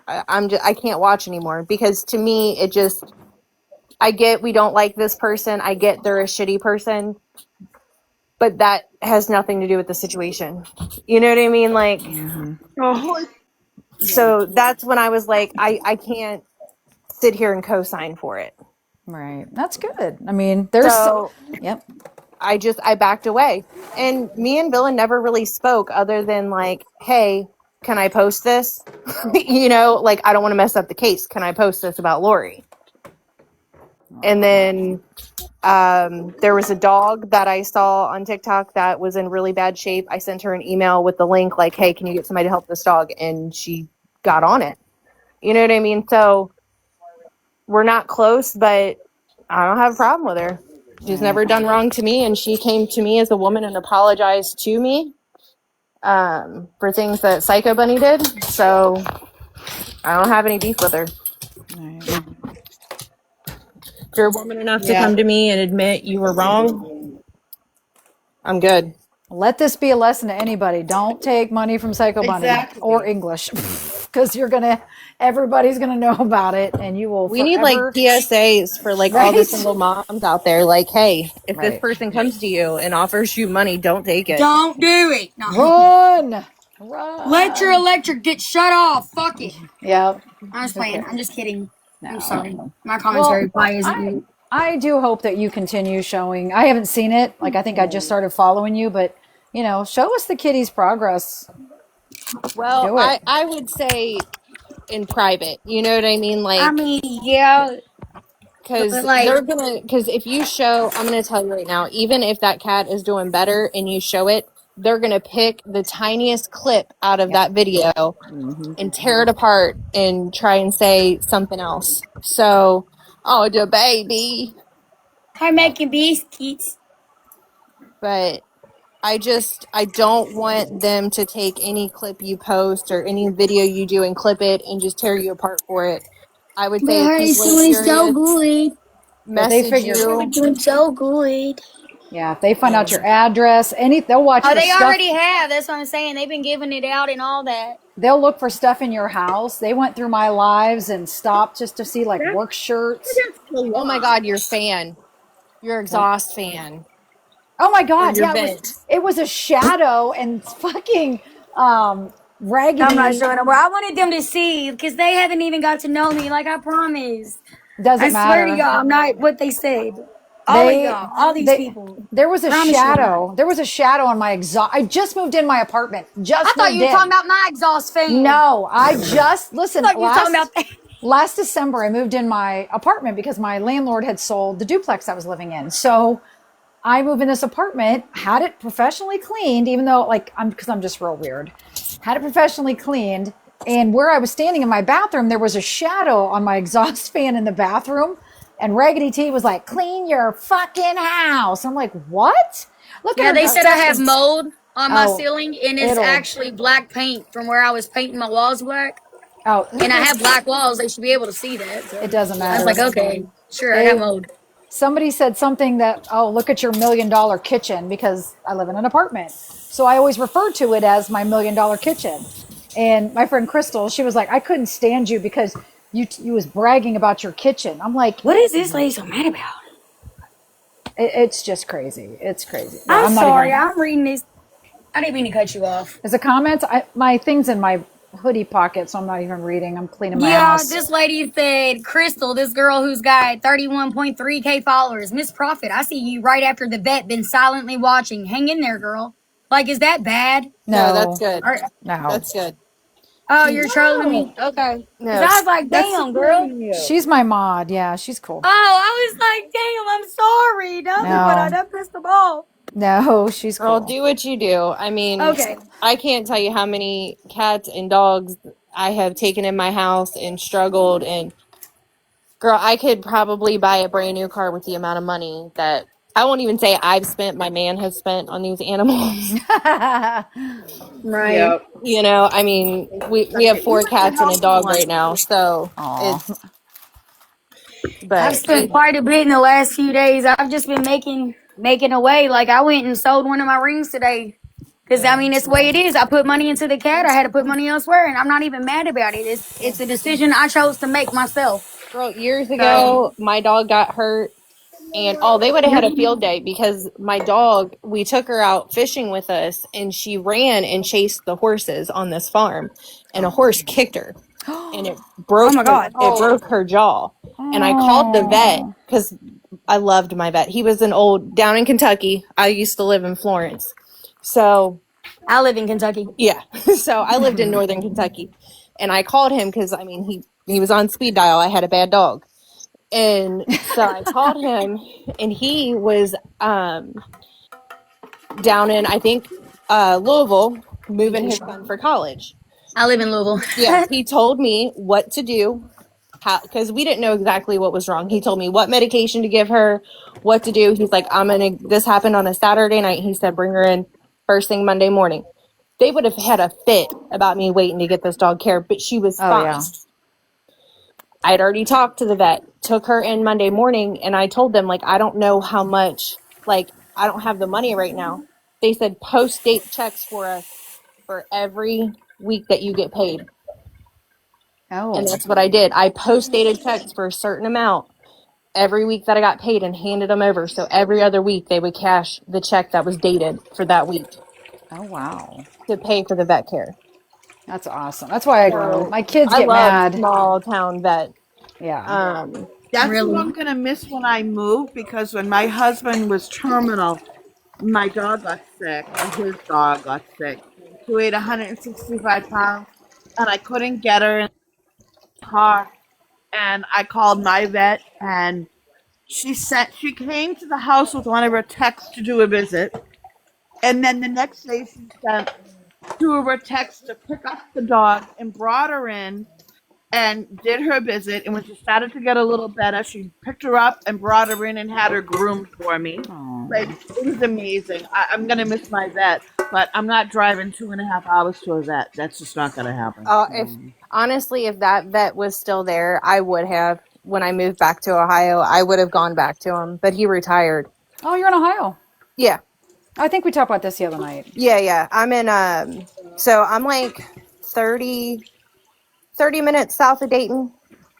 I can't watch anymore because to me, it just. I get we don't like this person. I get they're a shitty person, but that has nothing to do with the situation. You know what I mean? Like, Oh, so that's when I was like, I can't sit here and co-sign for it. Right. That's good. I mean, there's So yep. I backed away. And me and Villain never really spoke other than like, hey, can I post this? Like I don't want to mess up the case. Can I post this about Lori? And then there was a dog that I saw on TikTok that was in really bad shape. I sent her an email with the link like, hey, can you get somebody to help this dog? And she got on it. You know what I mean? So we're not close, but I don't have a problem with her. She's never done wrong to me, and she came to me as a woman and apologized to me for things that Psycho Bunny did. So I don't have any beef with her. Right. If you're a woman enough to come to me and admit you were wrong, I'm good. Let this be a lesson to anybody. Don't take money from Psycho Bunny exactly. or English because everybody's gonna know about it, and you will. We need like PSAs for like all the Right? single moms out there. Like, hey, if this Right. person comes to you and offers you money, don't take it. Don't do it. No. Run. Let your electric get shut off. Fuck it. Yep. I'm just playing. I'm just kidding. No. I'm sorry. My commentary probably isn't good. I do hope that you continue showing. I haven't seen it. Like I think I just started following you, but show us the kitty's progress. Well, Do it. I would say in private. You know what I mean? Like, I mean, yeah. because like- they're gonna. Because if you show, I'm gonna tell you right now, even if that cat is doing better and you show it, they're gonna pick the tiniest clip out of that video and tear it apart and try and say something else. So, oh, the baby. I'm making biscuits. But I don't want them to take any clip you post or any video you do and clip it and just tear you apart for it. I would say But it's doing so good. message you. It's doing so good. Yeah, if they find out your address, they'll watch. Oh, they already have. That's what I'm saying. They've been giving it out and all that. They'll look for stuff in your house. They went through my lives and stopped just to see like work shirts. Oh my God, you're a fan. You're exhaust fan. Oh my God, Your yeah, vent. it was a shadow and fucking raggedy. I'm not showing them. Well, I wanted them to see because they haven't even got to know me like I promised. Doesn't I matter. swear to y'all, I'm not what they said. All of y'all, all these people. There was a Promise you. shadow. There was a shadow on my exhaust. I just moved in my apartment. I thought you were talking about my exhaust fan. No, I just listen. I thought you were talking about that. Last December, I moved in my apartment because my landlord had sold the duplex I was living in. So I moved in this apartment, had it professionally cleaned, even though because I'm just real weird. Had it professionally cleaned, and where I was standing in my bathroom, there was a shadow on my exhaust fan in the bathroom. And Raggedy T was like, "Clean your fucking house." I'm like, "What?" Look at her. They said I have mold on my ceiling, and it's it'll- actually black paint from where I was painting my walls black. Oh, And I have black walls. They should be able to see that. So it doesn't I matter. was like, okay, sure, I got mold. Somebody said something that, oh, look at your $1 million kitchen, because I live in an apartment. So I always refer to it as my $1 million kitchen. And my friend Crystal, she was like, I couldn't stand you because you was bragging about your kitchen. I'm like, What is this lady so mad about? It's just crazy. It's crazy. Yeah, I'm I'm not sorry. even. I'm reading this. I didn't mean to cut you off. As a comment, my thing's in my hoodie pocket, so I'm not even reading. I'm cleaning my Yeah, house. this lady said, Crystal, this girl who's got 31.3K followers, Miss Profit, I see you right after the vet, been silently watching. Hang in there, girl. Like, is that bad? No, that's No, good. Or, no. That's good. oh, She you're trolling No, me? Okay. Because no. I was like, That's damn, girl. supporting you. she's my mod. Yeah, she's cool. Oh, I was like, damn, I'm sorry. Nothing, but I No, done pissed them off. no, she's Girl, cool. do what you do. I mean, Okay. I can't tell you how many cats and dogs I have taken in my house and struggled. And girl, I could probably buy a brand new car with the amount of money that I won't even say I've spent, my man has spent on these animals. Right. Yep. You know, I mean, we have You 4 have a cats and a healthy dog one. right now. So Aw. it's, I've but spent quite a bit in the last few days. I've just been making away. Like I went and sold one of my rings today. Cause I mean it's the way it is. I put money into the cat. I had to put money elsewhere, and I'm not even mad about it. It's a decision I chose to make myself. girl, years So ago, my dog got hurt. And oh, they would have had a field day because my dog, we took her out fishing with us and she ran and chased the horses on this farm and a horse kicked her and it oh broke my her, god. it broke her jaw. And I called the vet Oh. because I loved my vet. He was an old down in Kentucky. I used to live in Florence. So I live in Kentucky. yeah, so I lived in northern Kentucky and I called him because I mean, he was on speed dial. I had a bad dog. And so I called him, and he was down in, I think, Louisville, moving his son for college. I live in Louisville. Yeah, he told me what to do, how, because we didn't know exactly what was wrong. He told me what medication to give her, what to do. He's like, this happened on a Saturday night. He said, bring her in first thing Monday morning. They would have had a fit about me waiting to get this dog care, but she was Oh fine. yeah. I had already talked to the vet, took her in Monday morning, and I told them, like, I don't know how much, like, I don't have the money right now. They said post date checks for us for every week that you get paid. Oh. And that's what I did. I post dated checks for a certain amount every week that I got paid and handed them over. So every other week they would cash the check that was dated for that week Oh wow. to pay for the vet care. That's awesome. That's why So my kids I get love mad. small town vet. Yeah. That's what Really? I'm gonna miss when I move because when my husband was terminal, my dog got sick, or his dog got sick. She weighed 165 pounds, and I couldn't get her in the car. And I called my vet, and she came to the house with one of her techs to do a visit, and then the next day she sent two of her techs to pick up the dog and brought her in and did her visit. And when she started to get a little better, she picked her up and brought her in and had her groomed for me. Oh. Like, it was amazing. I'm gonna miss my vet, but I'm not driving 2.5 hours to a vet. That's just not gonna happen. If that vet was still there, I would have. When I moved back to Ohio, I would have gone back to him, but he retired. Oh, you're in Ohio. Yeah, I think we talked about this the other night. yeah. I'm in. So I'm like 30 minutes south of Dayton,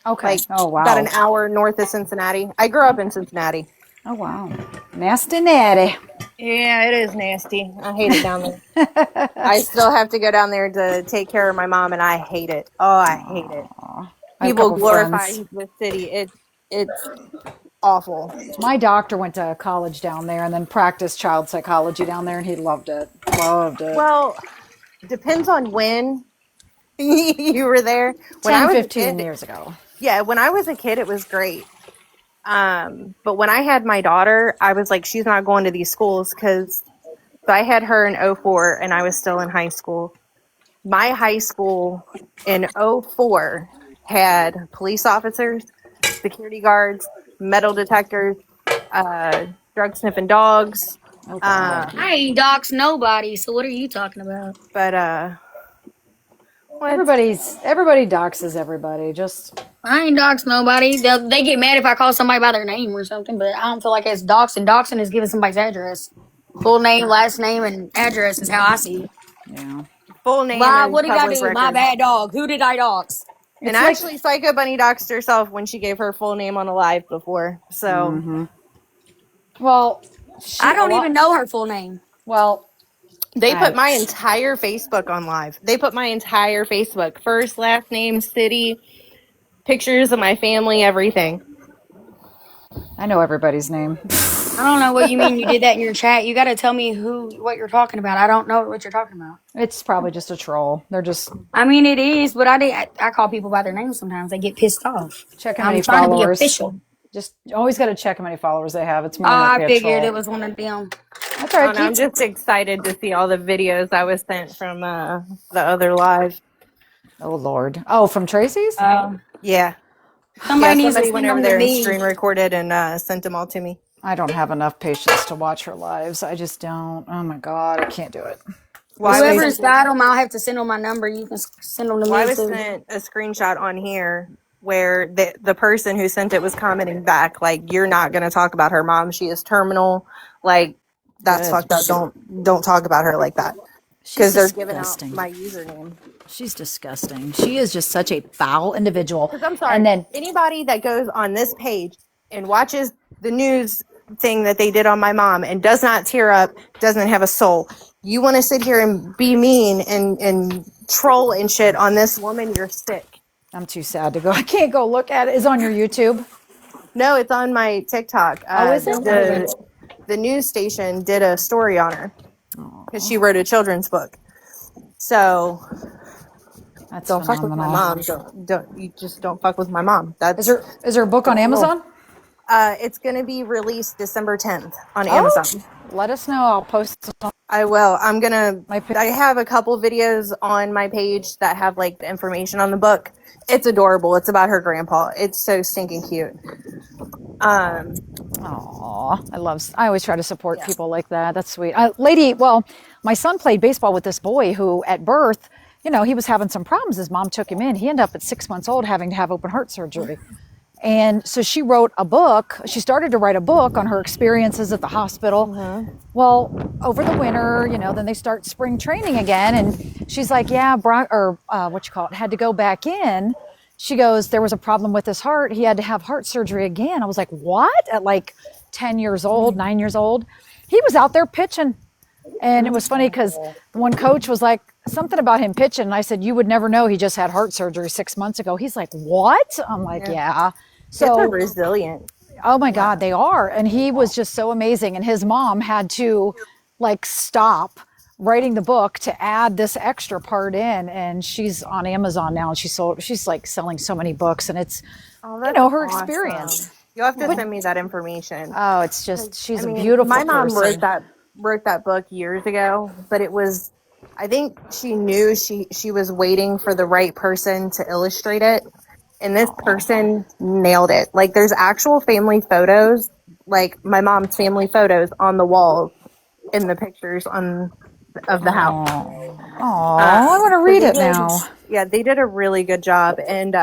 Okay. like Oh about an wow. hour north of Cincinnati. I grew up in Cincinnati. Oh wow. Nasty natty. Yeah, it is nasty. I hate it down there. I still have to go down there to take care of my mom, and I hate it. Oh, I hate it. I have a People couple glorify friends. the city. It's awful. My doctor went to college down there and then practiced child psychology down there, and he loved it. Loved it. Well, depends on when you were there. When 10, I was a 15 kid, years ago. yeah, when I was a kid, it was great. But when I had my daughter, I was like, she's not going to these schools because I had her in '04 and I was still in high school. My high school in '04 had police officers, security guards, metal detectors, drug sniffing dogs. Oh God. I ain't dox nobody, so what are you talking about? But Everybody doxes everybody. Just I ain't dox nobody. They get mad if I call somebody by their name or something, but I don't feel like it's doxing. Doxing is giving somebody's address. Full name, last name, and address is how I see it. yeah. full name Why? is What did I public do? My record. bad dog. Who did I dox? And It's like actually, Psycho Bunny doxed herself when she gave her full name on a live before. So, Well, I don't even know her full name. Well, They put I my entire Facebook on live. They put my entire Facebook, first, last name, city, pictures of my family, everything. know everybody's name. I don't know what you mean you did that in your chat. You got to tell me what you're talking about. I don't know what you're talking about. It's probably just a troll. They're just I mean, it is, but I call people by their names sometimes. They get pissed off. check how I'm many trying to be followers. official. Just always got to check how many followers they have. It's Oh, more I likely a figured troll. it was one of them. That's all right. And I'm just excited to see all the videos I was sent from the other live. Oh Lord. Oh, from Tracy's? Yeah. Somebody needs to Somebody send went over them to there and me. screen recorded and sent them all to me. I don't have enough patience to watch her lives. I just don't. Oh my God, I can't do it. Well, Whoever's got them, I'll have to send them my number. You can send them to I me was too. sent a screenshot on here where the person who sent it was commenting back, like, you're not going to talk about her mom. She is terminal. Like, that's Good. fucked up. Don't talk about her like that. Because they're giving out my username. She's disgusting. She is just such a foul individual. Because I'm sorry, And then anybody that goes on this page and watches the news thing that they did on my mom and does not tear up, doesn't have a soul, you want to sit here and be mean and troll and shit on this woman, you're sick. I'm too sad to go. I can't go look at it. Is it on your YouTube? No, it's on my TikTok. Oh, is it? The news station did a story on her because she wrote a children's book. So That's don't fuck with my mom. You just don't fuck with my mom. Is there a book on Amazon? It's going to be released December 10th on Amazon. Let us know. I'll post it on I will. I have a couple videos on my page that have like the information on the book. It's adorable. It's about her grandpa. It's so stinking cute. I always try to support people like that. That's sweet. My son played baseball with this boy who at birth, he was having some problems. His mom took him in. He ended up at 6 months old having to have open heart surgery. And so she wrote a book. She started to write a book on her experiences at the hospital. Well, over the winter, then they start spring training again. And she's like, had to go back in. She goes, there was a problem with his heart. He had to have heart surgery again. I was like, what? At like 10 years old, 9 years old. He was out there pitching. And it was funny because one coach was like, something about him pitching. And I said, you would never know he just had heart surgery 6 months ago. He's like, what? I'm like, yeah. So it's resilient. Oh my God, they are. And he was just so amazing. And his mom had to stop writing the book to add this extra part in. And she's on Amazon now and she's like selling so many books and it's, her experience. You'll have to send me that information. Oh, it's just, she's a beautiful my mom person. wrote that book years ago, but I think she knew she was waiting for the right person to illustrate it. And this person nailed it. Like there's actual family photos, like my mom's family photos on the walls in the pictures of the house. I want to read it now. Yeah, they did a really good job. And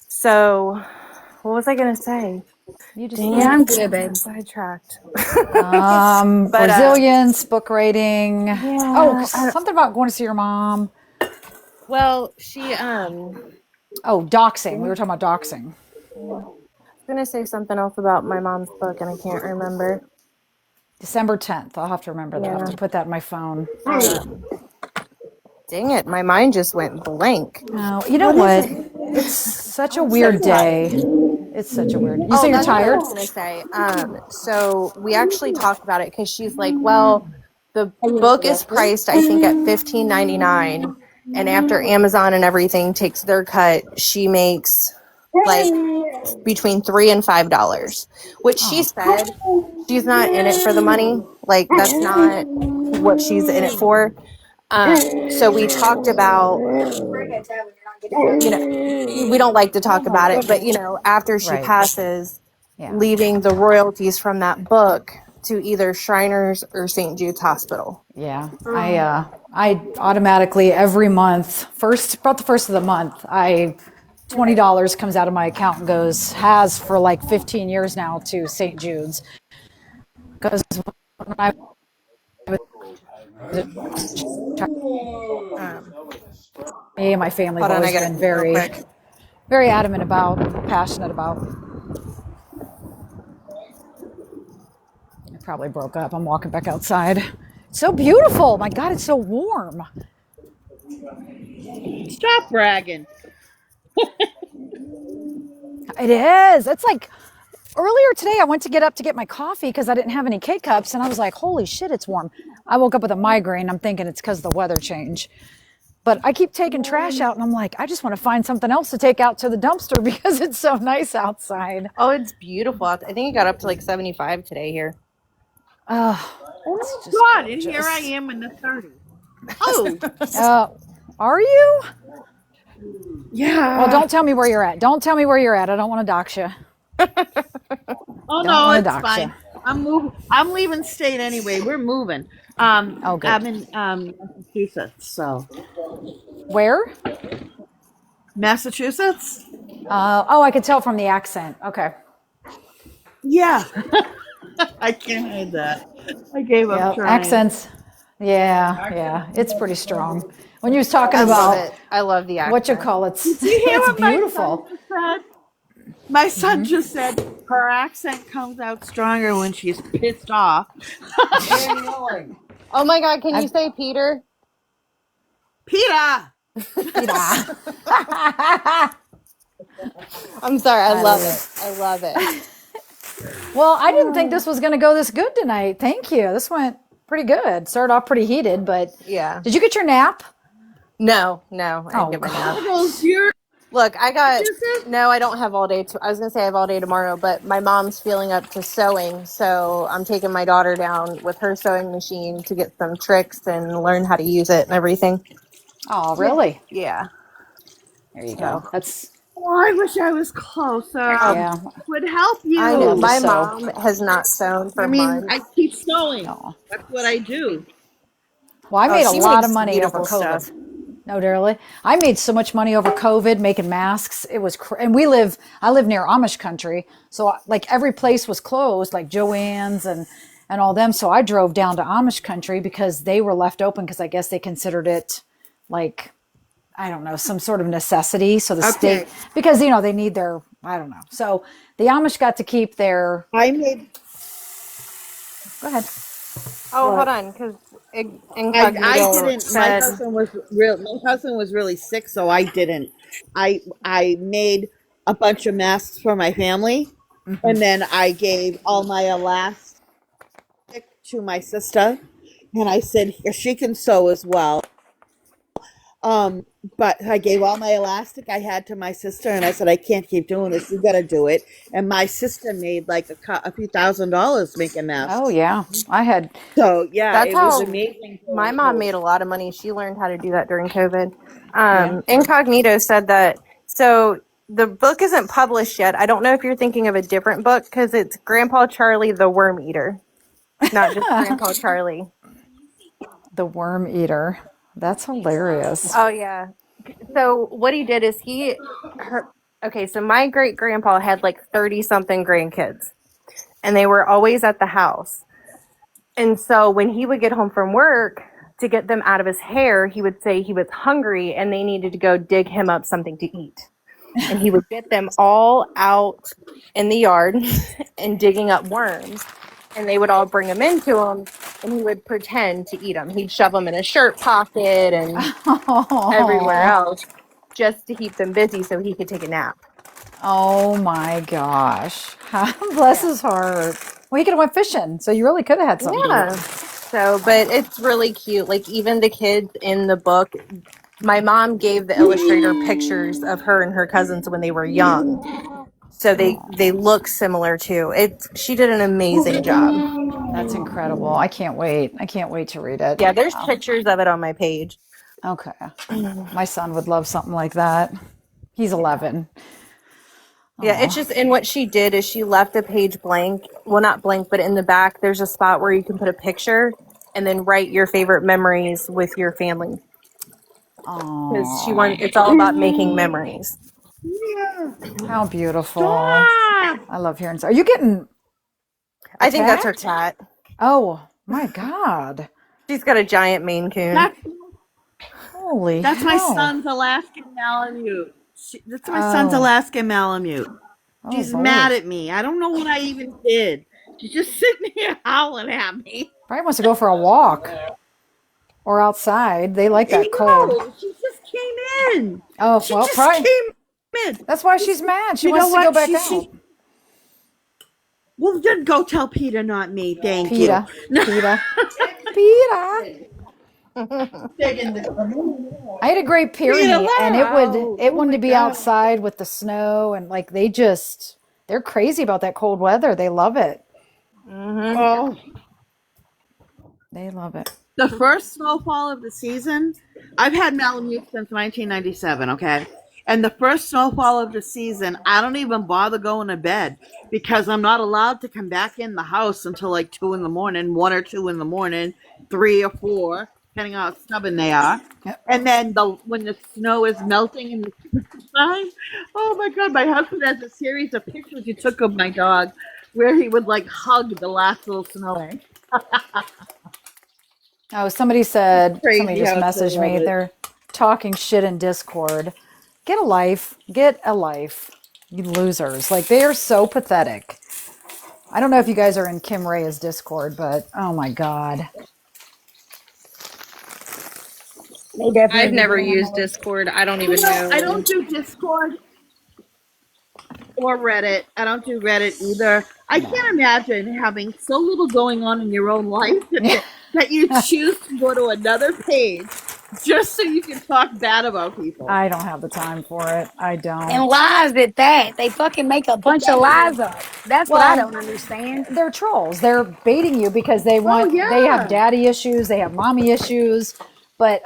so what was I going to say? I'm good, babe. Sidetracked. Resilience, book writing. Yeah, something about going to see your mom. Well, she doxing. We were talking about doxing. I was going to say something else about my mom's book and I can't remember. December 10th. I'll have to remember that. I have to put that in my phone. Dang it. My mind just went blank. No, you know what? It's such a weird day. It's such a weird. You say you're tired? I was going to say. So we actually talked about it because she's like, well, the book is priced, I think, at $15.99. And after Amazon and everything takes their cut, she makes like between $3 and $5, which she said she's not in it for the money. Like that's not what she's in it for. So we talked about, we don't like to talk about it, but after she passes, leaving the royalties from that book to either Shriners or St. Jude's Hospital. Yeah, I automatically every month, about the first of the month, $20 comes out of my account and has for like 15 years now to St. Jude's. Because when I me and my family have always been very, very adamant about, passionate about. probably broke up. I'm walking back outside. It's so beautiful. My God, it's so warm. Stop bragging. It is. It's like earlier today, I went to get up to get my coffee because I didn't have any K-cups, and I was like, holy shit, it's warm. I woke up with a migraine. I'm thinking it's because of the weather change. But I keep taking trash out, and I'm like, I just want to find something else to take out to the dumpster because it's so nice outside. Oh, it's beautiful. I think it got up to like 75 today here. It's just God, gorgeous. and here I am in the 30s. Oh, Are you? yeah. Well, don't tell me where you're at. Don't tell me where you're at. I don't want to dox you. Oh Don't no, wanna it's dox fine. ya. I'm moving. I'm leaving state anyway. We're moving. Oh, good. I'm in Massachusetts. So Where? Massachusetts. I could tell from the accent. Okay. Yeah, I can't hide that. I gave up Yeah, trying. accents. Yeah, it's pretty strong. When you was talking I love about it. I love the what you accent. call it, Did you hear it's what my son beautiful. just said? My son just said her accent comes out stronger when she's pissed off. Oh my God, can you say Peter? Peter. I'm sorry. I love it. I love it. Well, I didn't think this was going to go this good tonight. Thank you. This went pretty good. Started off pretty heated, but Yeah. did you get your nap? No, I didn't get my nap. Goes your Look, I got, Massachusetts? no, I don't have all day. I was going to say I have all day tomorrow, but my mom's feeling up to sewing. So I'm taking my daughter down with her sewing machine to get some tricks and learn how to use it and everything. Oh, really? Yeah. There you So go. That's, Oh, I wish I was closer. yeah. Would help you. I I know love to my sew. mom has not sewn for I mean, I months. keep sewing. Oh. That's what I do. Well, I Oh, made a she lot of makes money over beautiful COVID. stuff. No, really. I made so much money over COVID making masks. It was, and I live near Amish country. So like every place was closed, like Joann's and all them. So I drove down to Amish country because they were left open because I guess they considered it like, I don't know, some sort of necessity. So the Okay. state, because, they need their, I don't know. So the Amish got to keep their, I made. go ahead. Oh, hold What? on, because I Incognito didn't. My said, husband was real. My husband was really sick, so I didn't. I made a bunch of masks for my family, and then I gave all my elastic to my sister, and I said she can sew as well. But I gave all my elastic I had to my sister, and I said I can't keep doing this. You got to do it. And my sister made like a few $1,000s making masks. Oh, yeah. I had, So yeah, that's it was how amazing. my mom made a lot of money. She learned how to do that during COVID. yeah. Incognito said that, so the book isn't published yet. I don't know if you're thinking of a different book because it's Grandpa Charlie the Worm Eater, not just Grandpa Charlie. The Worm Eater. That's hilarious. Oh, yeah. So what he did is okay, so my great grandpa had like 30 something grandkids, and they were always at the house. And so when he would get home from work to get them out of his hair, he would say he was hungry and they needed to go dig him up something to eat. And he would get them all out in the yard and digging up worms. And they would all bring them into him, and he would pretend to eat them. He'd shove them in his shirt pocket and everywhere else just to keep them busy so he could take a nap. Oh my gosh. Bless his heart. Well, he could have went fishing, so you really could have had something to Yeah. eat. So, but it's really cute. Like even the kids in the book, my mom gave the illustrator pictures of her and her cousins when they were young. So they look similar too. She did an amazing job. That's incredible. I can't wait. I can't wait to read it. Yeah, there's pictures of it on my page. Okay. My son would love something like that. He's 11. Yeah, it's just, and what she did is she left a page blank. Well, not blank, but in the back, there's a spot where you can put a picture and then write your favorite memories with your family. Because it's all about making memories. How beautiful. Stop! I love hearing. Are you getting I think that's her attacked? cat. Oh my God. She's got a giant Maine Coon. Holy That's my hell. son's Alaskan Malamute. That's my son's Alaskan Malamute. She's mad at me. I don't know what I even did. She's just sitting here howling at me. Probably wants to go for a walk or outside. They like that cold. No, she just came in. Oh, She well, just probably. came in. That's why she's mad. She You know wants to go what? back out. Well, then go tell Peter, not me. Thank you. PETA. No. PETA. PETA. I had a Great Pyrenees, and it wanted to be outside with the snow, and like they're crazy about that cold weather. They love it. Oh, They love it. the first snowfall of the season. I've had Malamute since 1997. Okay, and the first snowfall of the season, I don't even bother going to bed because I'm not allowed to come back in the house until like 2 in the morning, 1 or 2 in the morning, 3 or 4, depending on how stubborn they are. Yep. And then when the snow is melting in the time, oh my god, my husband has a series of pictures he took of my dog where he would like hug the last little snow egg. Oh, somebody just Crazy messaged how me. they love it. They're talking shit in Discord. Get a life. Get a life. You losers. Like, they are so pathetic. I don't know if you guys are in Kim Ray's Discord, but oh my God. They definitely I've never be doing used that. Discord. I don't even I know. don't do Discord or Reddit. I don't do Reddit either. I can't imagine having so little going on in your own life that you choose to go to another page just so you can talk bad about people. I don't have the time for it. I don't. And lies at that. They fucking make a bunch of lies up. That's what I don't understand. They're trolls. They're baiting you because they have daddy issues, they have mommy issues, but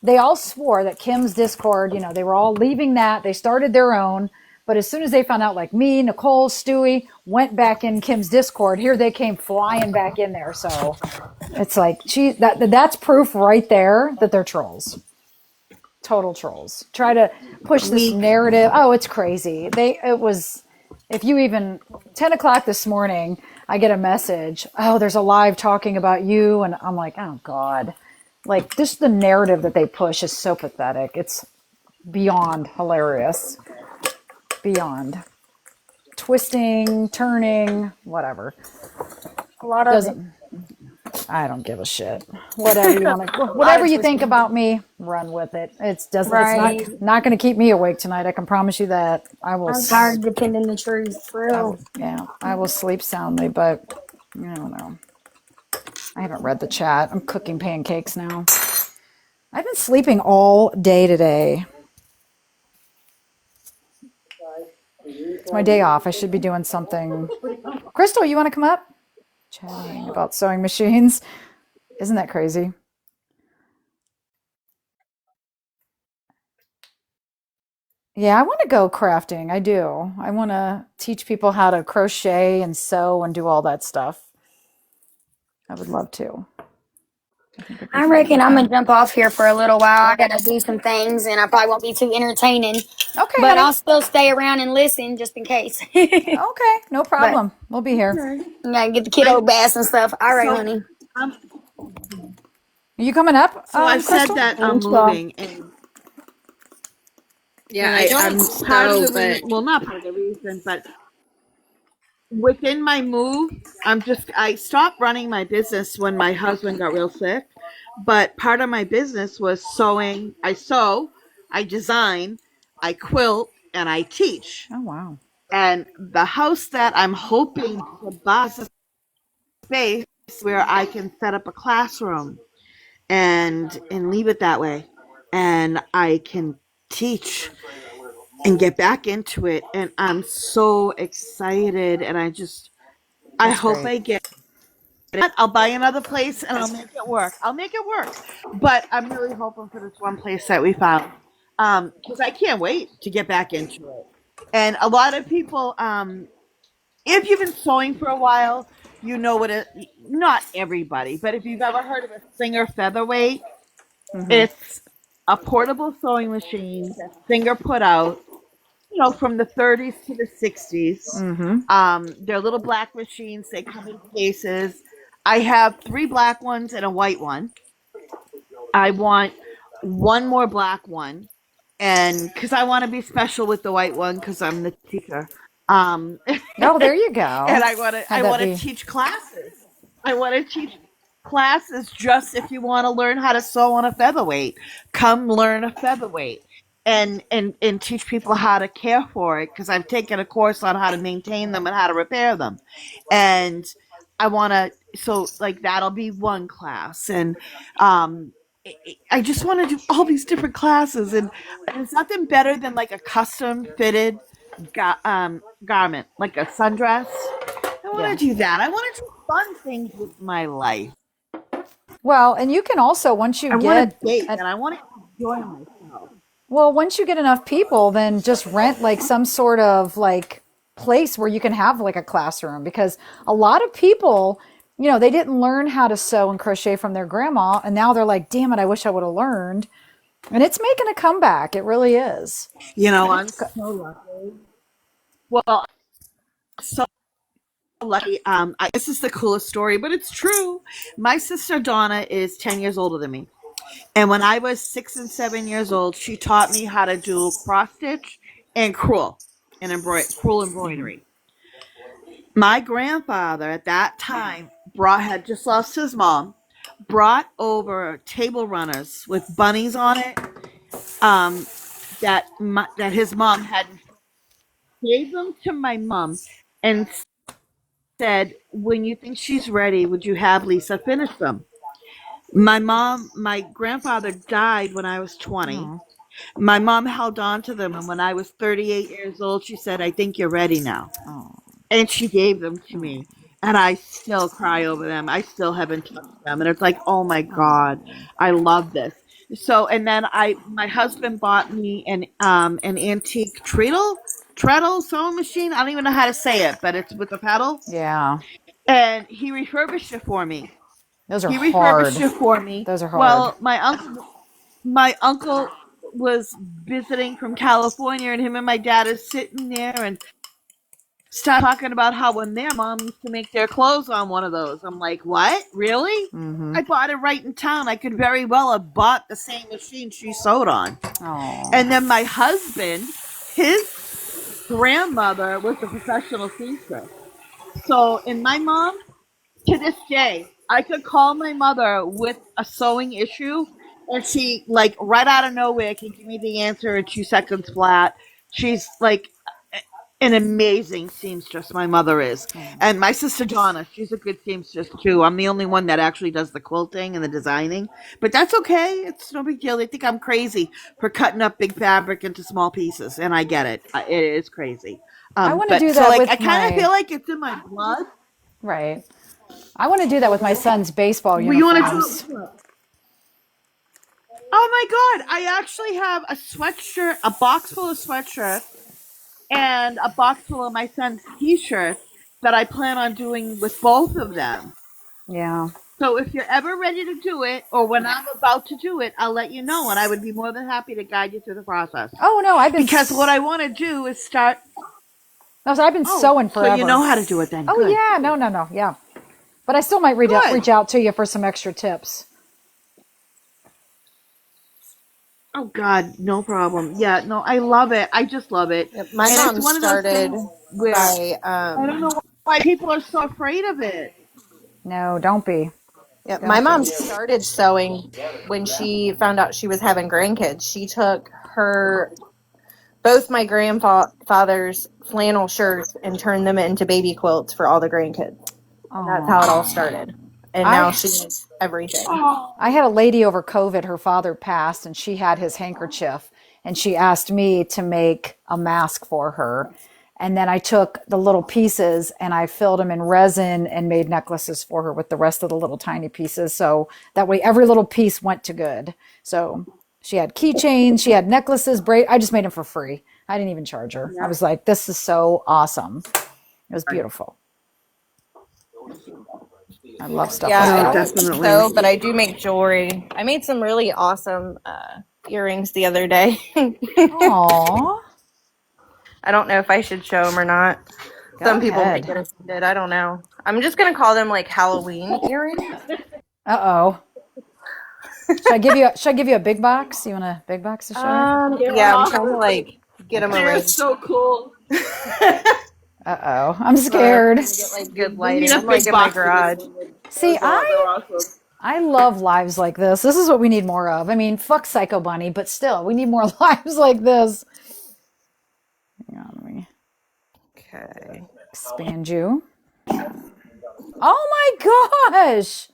they all swore that Kim's Discord, they were all leaving that. They started their own, but as soon as they found out, like me, Nicole, Stewie went back in Kim's Discord, here they came flying back in there. So it's like, that's proof right there that they're trolls. Total trolls. Try to push this narrative. Oh, it's crazy. If you even 10 o'clock this morning, I get a message. Oh, there's a live talking about you. And I'm like, oh God. Like, just the narrative that they push is so pathetic. It's beyond hilarious. Beyond. Twisting, turning, whatever. A lot of it. I don't give a shit. Whatever you want to, whatever you think about me, run with it. It's not going to keep me awake tonight. I can promise you that. I'm tired of defending the truth, for real. Yeah, I will sleep soundly, but I don't know. I haven't read the chat. I'm cooking pancakes now. I've been sleeping all day today. It's my day off. I should be doing something. Crystal, you want to come up? Chatting about sewing machines. Isn't that crazy? Yeah, I want to go crafting. I do. I want to teach people how to crochet and sew and do all that stuff. I would love to. I reckon I'm going to jump off here for a little while. I got to do some things, and I probably won't be too entertaining. Okay. But I'll still stay around and listen just in case. Okay, no problem. We'll be here. Yeah, get the kiddo baths and stuff. All right, honey. Are you coming up? So I've said Crystal? that I'm moving. And I'm part of so, the but reason, well, not part of the reason, but within my move, I stopped running my business when my husband got real sick. But part of my business was sewing. I sew, I design, I quilt, and I teach. Oh, wow. And the house that I'm hoping to buy is a space where I can set up a classroom and leave it that way. And I can teach and get back into it. And I'm so excited. And I hope I get it. I'll buy another place and I'll make it work. But I'm really hoping for this one place that we found. Because I can't wait to get back into it. And a lot of people, if you've been sewing for a while, you know what it, not everybody, but if you've ever heard of a Singer Featherweight, it's a portable sewing machine that Singer put out, from the 30s to the 60s. They're little black machines. They come in cases. I have 3 black ones and a white one. I want one more black one. And because I want to be special with the white one because I'm the teacher. Um, Oh, there you go. and Have I that want to be. teach classes. I want to teach classes just if you want to learn how to sew on a featherweight. Come learn a featherweight and teach people how to care for it because I've taken a course on how to maintain them and how to repair them. And I want to so like that'll be one class and I just want to do all these different classes and there's nothing better than like a custom fitted garment, like a sundress. I want Yeah. to do that. I want to do fun things with my life. Well, and you can also once you I want get to bake an, and I want to enjoy myself. well, once you get enough people, then just rent like some sort of like place where you can have like a classroom because a lot of people, they didn't learn how to sew and crochet from their grandma and now they're like, "Damn it, I wish I would have learned." And it's making a comeback. It really is. I'm so lucky. Well, so lucky. This is the coolest story, but it's true. My sister Donna is 10 years older than me. And when I was 6 and 7 years old, she taught me how to do cross stitch and crewel embroidery. My grandfather at that time had just lost his mom, brought over table runners with bunnies on it. That his mom had gave them to my mom and said, "When you think she's ready, would you have Lisa finish them?" My grandfather died when I was 20. Oh, My mom held on to them, and when I was 38 years old, she said, "I think you're ready now." oh, And she gave them to oh, me. And I still cry over them. I still haven't touched them. And it's like, oh my God, oh. I love this. So, and then my husband bought me an antique treadle sewing machine. I don't even know how to say it, but it's with a pedal. Yeah. And he refurbished it for me. Those are hard. Those are hard. Well, my uncle was visiting from California, and him and my dad is sitting there and start talking about how when their mom used to make their clothes on one of those. I'm like, what? Really? Mm-hmm. I bought it right in town. I could very well have bought the same machine she sewed on. Oh. And then my husband, his grandmother was a professional seamstress. So, and my mom, to this day, I could call my mother with a sewing issue, and she, like, right out of nowhere, can give me the answer in 2 seconds flat. She's like an amazing seamstress. My mother is, and my sister Donna, she's a good seamstress too. I'm the only one that actually does the quilting and the designing, but that's okay. It's no big deal. They think I'm crazy for cutting up big fabric into small pieces, and I get it. It is crazy. I want to But do so that like I with kind of my feel like it's in my blood. right. I want to do that with my son's baseball Well, you want to uniforms. do it? Oh my God! I actually have a sweatshirt, a box full of sweatshirts, and a box full of my son's t-shirts that I plan on doing with both of them. Yeah. So if you're ever ready to do it, or when I'm about to do it, I'll let you know, and I would be more than happy to guide you through the process. Oh no, Because what I want to do is start. I've been Oh, sewing so you forever. know how to do it then? Oh Good. yeah, no, yeah. But I still might Good. reach out to you for some extra tips. Oh God, no problem. Yeah, no, I love it. I just love it. My And mom it's one of those started things where by I don't know why people are so afraid of it. No, don't be. yeah, my Don't mom be. started sewing when she found out she was having grandkids. She took both my grandfather's flannel shirts and turned them into baby quilts for all the grandkids. And that's how it all started. And now she does everything. I had a lady over COVID, her father passed, and she had his handkerchief, and she asked me to make a mask for her. And then I took the little pieces and I filled them in resin and made necklaces for her with the rest of the little tiny pieces. So that way every little piece went to good. So she had keychains, she had necklaces, I just made them for free. I didn't even charge her. I was like, this is so awesome. It was beautiful. I love stuff Yeah, like I No, that. don't definitely. sew, but I do make jewelry. I made some really awesome earrings the other day. Aww. I don't know if I should show them or not. Some people might get offended. I don't know. I'm just gonna call them like Halloween earrings. Uh-oh. Should I give you a big box? You want a big box to show you? Yeah, I'm trying to like get them They're arranged. so cool. Uh-oh. I'm Sorry, I'm scared. trying to get like good We need lighting. a I'm like big in my box for this garage. one. See, They're awesome. I love lives like this. This is what we need more of. I mean, fuck Psycho Bunny, but still, we need more lives like this. Hang on, let me Okay. expand you. Oh my gosh!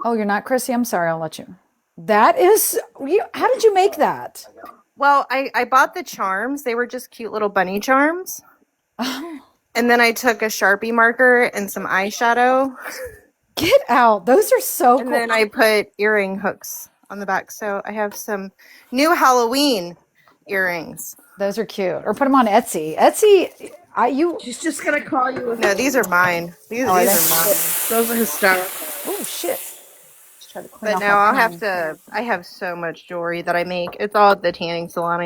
Oh, you're not Chrissy? I'm sorry, I'll let you. That is, how did you make that? Well, I bought the charms. They were just cute little bunny charms. Oh, And then I took a Sharpie marker and some eyeshadow. get out. Those are so And cool. then I put earring hooks on the back. So I have some new Halloween earrings. Those are cute. Or put them on Etsy. Etsy, She's just gonna call you. No, these are mine. These Oh, are these they? are mine. Those are hysterical. Oh, shit. Just try to clean But off no, my I'll have pen. to. I have so much jewelry that I make. It's all at the tanning salon.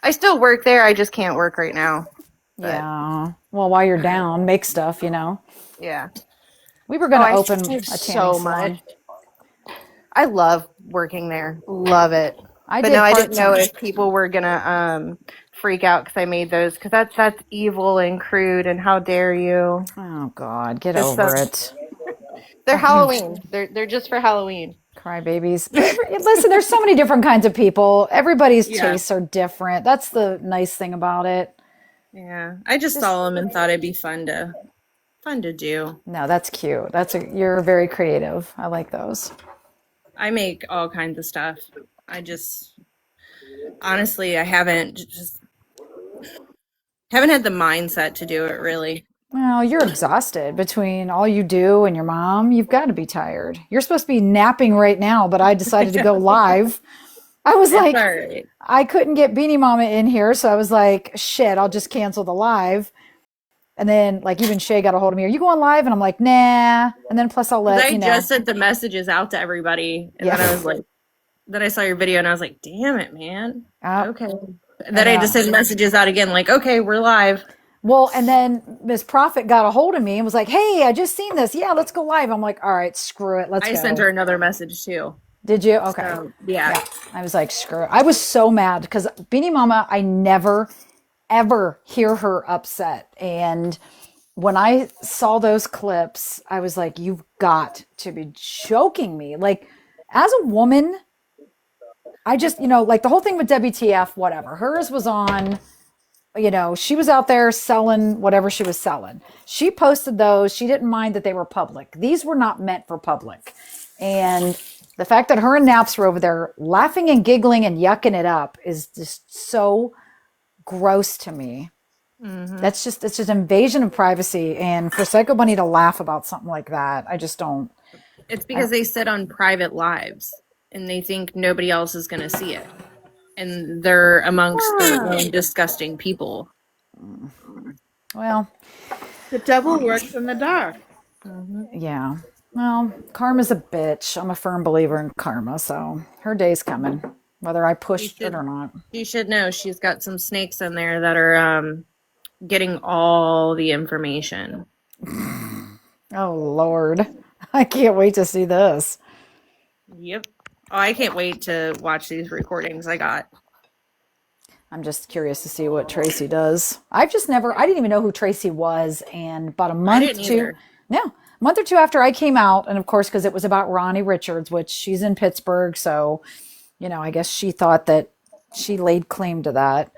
I still work there. I just can't work right now. But, Yeah. Well, while you're down, make stuff, yeah. We were going to I open save a tanning so much. salon. I love working there. Love it. I But did no, I didn't know part-time. if people were gonna freak out because I made those because that's evil and crude and how dare you? Oh, God. Get Just over it. they're Halloween. They're just for Halloween. Crybabies. Listen, there's so many different kinds of people. Everybody's Yeah. tastes are different. That's the nice thing about it. Yeah, I just saw them and thought it'd be fun to do. No, that's cute. You're very creative. I like those. I make all kinds of stuff. I just honestly I haven't had the mindset to do it really. Well, you're exhausted between all you do and your mom. You've got to be tired. You're supposed to be napping right now, but I decided to go live. I was like, All right. I couldn't get Beanie Mama in here, so I was like, shit, I'll just cancel the live. And then, like, even Shay got a hold of me. Are you going live? And I'm like, nah. And then plus I'll let I you know. just sent the messages out to everybody, and then I was like, then I saw your video, and I was like, damn it, man. Okay. And then I just sent messages out again, like, okay, we're live. Well, and then Miss Proffitt got a hold of me and was like, hey, I just seen this. Yeah, let's go live. I'm like, all right, screw it. Let's go. I sent her another message too. Did you? Okay. So, yeah. I was like, screw it. I was so mad because Beanie Mama, I never, ever hear her upset. And when I saw those clips, I was like, you've got to be joking me. Like, as a woman, I just, like the whole thing with WTF, whatever. Hers was on, she was out there selling whatever she was selling. She posted those. She didn't mind that they were public. These were not meant for public. And the fact that her and Naps were over there laughing and giggling and yucking it up is just so gross to me. Mm-hmm. It's just invasion of privacy. And for Psycho Bunny to laugh about something like that, I just don't. It's because they sit on private lives and they think nobody else is going to see it. And they're amongst their own disgusting people. Well, the devil works in the dark. Mm-hmm. Yeah. Well, karma's a bitch. I'm a firm believer in karma, so her day's coming, whether I push it or not. You should know she's got some snakes in there that are getting all the information. Oh, Lord. I can't wait to see this. Yep. Oh, I can't wait to watch these recordings I got. I'm just curious to see what Tracy does. I didn't even know who Tracy was. And about a month or two after I came out, and of course, because it was about Ronnie Richards, which she's in Pittsburgh. So, I guess she thought that she laid claim to that.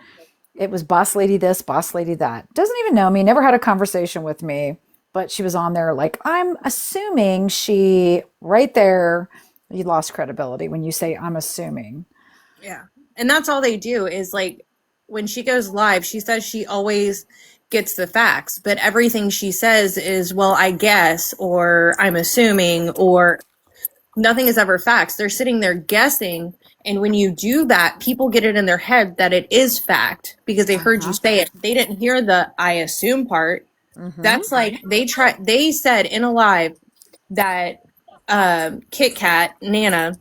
It was Bosslady this, Bosslady that. Doesn't even know me, never had a conversation with me, but she was on there like, I'm assuming she, right there, you lost credibility when you say, I'm assuming. Yeah. And that's all they do is like when she goes live, she says she always gets the facts, but everything she says is, well, I guess, or I'm assuming, or nothing is ever facts. They're sitting there guessing. And when you do that, people get it in their head that it is fact because they heard you say it. They didn't hear the I assume part. Mm-hmm. That's like they said in a live that Kit Kat, Nana,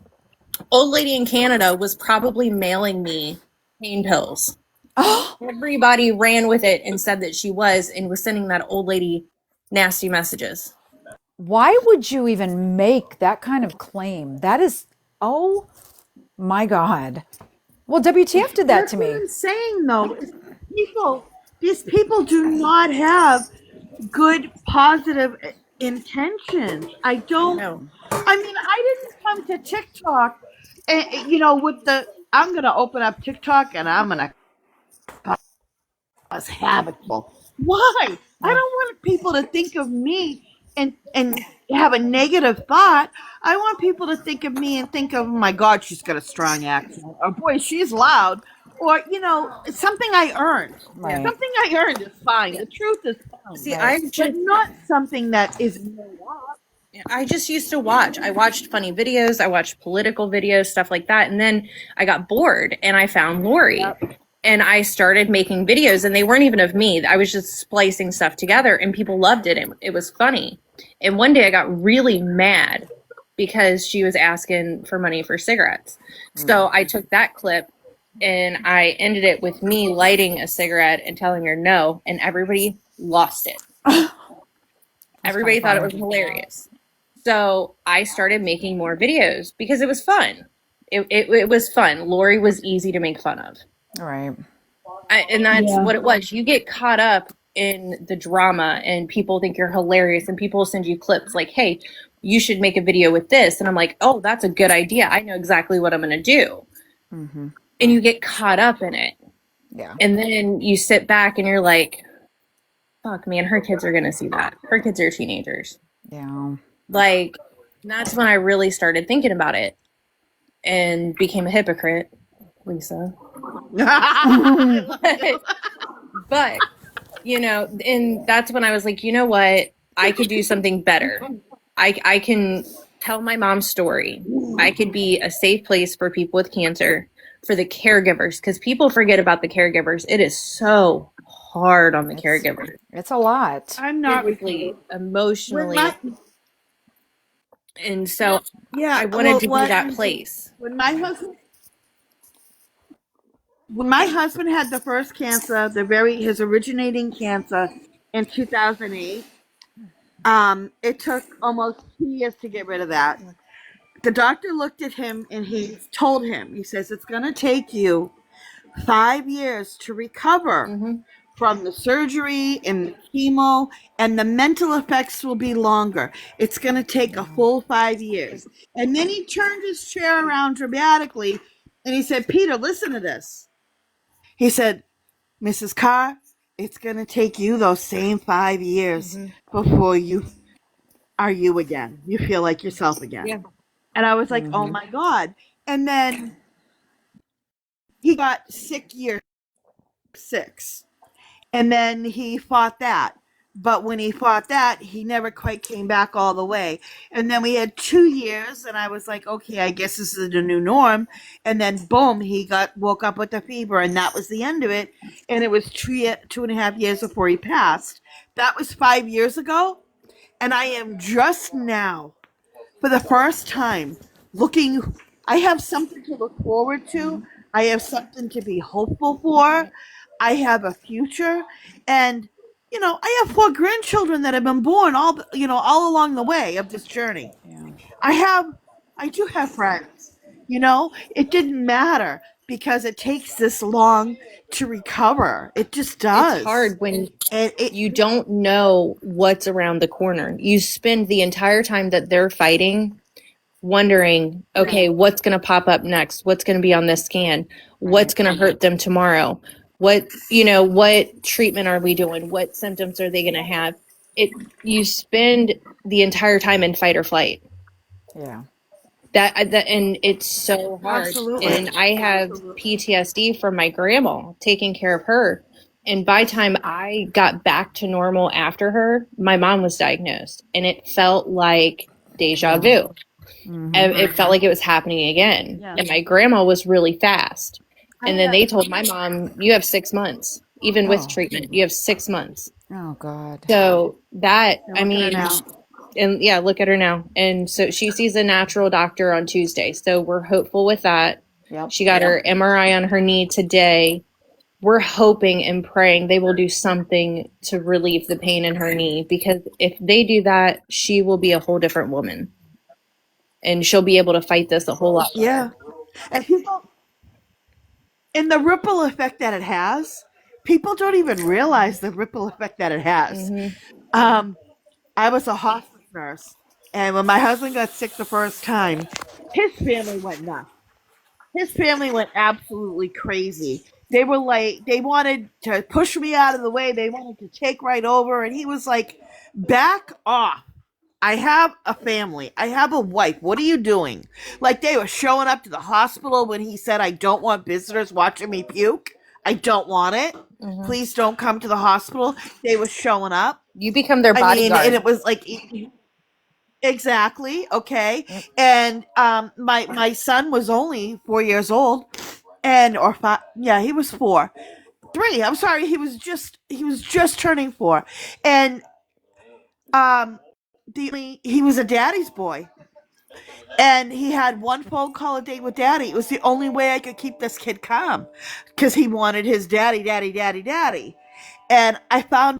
old lady in Canada was probably mailing me pain pills. Oh. Everybody ran with it and said that she was and was sending that old lady nasty messages. Why would you even make that kind of claim? That is, oh my God. Well, WTF did that to me. What I'm saying though, these people do not have good, positive intentions. I don't. No. I mean, I didn't come to TikTok, with the. I'm gonna open up TikTok and I'm gonna cause havoc. Why? I don't want people to think of me and have a negative thought. I want people to think of me and think of, oh my God, she's got a strong accent, or boy, she's loud, or it's something I earned. Right. Something I earned is fine. The truth is fine, See, Right. but not something that is made up. I just used to watch. I watched funny videos. I watched political videos, stuff like that. And then I got bored and I found Lori. And I started making videos, and they weren't even of me. I was just splicing stuff together, and people loved it. And it was funny. And one day I got really mad because she was asking for money for cigarettes. So I took that clip and I ended it with me lighting a cigarette and telling her no, and everybody lost it. Everybody thought it was hilarious. So I started making more videos because it was fun. It was fun. Lori was easy to make fun of. All right. And that's what it was. You get caught up in the drama and people think you're hilarious and people send you clips like, hey, you should make a video with this. And I'm like, oh, that's a good idea. I know exactly what I'm going to do. Mm-hmm. And you get caught up in it. Yeah. And then you sit back and you're like, fuck, man, her kids are going to see that. Her kids are teenagers. Yeah. Like, that's when I really started thinking about it and became a hypocrite, Lisa. but and that's when I was like, you know what? I could do something better. I can tell my mom's story. I could be a safe place for people with cancer, for the caregivers, because people forget about the caregivers. It is so hard on the caregivers. It's a lot. I'm not Physically, emotionally. And so Yeah, I wanted to be that place. When my husband had the first cancer, his originating cancer in 2008, it took almost 2 years to get rid of that. The doctor looked at him and he told him, he says, it's going to take you 5 years to recover from the surgery and the chemo, and the mental effects will be longer. It's going to take a full 5 years. And then he turned his chair around dramatically and he said, Peter, listen to this. He said, Mrs. Carr, it's going to take you those same 5 years before you are you again. You feel like yourself again. Yeah. And I was like, oh my God. And then he got sick year 6. And then he fought that. But when he fought that, he never quite came back all the way. And then we had 2 years, and I was like, okay, I guess this is the new norm. And then boom, he woke up with a fever, and that was the end of it. And it was 2.5 years before he passed. That was 5 years ago. And I am just now, for the first time, I have something to look forward to. I have something to be hopeful for. I have a future, and I have 4 grandchildren that have been born all along the way of this journey. Yeah. I do have friends. It didn't matter because it takes this long to recover. It just does. It's hard when you don't know what's around the corner. You spend the entire time that they're fighting wondering, okay, what's going to pop up next? What's going to be on this scan? What's going to hurt them tomorrow? What treatment are we doing? What symptoms are they going to have? You spend the entire time in fight or flight. Yeah. That and it's so hard. Absolutely. And I have PTSD from my grandma taking care of her. And by the time I got back to normal after her, my mom was diagnosed. And it felt like deja vu. Mm-hmm. And it felt like it was happening again. Yeah. And my grandma was really fast. And then they told my mom, you have 6 months. Even with treatment, you have 6 months. Oh, God. So that, and yeah, look at her now. And so she sees a natural doctor on Tuesday. So we're hopeful with that. Yep. She got her MRI on her knee today. We're hoping and praying they will do something to relieve the pain in her knee, because if they do that, she will be a whole different woman. And she'll be able to fight this a whole lot better. Yeah. And the ripple effect that it has People don't even realize the ripple effect that it has. I was a hospice nurse, and when my husband got sick the first time, his family went nuts. His family went absolutely crazy. They were like, they wanted to push me out of the way. They wanted to take right over. And he was like, back off. I have a family. I have a wife. What are you doing? Like, they were showing up to the hospital when he said, I don't want visitors watching me puke. I don't want it. Please don't come to the hospital. They were showing up. You become their I mean, and bodyguard. it was like, exactly. Okay. And my son was only 4 years old, and or five. Yeah, he was 4. 3. I'm sorry. He was just turning 4, and he was a daddy's boy, and he had one phone call a day with daddy. It was the only way I could keep this kid calm, because he wanted his daddy, daddy, daddy, daddy. And I found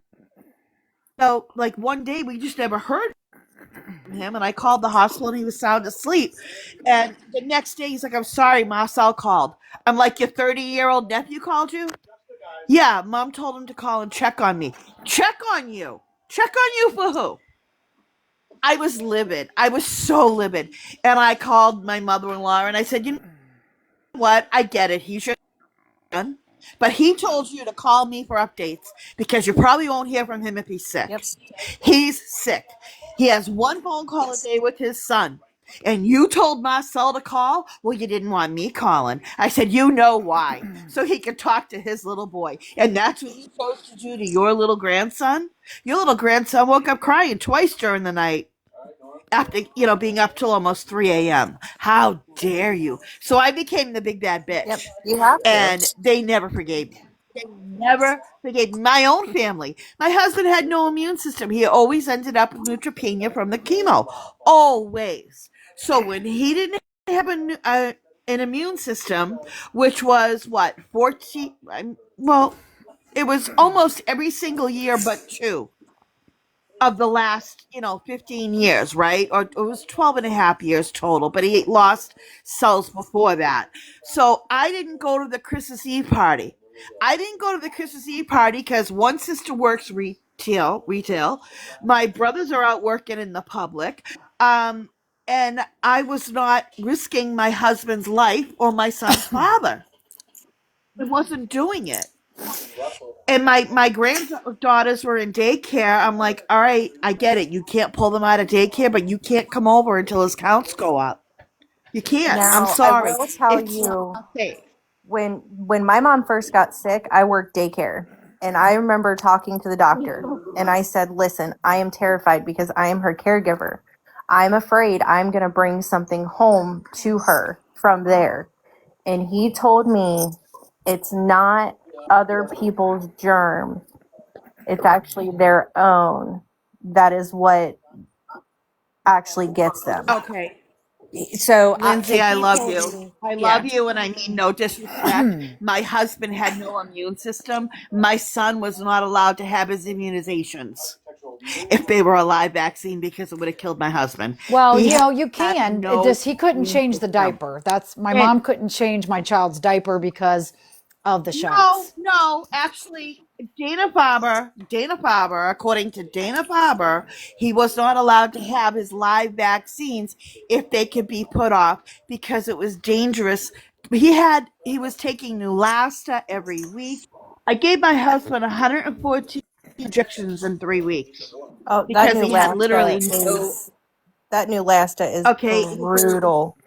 out, like, one day we just never heard him, and I called the hospital and he was sound asleep. And the next day he's like, I'm sorry, Marcel called. I'm like, your 30-year-old nephew called you? Yeah, mom told him to call and check on me. Check on you? Check on you for who? I was livid. I was so livid. And I called my mother-in-law and I said, you know what? I get it. He's your son. But he told you to call me for updates because you probably won't hear from him if he's sick. Yep. He's sick. He has one phone call a day with his son. And you told Marcel to call? Well, you didn't want me calling. I said, you know why. So he could talk to his little boy. And that's what you chose to do to your little grandson? Your little grandson woke up crying twice during the night after, being up till almost 3 a.m. How dare you? So I became the big bad Yep. bitch. You have to. And they never forgave me. They never forgave me. My own family. My husband had no immune system. He always ended up with neutropenia from the chemo. Always. So when he didn't have an immune system, which was what, 14? Well, it was almost every single year but 2 of the last 15 years, right? Or it was 12 and a half years total, but he lost cells before that. So I didn't go to the Christmas Eve party. I didn't go to the Christmas Eve party because one sister works retail. My brothers are out working in the public. And I was not risking my husband's life or my son's father. I wasn't doing it. And my granddaughters were in daycare. I'm like, all right, I get it. You can't pull them out of daycare, but you can't come over until his counts go up. You can't. I'm Now, I sorry. will tell It's you, not safe. when my mom first got sick, I worked daycare. And I remember talking to the doctor, and I said, listen, I am terrified because I am her caregiver. I'm afraid I'm going to bring something home to her from there. And he told me it's not other people's germs, it's actually their own. That is what actually gets them. Okay. So Lindsay, I he love told you. me, I yeah. love you, and I mean no disrespect. My husband had no immune system. My son was not allowed to have his immunizations if they were a live vaccine because it would have killed my husband. Well, He you had can. no He couldn't immune change the system. diaper. That's my And mom couldn't change my child's diaper because of the no, shots. no, actually, Dana Farber, according to Dana Farber, he was not allowed to have his live vaccines if they could be put off because it was dangerous. He was taking Neulasta every week. I gave my husband 114 injections in 3 weeks Oh, because he had literally no. That new Lasta is Okay, brutal.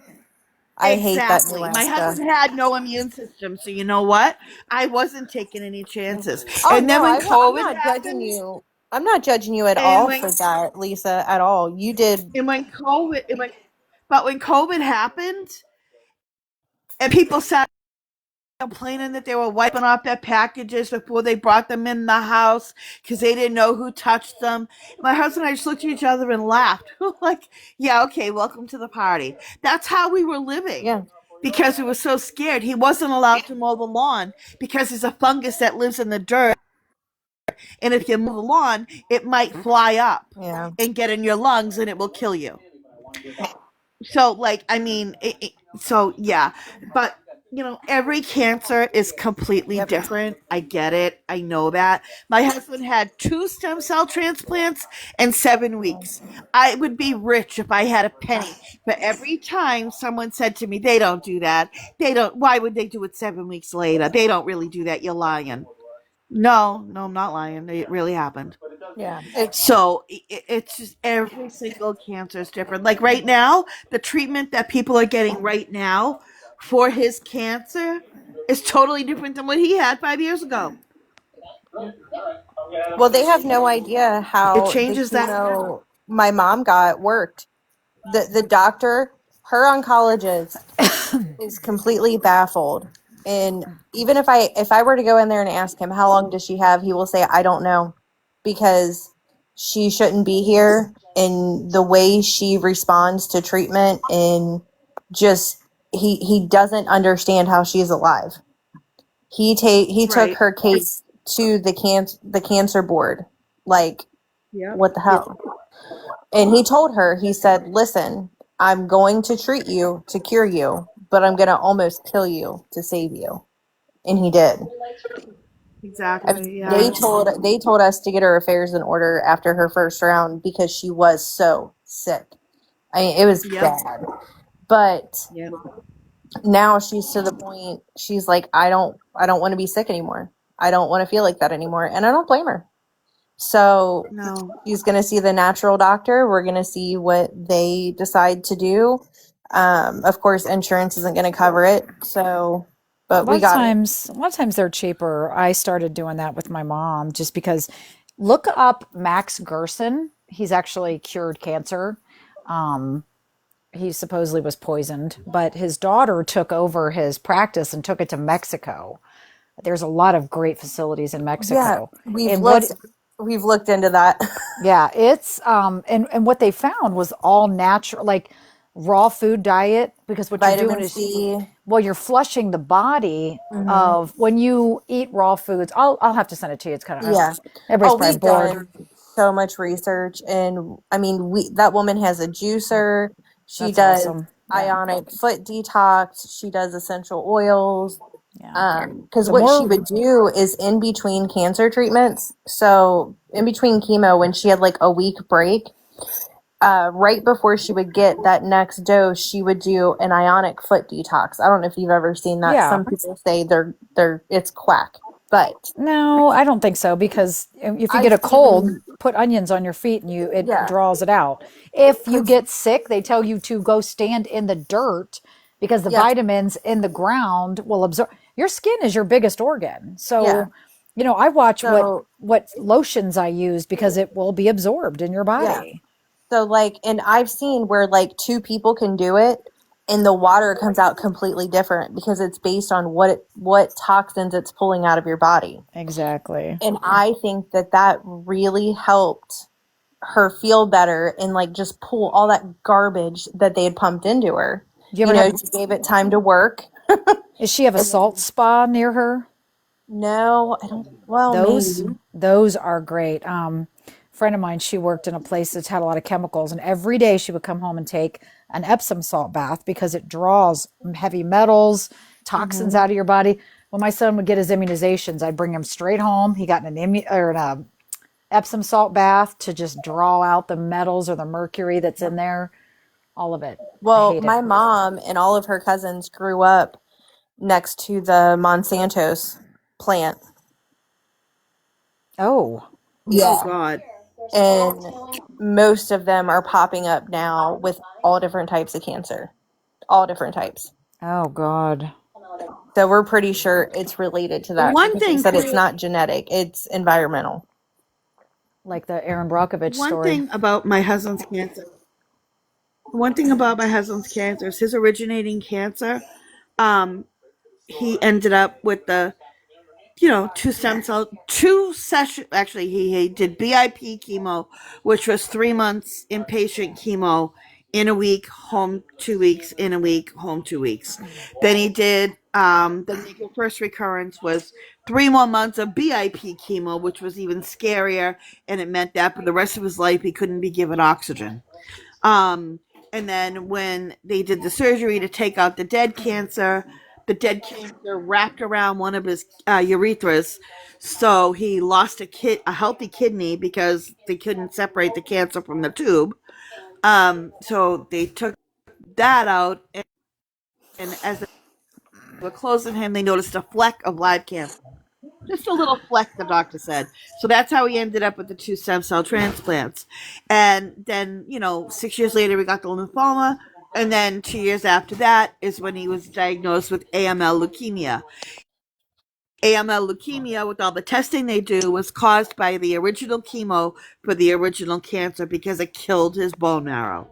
I hate that new exactly. My Lasta. husband had no immune system, so you know what? I wasn't taking any chances. Oh And then no, when I'm COVID not judging happened, you. I'm not judging you at and all when for that, Lisa, at all. You did. and when COVID, but when COVID happened, and people started complaining that they were wiping off their packages before they brought them in the house because they didn't know who touched them. My husband and I just looked at each other and laughed. Like, yeah, okay, welcome to the party. That's how we were living. Yeah. Because we were so scared. He wasn't allowed to mow the lawn because there's a fungus that lives in the dirt. And if you mow the lawn, it might fly up Yeah. and get in your lungs and it will kill you. So, like, I mean, so yeah. But every cancer is completely different. I get it. I know that. My husband had 2 stem cell transplants in 7 weeks. I would be rich if I had a penny. But every time someone said to me, they don't do that. They don't. Why would they do it 7 weeks later? They don't really do that. You're lying. No, no, I'm not lying. It really happened. Yeah. So it's just every single cancer is different. Like right now, the treatment that people are getting right now for his cancer is totally different than what he had 5 years ago. Well, they have no idea It how the changes that. chemo my mom got worked. The doctor, her oncologist, is completely baffled. And even if I were to go in there and ask him how long does she have, he will say I don't know, because she shouldn't be here, and the way she responds to treatment, and just he doesn't understand how she's alive. He took Right. her case to the cancer board. Like, Yep. what the hell? And he told her, he said, listen, I'm going to treat you to cure you, but I'm going to almost kill you to save you. And he did. Exactly. They Yeah. told us to get her affairs in order after her first round because she was so sick. I mean, it was Yep. bad. But Yep. now she's to the point, she's like, I don't want to be sick anymore. I don't want to feel like that anymore. And I don't blame her. So No. she's going to see the natural doctor. We're going to see what they decide to do. Of course, insurance isn't going to cover it. So, A but lot we of got it. times, a lot of times they're cheaper. I started doing that with my mom just because. Look up Max Gerson. He's actually cured cancer. Um, he supposedly was poisoned, but his daughter took over his practice and took it to Mexico. There's a lot of great facilities in Yeah, Mexico. we've And looked what we've looked into that. Yeah, it's and what they found was all natural, like raw food diet, because what you're doing Vitamin is, C. well, you're flushing the body Hmm. of when you eat raw foods. I'll have to send it to you. It's kind of Yeah. everybody's Oh, probably we've bored. done so much research, and I mean, we that woman has a juicer. She That's does awesome. Yeah, ionic foot detox. She does essential oils. yeah. Because The what she more, would do is in between cancer treatments, so in between chemo, when she had like a week break, right before she would get that next dose, she would do an ionic foot detox. I don't know if you've ever seen that. yeah. Some people say they're it's quack, but No, I don't think so because if you get I've a cold, seen, put onions on your feet and it yeah, draws it out. If you because get sick, they tell you to go stand in the dirt because the yeah, vitamins in the ground will absorb. Your skin is your biggest organ. yeah. So, I watch So what lotions I use because it will be absorbed in your yeah, body. so like, and I've seen where like two people can do it, and the water comes out completely different because it's based on what toxins it's pulling out of your body. Exactly. And I think that really helped her feel better and like just pull all that garbage that they had pumped into her. Do you ever She gave it time to work. does she have a And salt then, spa near her? no, I don't, well, Those maybe. those are great. A friend of mine, she worked in a place that had a lot of chemicals, and every day she would come home and take an Epsom salt bath because it draws heavy metals, toxins Hmm. out of your body. When my son would get his immunizations, I'd bring him straight home. He got an Epsom salt bath to just draw out the metals or the mercury that's in there. All of it. I Well, hate it. my mom and all of her cousins grew up next to the Monsanto's plant. Oh, Oh Yeah. God. And most of them are popping up now with all different types of cancer, all different types. oh God. So we're pretty sure it's related to that One because they thing. said it's not genetic, it's environmental. Like the Aaron Brockovich One story. thing about my husband's cancer. One thing about my husband's cancer is his originating cancer. Um, he ended up with the 2 stem cell, 2 session. Actually, he did BIP chemo, which was 3 months inpatient chemo in a week, home 2 weeks, in a week, home 2 weeks. Then he did, the first recurrence was 3 more months of BIP chemo, which was even scarier. And it meant that for the rest of his life, he couldn't be given oxygen. Um, and then when they did the surgery to take out the dead cancer, the dead cancer wrapped around one of his urethras. So he lost a healthy kidney because they couldn't separate the cancer from the tube. So they took that out, and as they were closing him, they noticed a fleck of live cancer. Just a little fleck, the doctor said. So that's how he ended up with the 2 stem cell transplants. And then, 6 years later, we got the lymphoma. And then 2 years after that is when he was diagnosed with AML leukemia. AML leukemia, with all the testing they do, was caused by the original chemo for the original cancer because it killed his bone marrow.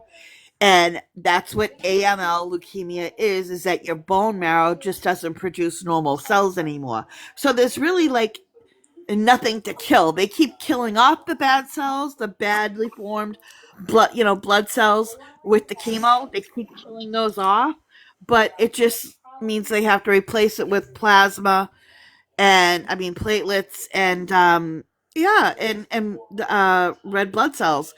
And that's what AML leukemia is that your bone marrow just doesn't produce normal cells anymore. So there's really nothing to kill. They keep killing off the bad cells, the badly formed blood cells with the chemo. They keep killing those off, but it just means they have to replace it with plasma and platelets and red blood cells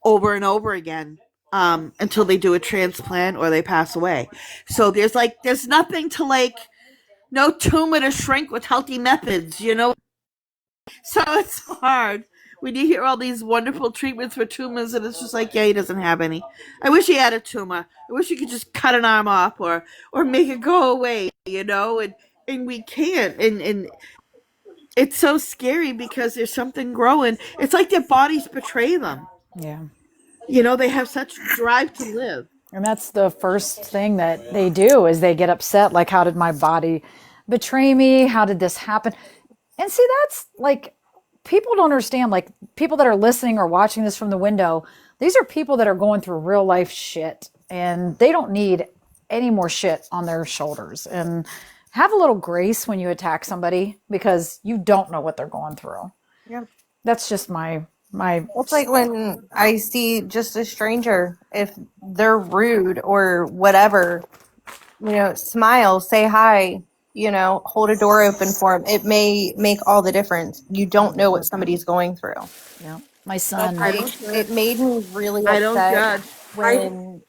over and over again until they do a transplant or they pass away. So there's nothing to no tumor to shrink with healthy methods. So it's hard when you hear all these wonderful treatments for tumors, and it's just yeah, he doesn't have any. I wish he had a tumor. I wish he could just cut an arm off or make it go away. And we can't. And it's so scary because there's something growing. It's like their bodies betray them. Yeah. They have such drive to live. And that's the first thing that they do is they get upset. Like, how did my body betray me? How did this happen? And see, that's people don't understand. Like, people that are listening or watching this from the window, these are people that are going through real life shit and they don't need any more shit on their shoulders. And have a little grace when you attack somebody because you don't know what they're going through. Yeah. That's just my It's like when I see just a stranger, if they're rude or whatever, smile, say hi, hold a door open for them. It may make all the difference. You don't know what somebody's going through. Yeah. My son. It made me really I don't upset judge. when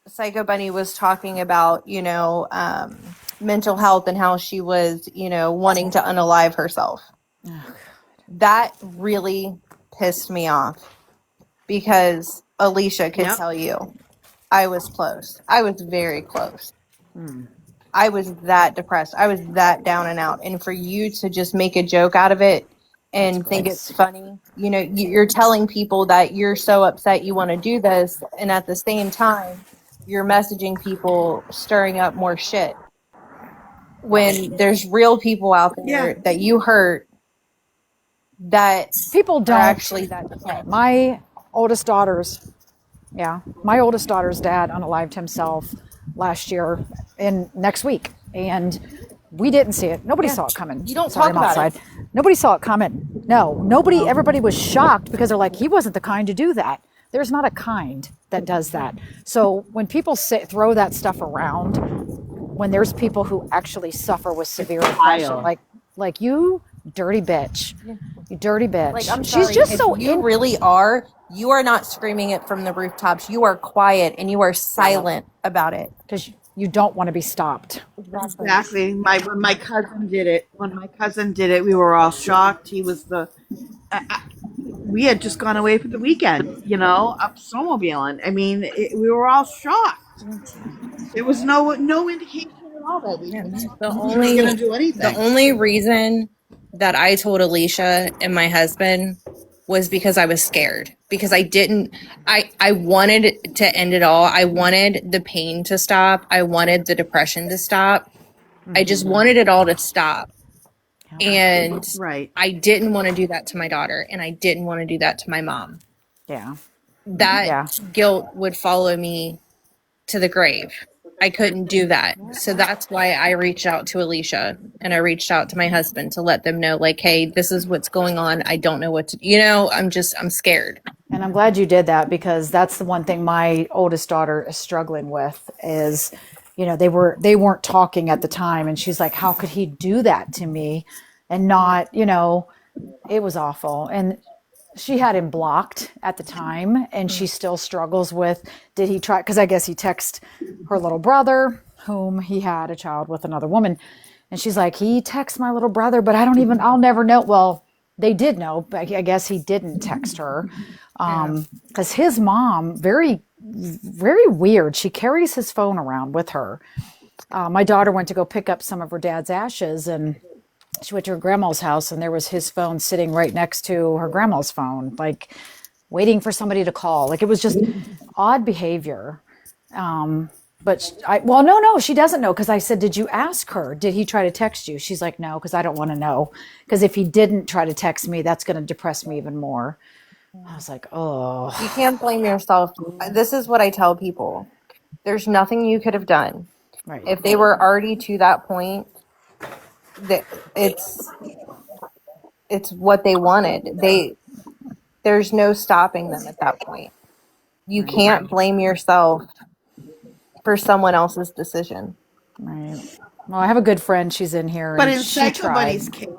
Psycho Bunny was talking about, mental health and how she was, wanting to unalive herself. That really pissed me off because Alicia could tell you I was close. I was very close. I was that depressed. I was that down and out. And for you to just make a joke out of it and think it's funny, you're telling people that you're so upset you want to do this. And at the same time, you're messaging people stirring up more shit. When there's real people out there that you hurt that people don't actually that depressed. My oldest daughter's dad unalived himself last year in next week, and we didn't see it. Nobody saw it coming. You don't talk about it. Nobody saw it coming. Nobody. Everybody was shocked because they're like, he wasn't the kind to do that. There's not a kind that does that. So when people throw that stuff around, when there's people who actually suffer with severe depression, like you dirty bitch, you dirty bitch. Like, I'm She's sorry, just if so you really are. You are not screaming it from the rooftops. You are quiet and you are silent about it because you don't want to be stopped. Exactly. When my cousin did it, we were all shocked. He was we had just gone away for the weekend, up snowmobiling. We were all shocked. There was no indication at all that we were going to do anything. The only reason that I told Alicia and my husband was because I was scared. Because I wanted to end it all. I wanted the pain to stop. I wanted the depression to stop. I just wanted it all to stop. And I didn't want to do that to my daughter, and I didn't want to do that to my mom. That guilt would follow me to the grave. I couldn't do that. So that's why I reached out to Alicia and I reached out to my husband to let them know, hey, this is what's going on. I don't know what to, I'm scared. And I'm glad you did that because that's the one thing my oldest daughter is struggling with is, they weren't talking at the time. And she's like, how could he do that to me? And not, it was awful. And she had him blocked at the time and she still struggles with, did he try? Because I guess he texted her little brother whom he had a child with another woman. And she's like, he texts my little brother, but I'll never know. Well, they did know, but I guess he didn't text her. Because his mom, very, very weird. She carries his phone around with her. My daughter went to go pick up some of her dad's ashes, and she went to her grandma's house, and there was his phone sitting right next to her grandma's phone, like waiting for somebody to call. Like, it was just odd behavior. No, she doesn't know, because I said, did you ask her? Did he try to text you? She's like, no, because I don't want to know. Because if he didn't try to text me, that's going to depress me even more. I was like, oh. You can't blame yourself. This is what I tell people. There's nothing you could have done. Right. If they were already to that point, that it's what they wanted. There's no stopping them at that point. You can't blame yourself for someone else's decision. Right. Well, I have a good friend. She's in here. But and in she Psycho tried. Bunny's case,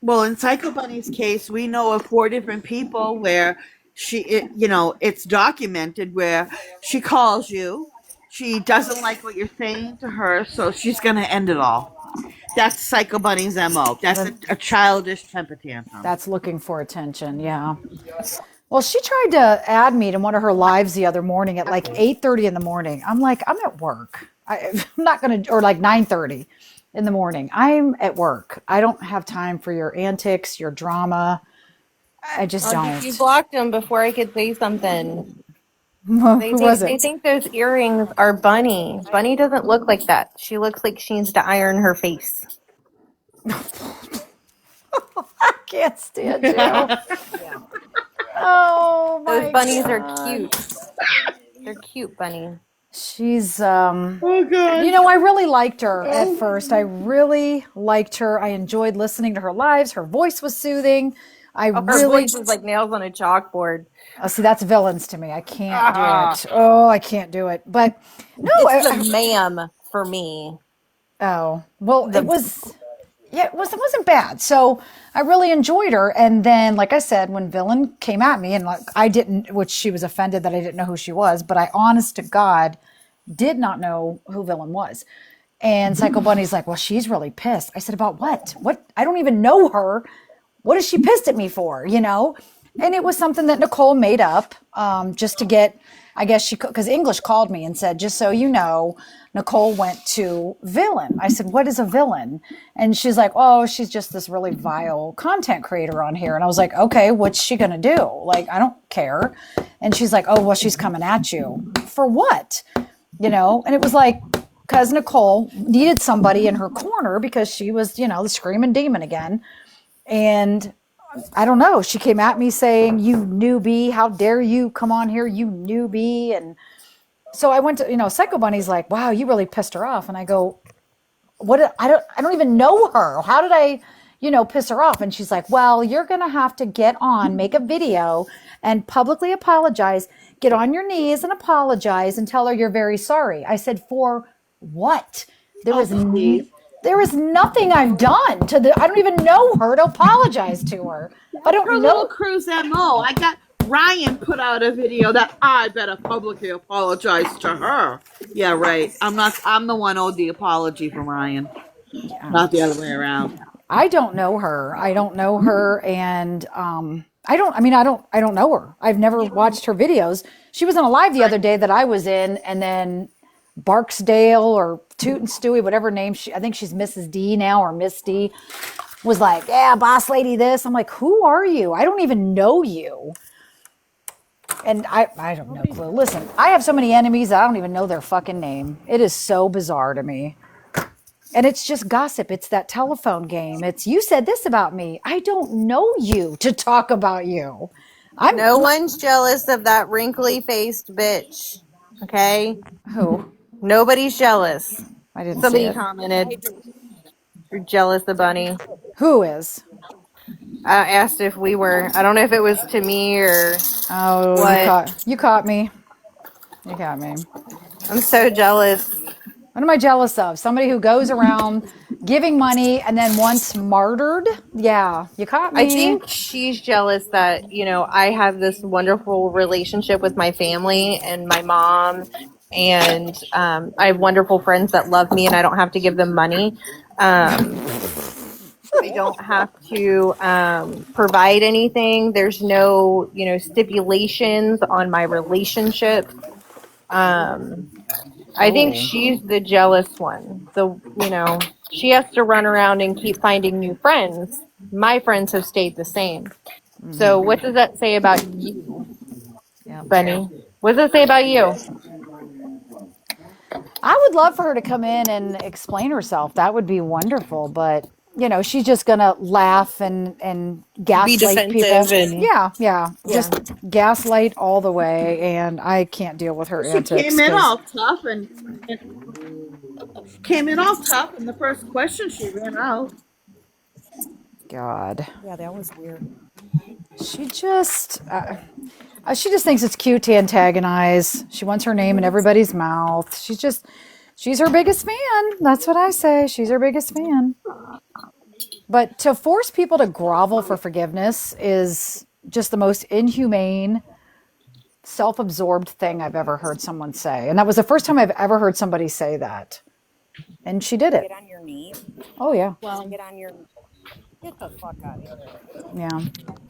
in Psycho Bunny's case, we know of 4 different people where it's documented where she calls you, she doesn't like what you're saying to her, so she's going to end it all. That's Psycho Bunny's MO. That's a childish temper tantrum. That's looking for attention, yeah. Well, she tried to add me to one of her lives the other morning at like 8:30 in the morning. I'm like, I'm at work. I'm not going to, or like 9:30 in the morning. I'm at work. I don't have time for your antics, your drama. I just don't. You blocked them before I could say something. Who was it? They think those earrings are Bunny. Bunny doesn't look like that. She looks like she needs to iron her face. I can't stand you. Oh my Those bunnies God. are cute. They're cute, Bunny. She's Oh God. I really liked her at first. I really liked her. I enjoyed listening to her lives. Her voice was soothing. Her voice is like nails on a chalkboard. Oh, see, that's villains to me. I can't do it. Oh, I can't do it. But no, it's a ma'am for me. Oh, well, it wasn't bad. So I really enjoyed her. And then, like I said, when Villain came at me, and which she was offended that I didn't know who she was, but I, honest to God, did not know who Villain was. And Psycho Bunny's like, well, she's really pissed. I said, about what? What? I don't even know her. What is she pissed at me for? And it was something that Nicole made up, just to get, I guess because English called me and said, just so you know, Nicole went to Villain. I said, what is a villain? And she's like, oh, she's just this really vile content creator on here. And I was like, okay, what's she going to do? Like, I don't care. And she's like, oh, well, she's coming at you. For what? And it was like, because Nicole needed somebody in her corner because she was, the screaming demon again. And I don't know. She came at me saying, you newbie, how dare you come on here, you newbie. And so I went to, Psycho Bunny's like, wow, you really pissed her off. And I go, I don't even know her. How did I, piss her off? And she's like, well, you're going to have to get on, make a video and publicly apologize, get on your knees and apologize and tell her you're very sorry. I said, for what? There is nothing I've done I don't even know her to apologize to her. I don't know. Little Cruz MO. I got Ryan put out a video that I better publicly apologize to her. Yeah, right. I'm the one owed the apology from Ryan. Yeah. Not the other way around. I don't know her. And I don't know her. I've never watched her videos. She was in a live the other day that I was in, and then Barksdale or Toot and Stewie, whatever name I think she's Mrs. D now, or Miss D, was like, yeah, Bosslady this. I'm like, who are you? I don't even know you. And I have no clue. Listen, I have so many enemies that I don't even know their fucking name. It is so bizarre to me. And it's just gossip. It's that telephone game. It's, you said this about me. I don't know you to talk about you. No one's jealous of that wrinkly-faced bitch. Okay? Who? Nobody's jealous. I didn't Somebody see it. commented, you're jealous of Bunny. Who is? I asked if we were. I don't know if it was to me or what. You caught me. You got me. I'm so jealous. What am I jealous of? Somebody who goes around Giving money and then once martyred. Yeah, you caught I me. think she's jealous that, I have this wonderful relationship with my family and my mom, and I have wonderful friends that love me, and I don't have to give them money. I don't have to provide anything. There's no, stipulations on my relationship. I think she's the jealous one. She has to run around and keep finding new friends. My friends have stayed the same. So what does that say about you, Yep. Bunny? What does it say about you? I would love for her to come in and explain herself. That would be wonderful. But she's just gonna laugh and Be gaslight people. defensive and Yeah. yeah. Just gaslight all the way, and I can't deal with her She antics came in because all tough and she came in all tough, and the first question she ran out. God, Yeah, that was weird. she just she just thinks it's cute to antagonize. She wants her name in everybody's mouth. She's her biggest fan. That's what I say. She's her biggest fan. But to force people to grovel for forgiveness is just the most inhumane, self absorbed thing I've ever heard someone say. And that was the first time I've ever heard somebody say that. And she did it. Get on your knee. Oh, yeah. Well, get on your. Get the fuck out of here. Yeah.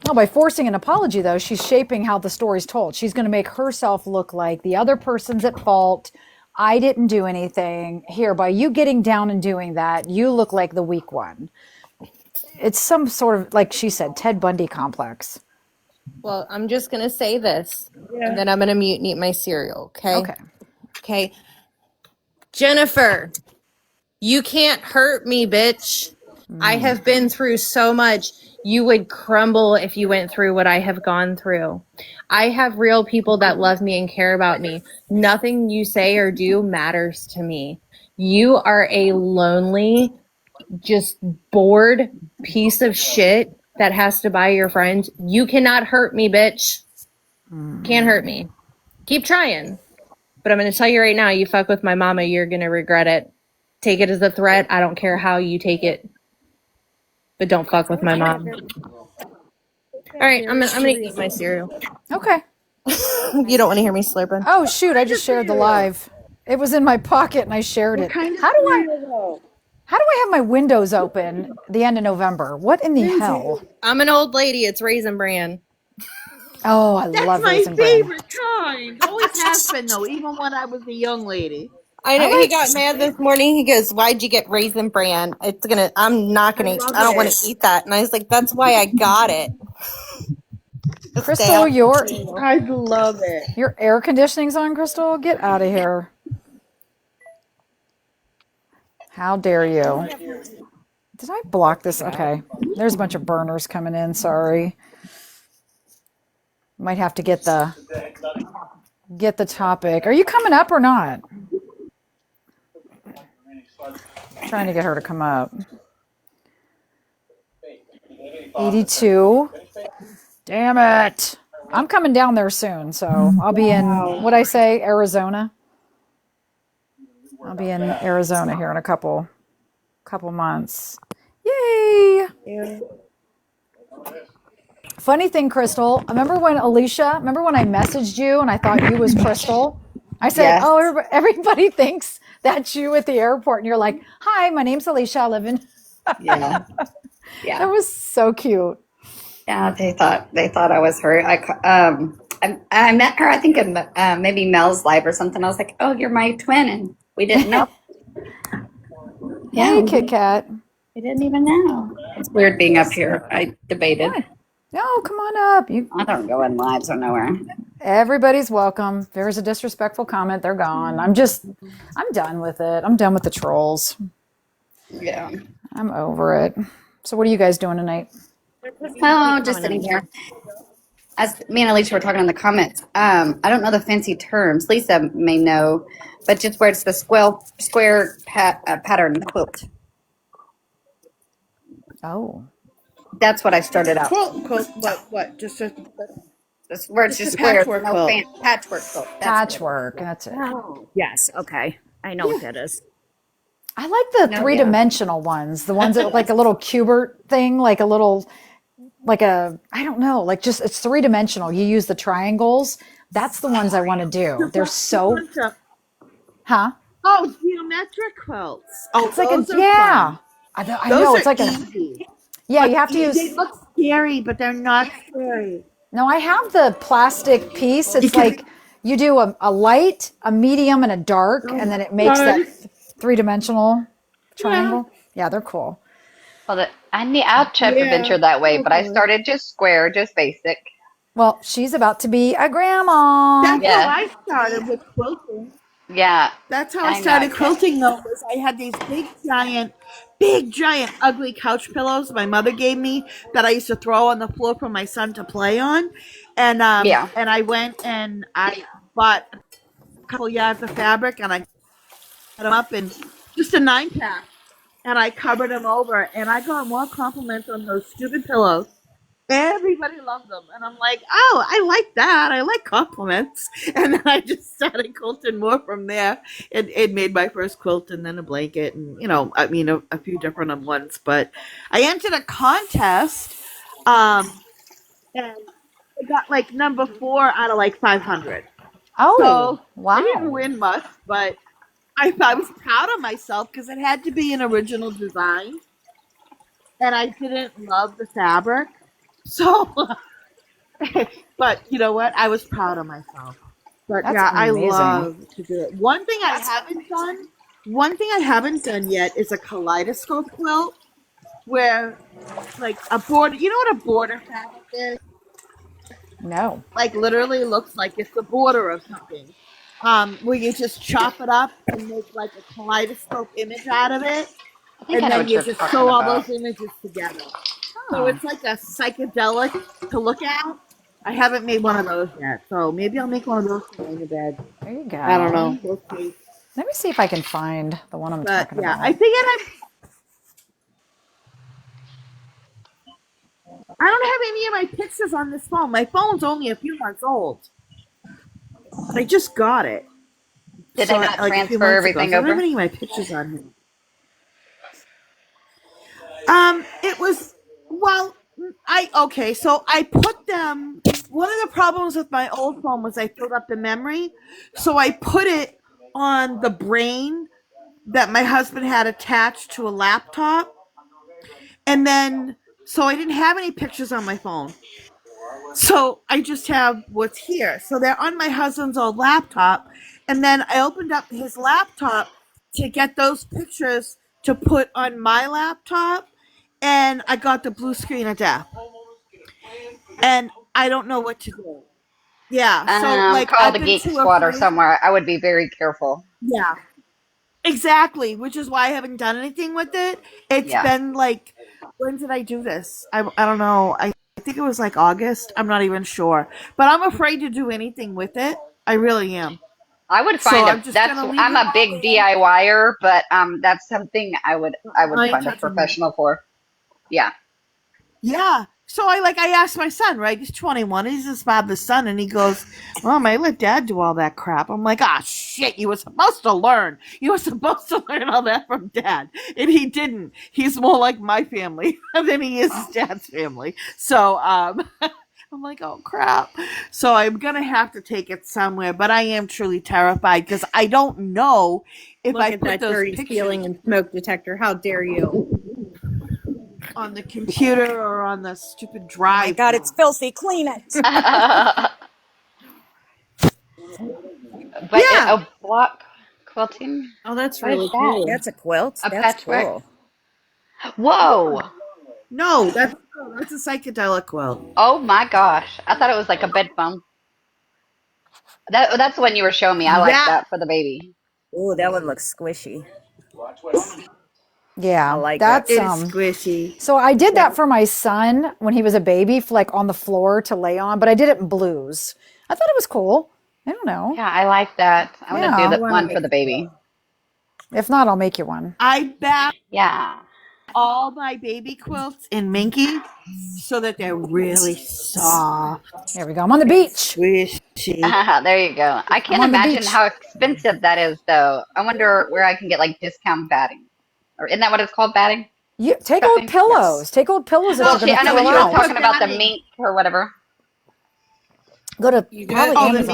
Well, by forcing an apology, though, she's shaping how the story's told. She's going to make herself look like the other person's at fault. I didn't do anything. Here, by you getting down and doing that, you look like the weak one. It's some sort of, like she said, Ted Bundy complex. Well, I'm just gonna say this, and then I'm gonna mute and eat my cereal. Okay. Okay. Okay. Jennifer, you can't hurt me, bitch. I have been through so much. You would crumble if you went through what I have gone through. I have real people that love me and care about me. Nothing you say or do matters to me. You are a lonely, just bored piece of shit that has to buy your friends. You cannot hurt me, bitch. Can't hurt me. Keep trying. But I'm going to tell you right now, you fuck with my mama, you're going to regret it. Take it as a threat. I don't care how you take it. But don't fuck with my mom. All right, I'm gonna eat my cereal. Okay. You don't want to hear me slurping. Oh, shoot. I just shared the live. It was in my pocket and I shared it. Kind of How do I cereal, have my windows open the end of November? What in the hell? I'm an old lady. It's Raisin Bran. Oh, I That's love my Raisin Bran. favorite kind. Always has been though, even when I was a young lady. I know I he like- got mad this morning. He goes, "Why'd you get Raisin Bran? I'm not gonna. I don't want to eat that." And I was like, "That's why I got it." Crystal, your I love it. air conditioning's on, Crystal? Get out of here. How dare you? Did I block this? Okay. There's a bunch of burners coming in. Sorry. Might have to get the topic. Are you coming up or not? Trying to get her to come up. 82. Damn it. I'm coming down there soon, so I'll be in, what'd I say, Arizona? I'll be in Arizona here in a couple months. Yay! Funny thing, Crystal, remember when I messaged you and I thought you was Crystal? I said, Yes. oh, everybody thinks that's you at the airport. And you're like, hi, my name's Alicia. I live in... Yeah. Yeah. That was so cute. Yeah. They thought I was her. I met her, I think in maybe Mel's live or something. I was like, oh, you're my twin. And we didn't know. Hey, Kit Kat. We didn't even know. It's weird being up here. I debated. What? No, come on up. I don't go in lives or nowhere. Everybody's welcome. If there's a disrespectful comment, they're gone. I'm done with it. I'm done with the trolls. Yeah. I'm over it. So what are you guys doing tonight? Oh, just sitting here. As me and Alicia were talking in the comments, I don't know the fancy terms. Lisa may know, but just where it's the square pattern, the quilt. Oh. That's what I started out. Quote, what? Just a That's where it's It's just a square. patchwork No quilt. patchwork quilt. That's what it is. Patchwork. That's it. Oh, yes. Okay. I know what that is. I like the No, yeah. three-dimensional ones, the ones that look like a little cubert thing, like a little, like a, I don't know, like just it's three-dimensional. You use the triangles. That's the ones I want to do. They're so, huh? Oh, geometric quilts. Oh, It's like a, those are yeah. fun. I Those know. are It's like a, easy. yeah, But you have to they use, look scary, but they're not scary. no, I have the plastic piece. You It's can. like you do a light, a medium, and a dark, Oh and then my it makes that god. three-dimensional Yeah. triangle. Yeah, they're cool. Well, I've tried to Yeah. venture that way, So but I good. started just square, just basic. Well, she's about to be a grandma. That's how Yes. I started with quilting. Yeah. That's how I I know. I started can't. quilting though, was I had these big giant ugly couch pillows my mother gave me that I used to throw on the floor for my son to play on. Yeah. And I went and I bought a couple yards of fabric and I cut them up in just a 9 pack and I covered them over and I got more compliments on those stupid pillows. Everybody loved them. And I'm like, oh, I like that. I like compliments. And then I just started quilting more from there. It made my first quilt and then a blanket and, I mean, a few different ones. But I entered a contest and I got like number 4 out of like 500. Oh, So I didn't wow. win much, but I was proud of myself because it had to be an original design. And I didn't love the fabric. So but you know what? I was proud of myself. But That's yeah, I amazing. love to do it. One thing I haven't done yet is a kaleidoscope quilt where like a border, you know what a border fabric is? No. Like literally looks like it's the border of something. Where you just chop it up and make like a kaleidoscope image out of it, I think I and know then what you you're just talking sew all about. those images together. So Oh, it's like a psychedelic to look at. I haven't made one of those yet, so maybe I'll make one of those for Rainy Bed. there you I don't know. go. We'll see. Let me see if I can find the one I'm But talking yeah, I about. figured I don't have any of my pictures on this phone. My phone's only a few months old. I just got it. Did So they not like a few transfer months ago. everything So I don't have over? any of my pictures on here. It was well, I okay. So I put them. One of the problems with my old phone was I filled up the memory, so I put it on the brain that my husband had attached to a laptop, and then so I didn't have any pictures on my phone. So I just have what's here. So they're on my husband's old laptop, and then I opened up his laptop to get those pictures to put on my laptop, and I got the blue screen of death. And I don't know what to do. Yeah, so like Call I've the been Geek too Squad or afraid. somewhere. I would be very careful. Yeah, exactly, which is why I haven't done anything with it. It's Yeah. been like, when did I do this? I don't know. I think it was like August. I'm not even sure. But I'm afraid to do anything with it. I really am. I would So find I'm just that's gonna leave I'm it a all big there. DIYer, but that's something I would I ain't find a touching it. professional for. Yeah. Yeah. So I asked my son, right? He's 21. He's his father's son, and he goes, "Mom, I let Dad do all that crap." I'm like, "Ah, shit! You were supposed to learn. You were supposed to learn all that from Dad, and he didn't. He's more like my family than he is his dad's family." So I'm like, "Oh crap!" So I'm gonna have to take it somewhere, but I am truly terrified because I don't know if Look I at put that those dirty pictures ceiling and smoke detector. How dare you? on the computer or on the stupid Oh my drive God, thing. it's filthy. Clean it. But Yeah. a block quilting. Oh, that's What is really that? cool. That's a quilt. A That's patchwork. cool. Whoa. No, that's a psychedelic quilt. Oh my gosh. I thought it was like a bed foam. That's the one you were showing me. I like That that for the baby. Ooh, that one looks squishy. I Yeah, like it. that's it is squishy. so I did Yeah. that for my son when he was a baby, like on the floor to lay on, but I did it in blues. I thought it was cool. I don't know. Yeah, I like that. I want to do Yeah. I that want to one for make the baby. If not, I'll make you one. I bet Yeah. all my baby quilts in Minky so that they're really soft. There we go. I'm on the beach. Squishy. There you go. I I'm can't on the imagine beach. how expensive that is, though. I wonder where I can get like discount batting, or isn't that what it's called, batting? You take old Stuffing. pillows. Take old pillows if Well, you're going I to know, throw but them she was out. talking about the mink or whatever. Go to You probably got Oh, the you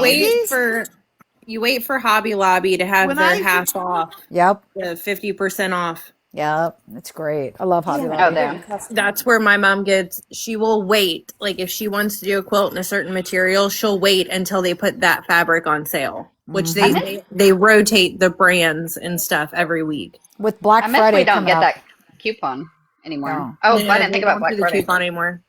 Amazon. wait for Hobby Lobby to have When their I half off, Yep. the 50% off. Yep. It's great. I love Hobby Oh, Lobby. there. That's where my mom gets, she will wait. Like if she wants to do a quilt in a certain material, she'll wait until they put that fabric on sale, which I Mm-hmm. miss they rotate the brands and stuff every week. With Black I miss we Friday don't coming get up. that coupon anymore. No. Oh, I No, didn't they think about don't do Black the Friday. coupon anymore.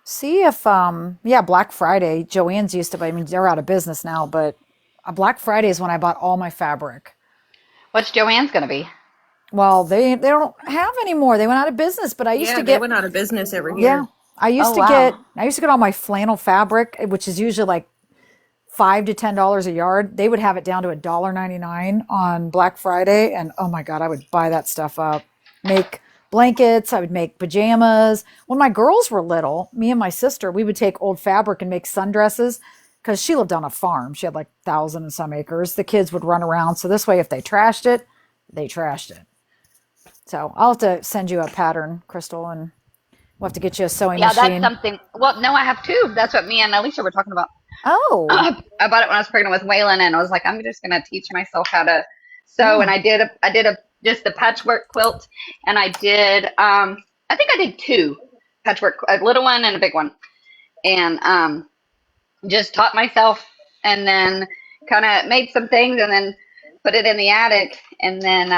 See if Black Friday, Joann's used to, I mean, they're out of business now, but Black Friday is when I bought all my fabric. What's Joanne's gonna be? Well, they don't have anymore. They went out of business, but I used to Yeah, they get went out of business every yeah, year. Oh, wow. I used to get all my flannel fabric, which is usually like $5 to $10 a yard. They would have it down to $1.99 on Black Friday, and oh my God, I would buy that stuff up. Make blankets, I would make pajamas. When my girls were little, me and my sister, we would take old fabric and make sundresses because she lived on a farm. She had like 1,000 and some acres. The kids would run around. So this way, if they trashed it, they trashed it. So I'll have to send you a pattern, Crystal, and we'll have to get you a sewing Yeah, that's machine. something. Well, no, I have two. That's what me and Alicia were talking about. Oh, I bought it when I was pregnant with Waylon, and I was like, I'm just gonna teach myself how to sew. yeah. And I did a just a patchwork quilt, and I did I think I did two patchwork, a little one and a big one, and just taught myself, and then kind of made some things, and then put it in the attic, and then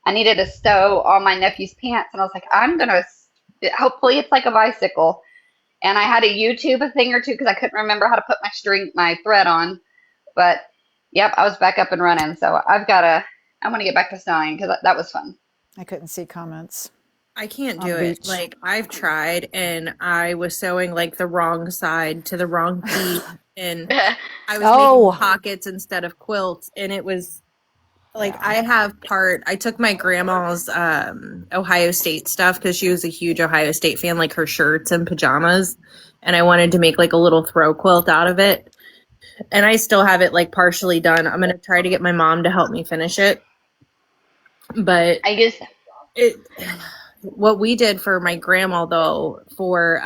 I needed to sew all my nephew's pants, and I was like, I'm gonna hopefully it's like a bicycle. And I had to YouTube a thing or two because I couldn't remember how to put my thread on. But yep, I was back up and running. So I want to get back to sewing because that was fun. I couldn't see comments I can't on do the it. beach. Like I've tried and I was sewing like the wrong side to the wrong piece and I was making pockets instead of quilts and it was like I took my grandma's Ohio State stuff because she was a huge Ohio State fan, like her shirts and pajamas, and I wanted to make like a little throw quilt out of it. And I still have it like partially done. I'm gonna try to get my mom to help me finish it. But I guess what we did for my grandma though for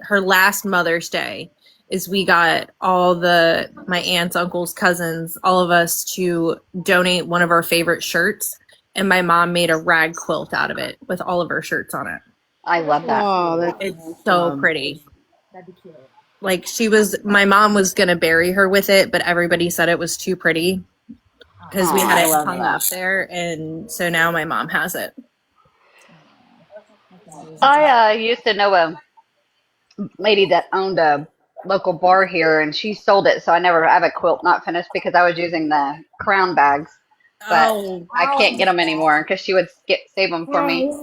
her last Mother's Day is we got all my aunts, uncles, cousins, all of us to donate one of our favorite shirts, and my mom made a rag quilt out of it with all of her shirts on it. I love that. Oh, that's It's so pretty. Like my mom was gonna bury her with it, but everybody said it was too pretty because we had I it love hung that. up there, and so now my mom has it. I used to know a lady that owned a local bar here, and she sold it. So I never have a quilt not finished because I was using the crown bags. But I can't get them anymore because she would save them for me.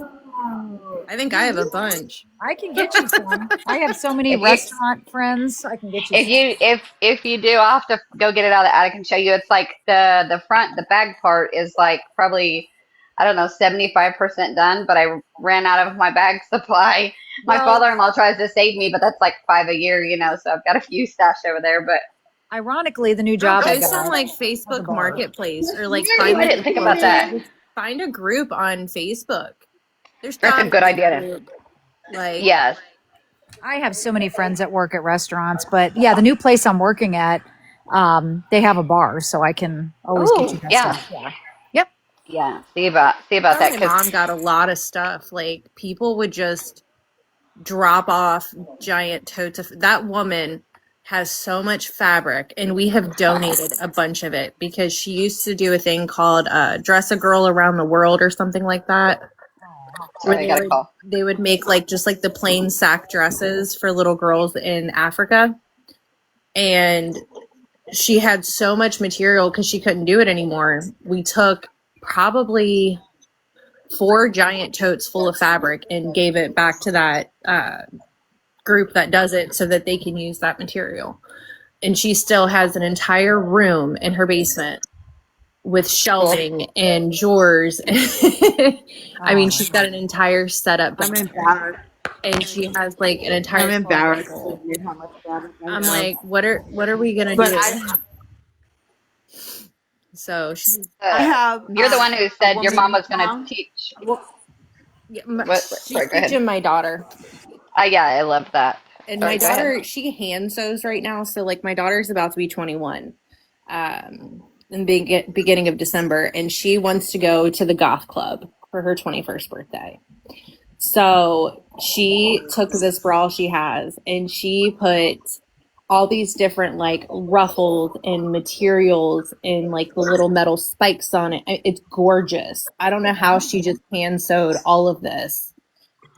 I think I have a bunch. I can get you some. I have so many If you restaurant friends. I can get you some. if you do, I'll have to go get it out of the attic and show you. It's like the front, the bag part is like probably, I don't know, 75% done, but I ran out of my bag supply. My Well, father-in-law tries to save me, but that's like 5 a year, so I've got a few stashed over there. But ironically, the new job I Post on got like has Facebook a bar. Marketplace or like I didn't think about that. find a group on Facebook. There's That's a gotta good be idea. group. Like Yes. I have so many friends that work at restaurants, but yeah, the new place I'm working at, they have a bar, so I can always get you that Yeah. stuff. Yeah. Yep. Yeah. See about that my because mom got a lot of stuff. Like people would just drop off giant totes of that woman has so much fabric and we have donated a bunch of it because she used to do a thing called dress a girl around the world or something like that. sorry, I got a call. They would make like just like the plain sack dresses for little girls in Africa. And she had so much material because she couldn't do it anymore. We took probably 4 giant totes full of fabric and gave it back to that group that does it so that they can use that material. And she still has an entire room in her basement with shelving and drawers. I mean, she's got an entire setup back I'm there, embarrassed. and she has like an entire I'm embarrassed closet to admit how much damage I I'm have. like, what are we gonna But do? So I have You're the one who a said your woman mom in was going to town. teach. yeah, Sorry, she's go ahead. teaching my daughter. Yeah, I love that. And Sorry, my go ahead. daughter, she hand sews right now. So like my daughter's about to be 21 in the beginning of December. And she wants to go to the goth club for her 21st birthday. So she took this bra she has and she put all these different like ruffles and materials and like the little metal spikes on it. It's gorgeous. I don't know how she just hand sewed all of this.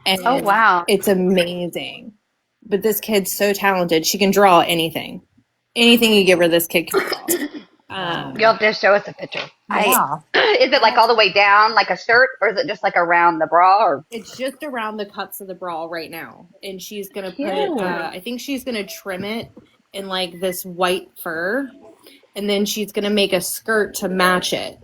And Oh, wow. it's amazing. But this kid's so talented. She can draw anything. Anything you give her, this kid can draw. You'll have to show us a picture. Yeah. Is it like all the way down like a shirt, or is it just like around the bra? Or It's just around the cups of the bra right now. And she's going to cute. put, I think she's going to trim it in like this white fur. And then she's going to make a skirt to match it.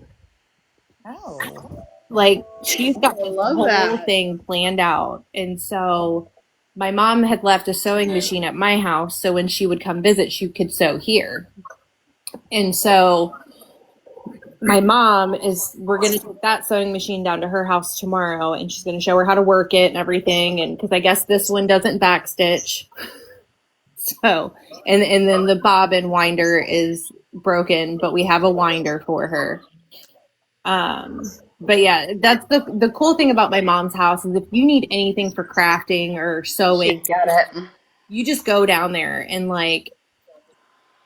Oh. Like she's got this whole that. thing planned out. And so my mom had left a sewing machine at my house. So when she would come visit, she could sew here. And so my mom we're going to take that sewing machine down to her house tomorrow and she's going to show her how to work it and everything. And because I guess this one doesn't backstitch. So, and then the bobbin winder is broken, but we have a winder for her. But yeah, that's the cool thing about my mom's house is if you need anything for crafting or sewing, She's got it. you just go down there and like,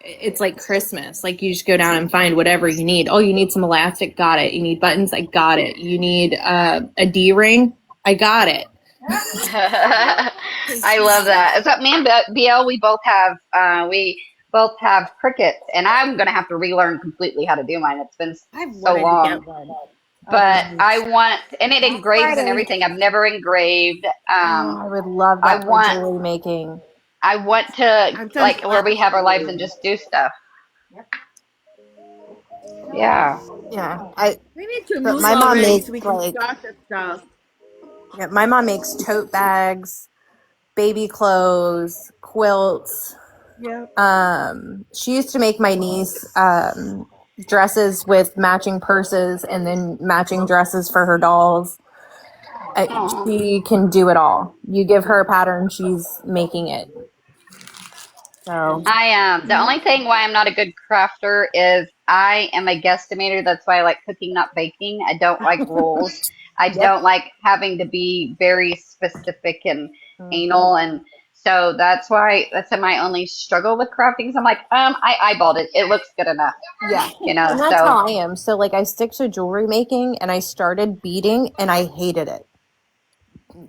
it's like Christmas. Like you just go down and find whatever you need. Oh, you need some elastic? Got it. You need buttons? I got it. You need a D-ring? I got it. I love that. So me and BL, we both have crickets, and I'm gonna have to relearn completely how to do mine. It's been so long. But I want, and it engraves and everything. I've never engraved. I would love that for jewelry making. I want to like where we have our lives and just do stuff. Yeah. Yeah. We need to move my mom already makes so we can like start this stuff. yeah, my mom makes tote bags, baby clothes, quilts. Yeah. She used to make my niece dresses with matching purses and then matching dresses for her dolls. She can do it all. You give her a pattern, she's making it. So I am. The only thing why I'm not a good crafter is I am a guesstimator. That's why I like cooking, not baking. I don't like rules. I don't like having to be very specific and anal, and so that's my only struggle with crafting. So I'm like, I eyeballed it. It looks good enough. yeah, You know. and that's how I am. So like I stick to jewelry making, and I started beading, and I hated it.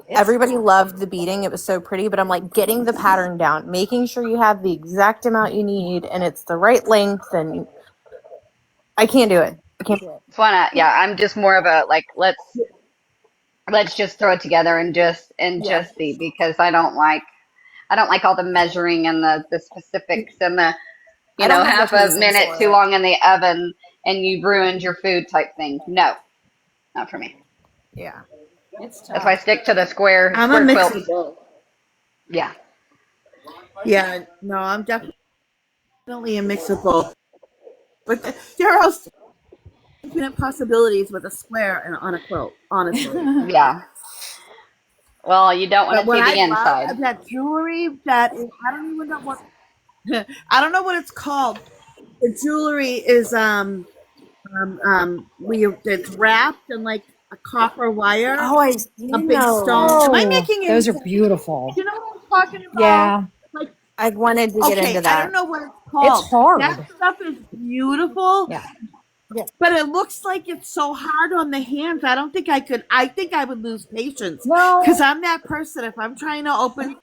Everybody loved the beading. It was so pretty, but I'm like getting the pattern down, making sure you have the exact amount you need and it's the right length, and I can't do it. I'm just more of a like let's just throw it together and just see, because I don't like all the measuring and the specifics and the half a minute too long in the oven and you ruined your food type thing. No, not for me. Yeah. That's why I stick to the square I'm square a mix quilt. of both. Yeah. Yeah, no, I'm definitely a mix of both. But there are infinite possibilities with a square and on a quilt, honestly. Yeah. Well, you don't want to see the inside. Love that jewelry that is, I don't even know what I don't know what it's called. The jewelry is it's wrapped in like a copper wire. Oh, I a big stone. Am I making it? Those are beautiful. You know what I'm talking about? Yeah. Like I wanted to get into that. I don't know what it's called. It's hard. That stuff is beautiful. Yeah. But it looks like it's so hard on the hands. I don't think I could. I think I would lose patience. No. Because I'm that person. If I'm trying to open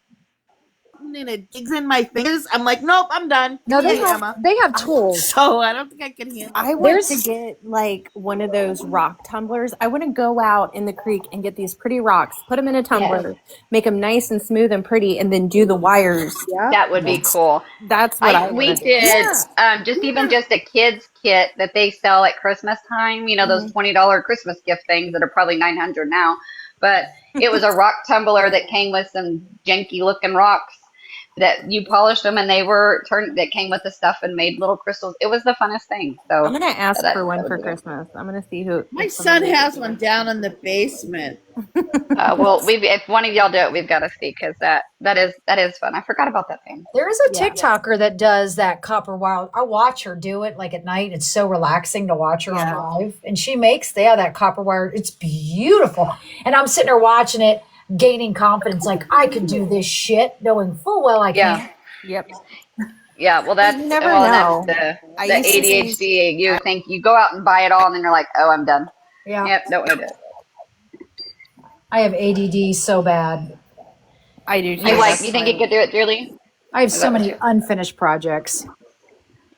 button and it digs in my fingers. I'm like, nope, I'm done. No, Give me a hammer. they have tools. So I don't think I can handle I it. went to There's get like one of those rock tumblers. I want to go out in the creek and get these pretty rocks, put them in a Yes, tumbler, make them nice and smooth and pretty, and then do the wires. yeah. that would be cool. That's what I want We to do. did Yeah. just a kids kit that they sell at Christmas time. You know those $20 Christmas gift things that are probably 900 now. But it was a rock tumbler that came with some janky looking rocks that you polished them and they were turned that came with the stuff and made little crystals. It was the funnest thing. I'm So gonna ask that for one that would for be good. Christmas. I'm gonna see who. My if son somebody has will one do down in the basement. Well, we if one of y'all do it, we've got to see because that is fun. I forgot about that thing. There is a Yeah. TikToker that does that copper wire. I watch her do it like at night. It's so relaxing to watch her Yeah. on live. And she makes that copper wire. It's beautiful. And I'm sitting there watching it, gaining confidence, like I could do this shit, knowing full well I Yeah. can't. Yep. Yeah, well, But you never and that's know. I the used to see. ADHD. You think you go out and buy it all, and then you're like, oh, I'm done. Yeah. Yep, don't want to do it. I have ADD so bad. I do too. You That's think you why- could do it, dearly? I have so That was many you. unfinished projects.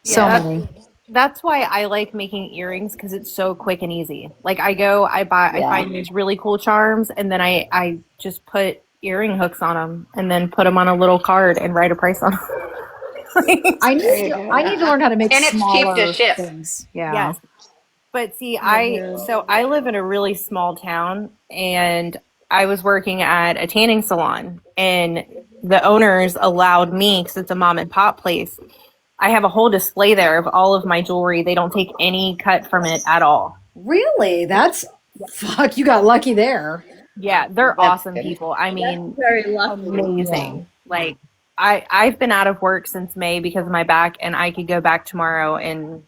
So Yeah. many. That's why I like making earrings because it's so quick and easy. Like I go, I buy, I Yeah. find these really cool charms, and then I just put earring hooks on them, and then put them on a little card and write a price on them. I need to learn how to make And it's cheap to smaller ship. things. Yeah. Yes. But see, I live in a really small town, and I was working at a tanning salon, and the owners allowed me, because it's a mom and pop place, I have a whole display there of all of my jewelry. They don't take any cut from it at all. Really? Fuck, you got lucky there. Yeah, they're That's awesome good. people. I mean, Very lucky. amazing. Like I've been out of work since May because of my back, and I could go back tomorrow. And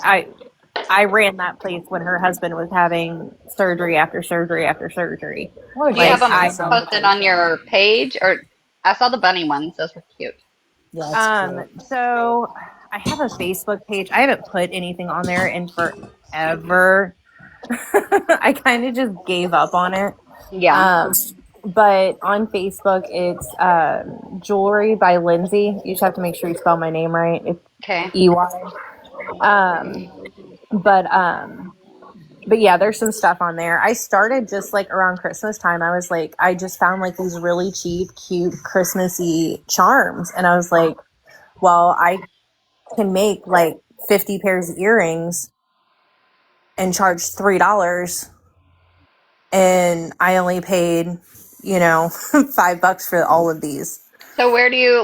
I ran that place when her husband was having surgery after surgery after surgery. Oh, Do you have them awesome. posted on your page? Or I saw the bunny ones; those were cute. Yeah, that's cute. So I have a Facebook page. I haven't put anything on there in forever. I kind of just gave up on it. Yeah. But on Facebook, it's Jewelry by Lindsay. You just have to make sure you spell my name right. It's Okay. EY. But yeah, there's some stuff on there. I started just like around Christmas time. I just found like these really cheap, cute Christmassy charms. And I was like, well, I can make like 50 pairs of earrings and charge $3. And I only paid, $5 for all of these. So where do you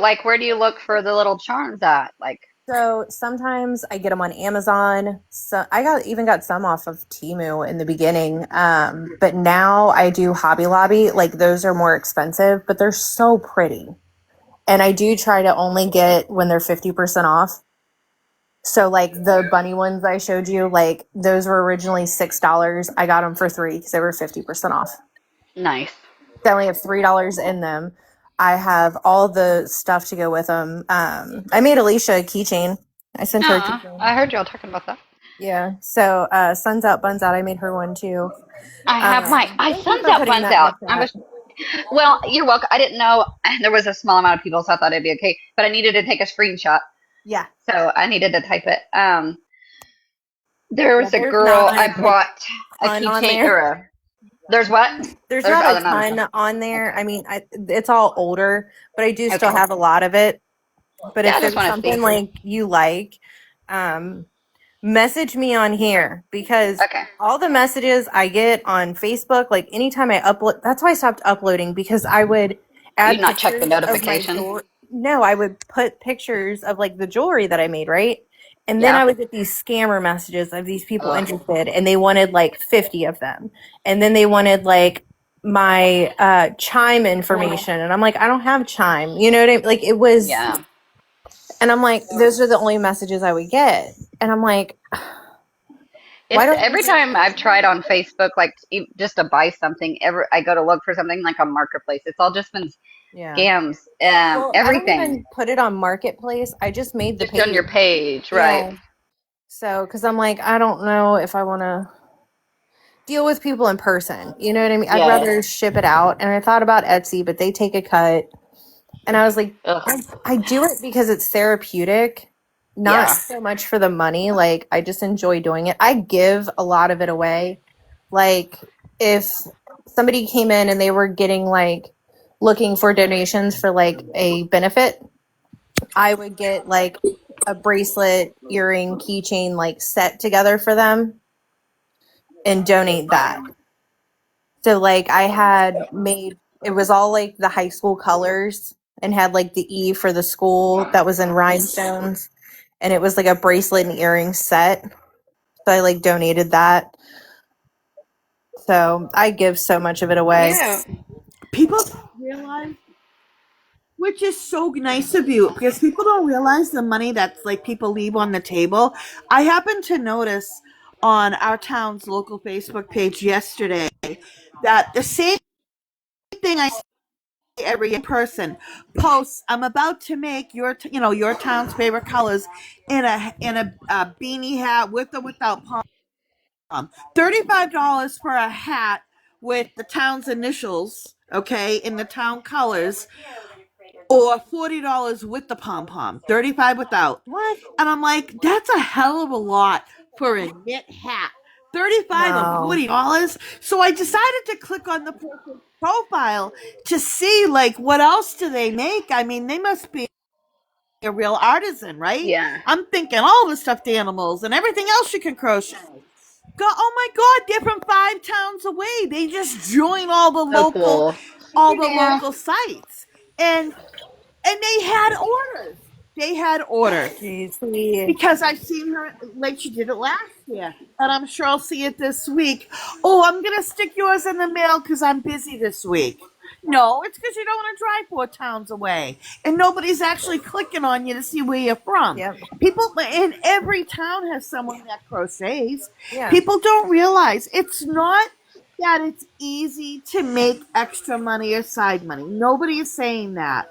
look for the little charms at? Like, So sometimes I get them on Amazon. So I even got some off of Temu in the beginning. But now I do Hobby Lobby. Like those are more expensive, but they're so pretty. And I do try to only get when they're 50% off. So like the bunny ones I showed you, like those were originally $6. I got them for $3 because they were 50% off. nice. They only have $3 in them. I have all the stuff to go with them. I made Alicia a keychain. I sent her a keychain. I heard y'all talking about that. Yeah. So Suns Out, Buns Out, I made her one too. I have my Thank you sun's for out, putting buns that in out. the chat. Well, you're welcome. I didn't know there was a small amount of people, so I thought it'd be okay. But I needed to take a screenshot, Yeah. so I needed to type it. There was a there's girl not I a bought a ton on keychain there. or there's what? There's There's not a other numbers. ton on there. I mean, it's all older, but I do still Okay. have a lot of it. But Yeah, I if just there's wanna something see. like you like, message me on here because Okay. all the messages I get on Facebook, like anytime I upload, that's why I stopped uploading because I would add You'd not check the pictures of my notification. jewelry. No, I would put pictures of like the jewelry that I made, right? And then Yeah. I would get these scammer messages of these people Ugh. interested, and they wanted like 50 of them. And then they wanted like my chime information. And I'm like, I don't have chime. You know what I mean? Like it was, Yeah. and I'm like, those are the only messages I would get. And I'm like, why don't Every time I've tried on Facebook, like just to buy something, I go to look for something like on Marketplace. It's all just been yeah. scams. Well, I don't Everything even put it on Marketplace. I just made the just page. on your page, right? Yeah. So, because I'm like, I don't know if I want to deal with people in person. You know what I mean? I'd Yeah. rather ship it out. And I thought about Etsy, but they take a cut. And I was like, Ugh. I do it because it's therapeutic, not Yeah. so much for the money. Like, I just enjoy doing it. I give a lot of it away. Like, if somebody came in and they were getting, like, looking for donations for, like, a benefit, I would get, like, a bracelet, earring, keychain, like, set together for them and donate that. So, like, I had made, it was all, like, the high school colors and had, like, the E for the school that was in rhinestones. And it was, like, a bracelet and earring set. So I, like, donated that. So I give so much of it away. Yeah. People don't realize, which is so nice of you, because people don't realize the money that's like people leave on the table. I happened to notice on our town's local Facebook page yesterday that the same thing I see every person posts. I'm about to make your your town's favorite colors in a beanie hat with or without pom. $35 for a hat with the town's initials, okay, in the town colors, or $40 with the pom pom, 35 without. What? And I'm like, that's a hell of a lot for a knit hat. 35 or No. $40. So I decided to click on the person's profile to see like what else do they make. I mean, they must be a real artisan, right? Yeah. I'm thinking all the stuffed animals and everything else you can crochet. Oh my God, they're from 5 towns away. They just join So cool. all the Yeah. local sites. And they had orders. They had orders. Jeez, please. Because I've seen her, like she did it last year. And I'm sure I'll see it this week. Oh, I'm going to stick yours in the mail because I'm busy this week. No, it's because you don't want to drive 4 towns away. And nobody's actually clicking on you to see where you're from. Yep. People in every town has someone that crochets. Yeah. People don't realize it's not that it's easy to make extra money or side money. Nobody is saying that.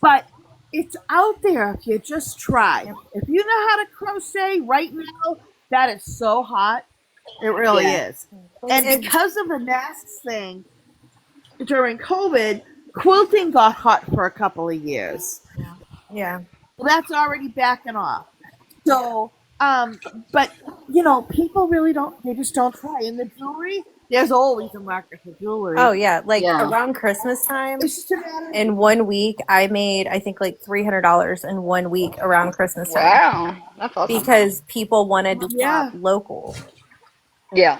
But it's out there if you just try. Yep. If you know how to crochet right now, that is so hot. It really is. And because of the masks thing during COVID, quilting got hot for a couple of years. Yeah. Well, that's already backing off. So, but people really don't. They just don't try. In the jewelry, there's always a market for jewelry. Oh, yeah. Like, Yeah. around Christmas time, It's just a matter. in 1 week, I made, I think, like $300 in 1 week around Christmas time. Wow. That's awesome. Because people wanted to Yeah. shop local. Yeah.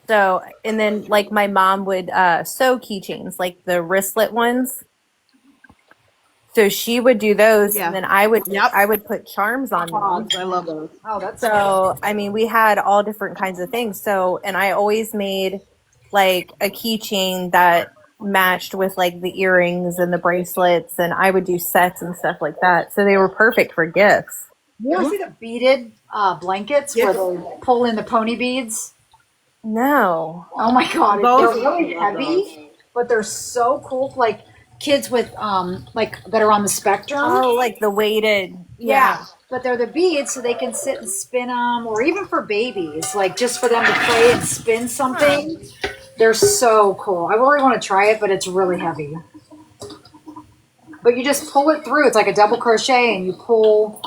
So, and then, like, my mom would sew keychains, like the wristlet ones. So she would do those, Yeah. and then I would Yep. put charms on them. I love those. Oh, that's So, I mean, we had all different kinds of things. So, and I always made like a keychain that matched with like the earrings and the bracelets, and I would do sets and stuff like that. So they were perfect for gifts. You ever see the beaded blankets Yes. where they pull in the pony beads? No. Oh my God, Those- they're really heavy, but they're so cool. Like kids with like that are on the spectrum. Oh, like the weighted. Yeah, but they're the beads, so they can sit and spin them, or even for babies, like just for them to play and spin something. They're so cool. I really want to try it, but it's really heavy. But you just pull it through. It's like a double crochet, and you pull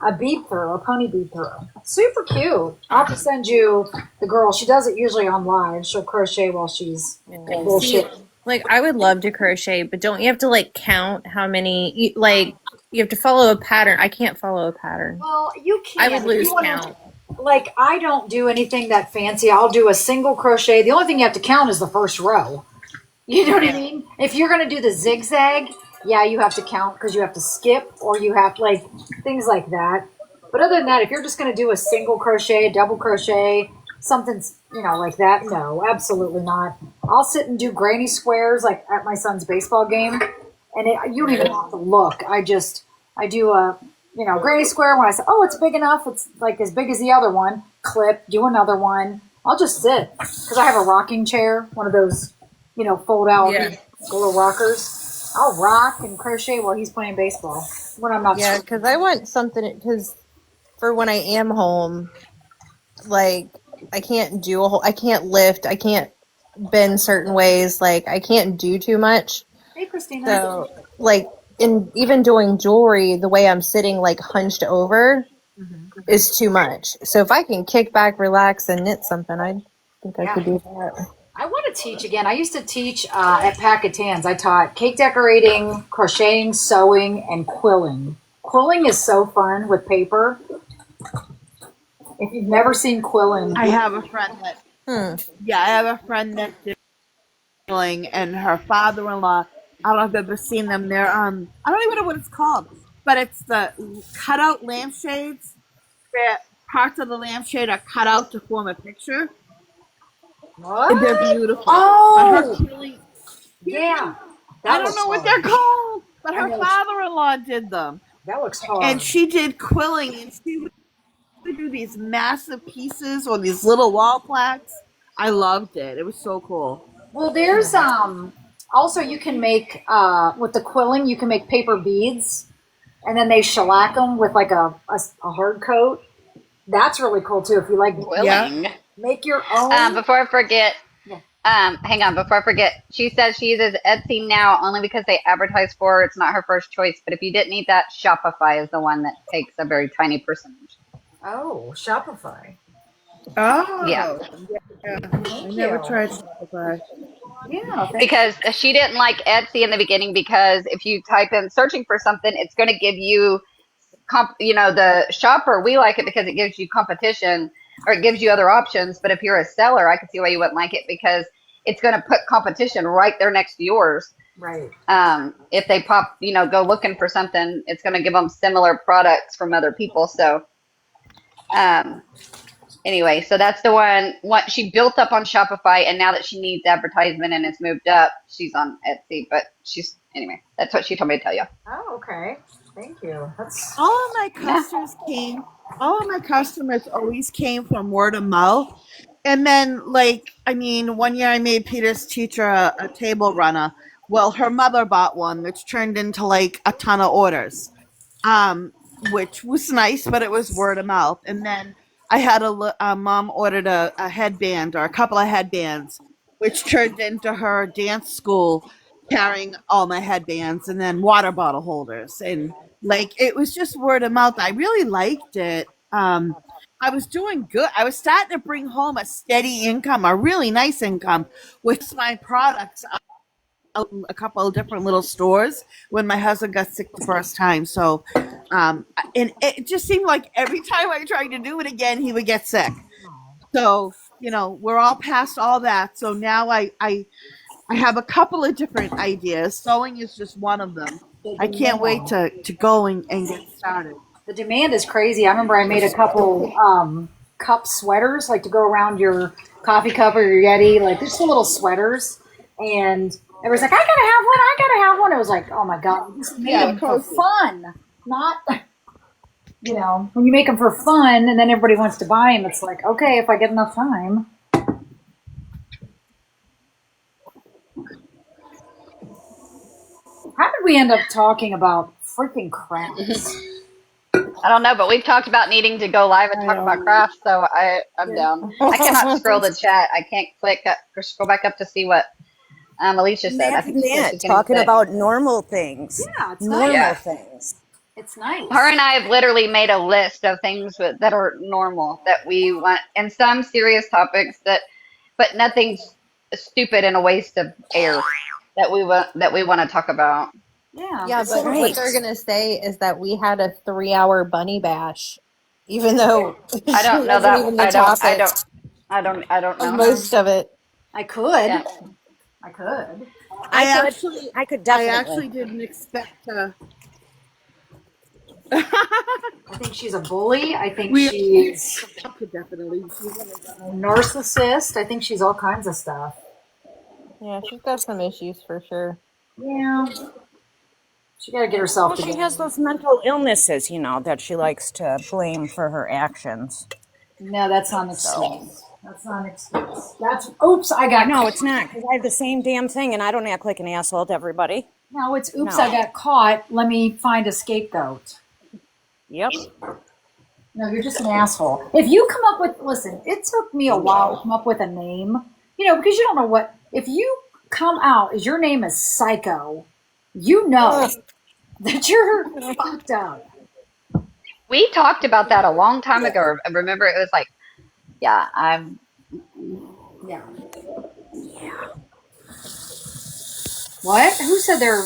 a bead through, a pony bead through. Super cute. I'll have to send you the girl. She does it usually on live. She'll crochet while she's bullshit. Like, I would love to crochet, but don't you have to like count how many? Like, you have to follow a pattern. I can't follow a pattern. Well, you can. I would If lose you wanna- count. Like, I don't do anything that fancy. I'll do a single crochet. The only thing you have to count is the first row. You know what I mean? If you're going to do the zigzag, yeah, you have to count because you have to skip, or you have like things like that. But other than that, if you're just going to do a single crochet, double crochet, something, like that, no, absolutely not. I'll sit and do granny squares like at my son's baseball game, and you don't even have to look. I do a granny square. When I say, oh, it's big enough, it's like as big as the other one, clip, do another one. I'll just sit because I have a rocking chair, one of those, fold out little rockers. I'll rock and crochet while he's playing baseball when I'm not. Yeah, because I want something, because for when I am home, like, I can't I can't lift, I can't bend certain ways, like, I can't do too much. Hey, Christina. So, like, and even doing jewelry the way I'm sitting like hunched over is too much. So if I can kick back, relax, and knit something, I think I could do that. I want to teach again. I used to teach at Packetans. I taught cake decorating, crocheting, sewing, and quilling. Quilling is so fun with paper. If you've never seen quilling, I have a friend that. Yeah, I have a friend that did quilling, and her father-in-law. I don't know if you've ever seen them. They're I don't even know what it's called, but it's the cutout lampshades. Where parts of the lampshade are cut out to form a picture. what? And they're beautiful. But her Oh, quilling. yeah. I That don't looks know what hard. they're called, but I her know. father-in-law did them, That looks hard. and she did quilling, and she would do these massive pieces or these little wall plaques. I loved it. It was so cool. Well, there's also you can make with the quilling you can make paper beads, and then they shellac them with like a hard coat. That's really cool too. If you like Willing. make your own. Before I forget, hang on. Before I forget, she says she uses Etsy now only because they advertise for her. It's not her first choice. But if you didn't need that, Shopify is the one that takes a very tiny percentage. Oh, Shopify. Oh, Yeah. I never tried Shopify. Yeah, Because she didn't like Etsy in the beginning because if you type in searching for something, it's going to give you, the shopper. We like it because it gives you competition or it gives you other options. But if you're a seller, I can see why you wouldn't like it because it's going to put competition right there next to yours. right. If they go looking for something, it's going to give them similar products from other people. So, anyway, so that's the one. What she built up on Shopify, and now that she needs advertisement and it's moved up, she's on Etsy. But anyway. That's what she told me to tell you. Oh, okay. Thank you. That's All of my customers always came from word of mouth. And then, one year I made Peter's teacher a table runner. Well, her mother bought one, which turned into like a ton of orders, which was nice, but it was word of mouth. And then I had a mom ordered a headband or a couple of headbands, which turned into her dance school carrying all my headbands and then water bottle holders. And it was just word of mouth. I really liked it. I was doing good. I was starting to bring home a steady income, a really nice income with my products out in a couple of different little stores when my husband got sick the first time. So, and it just seemed like every time I tried to do it again, he would get sick. So, we're all past all that. So now I have a couple of different ideas. Sewing is just one of them. I can't wait to go and get started. the demand is crazy. I remember I made a couple cup sweaters, like to go around your coffee cup or your Yeti, like just the little sweaters. And everybody's like, I gotta have one. I gotta have one. I was like, oh my god, we just made them for fun, not. When you make them for fun and then everybody wants to buy them, it's like, okay, if I get enough time. How did we end up talking about freaking crafts? I don't know, but we've talked about needing to go live and talk about crafts, so I'm down. I cannot scroll the chat. I can't scroll back up to see what Alicia said. I think she's talking about normal things. Yeah, it's normal things. It's nice. Her and I have literally made a list of things that are normal that we want, and some serious topics but nothing stupid and a waste of air that we want to talk about. Yeah, but what they're gonna say is that we had a 3-hour bunny bash, even though I don't know that. Even the I don't know most of it. I could. Yeah. I could. I could definitely. I actually didn't expect to. I think she's a bully. I think she's definitely a narcissist. I think she's all kinds of stuff. Yeah, she's got some issues for sure. Yeah. She got to get herself together. She has those mental illnesses, that she likes to blame for her actions. No, that's not an excuse. That's not an excuse. Oops, I got No, it's not, because I have the same damn thing, and I don't act like an asshole to everybody. No, it's oops, I got caught. Let me find a scapegoat. Yep. No, you're just an asshole. If you come up with, listen, it took me a while to come up with a name, because you don't know what, if you come out as your name is Psycho, that you're fucked up. We talked about that a long time ago. I remember it was like, yeah, Yeah. What? Who said they're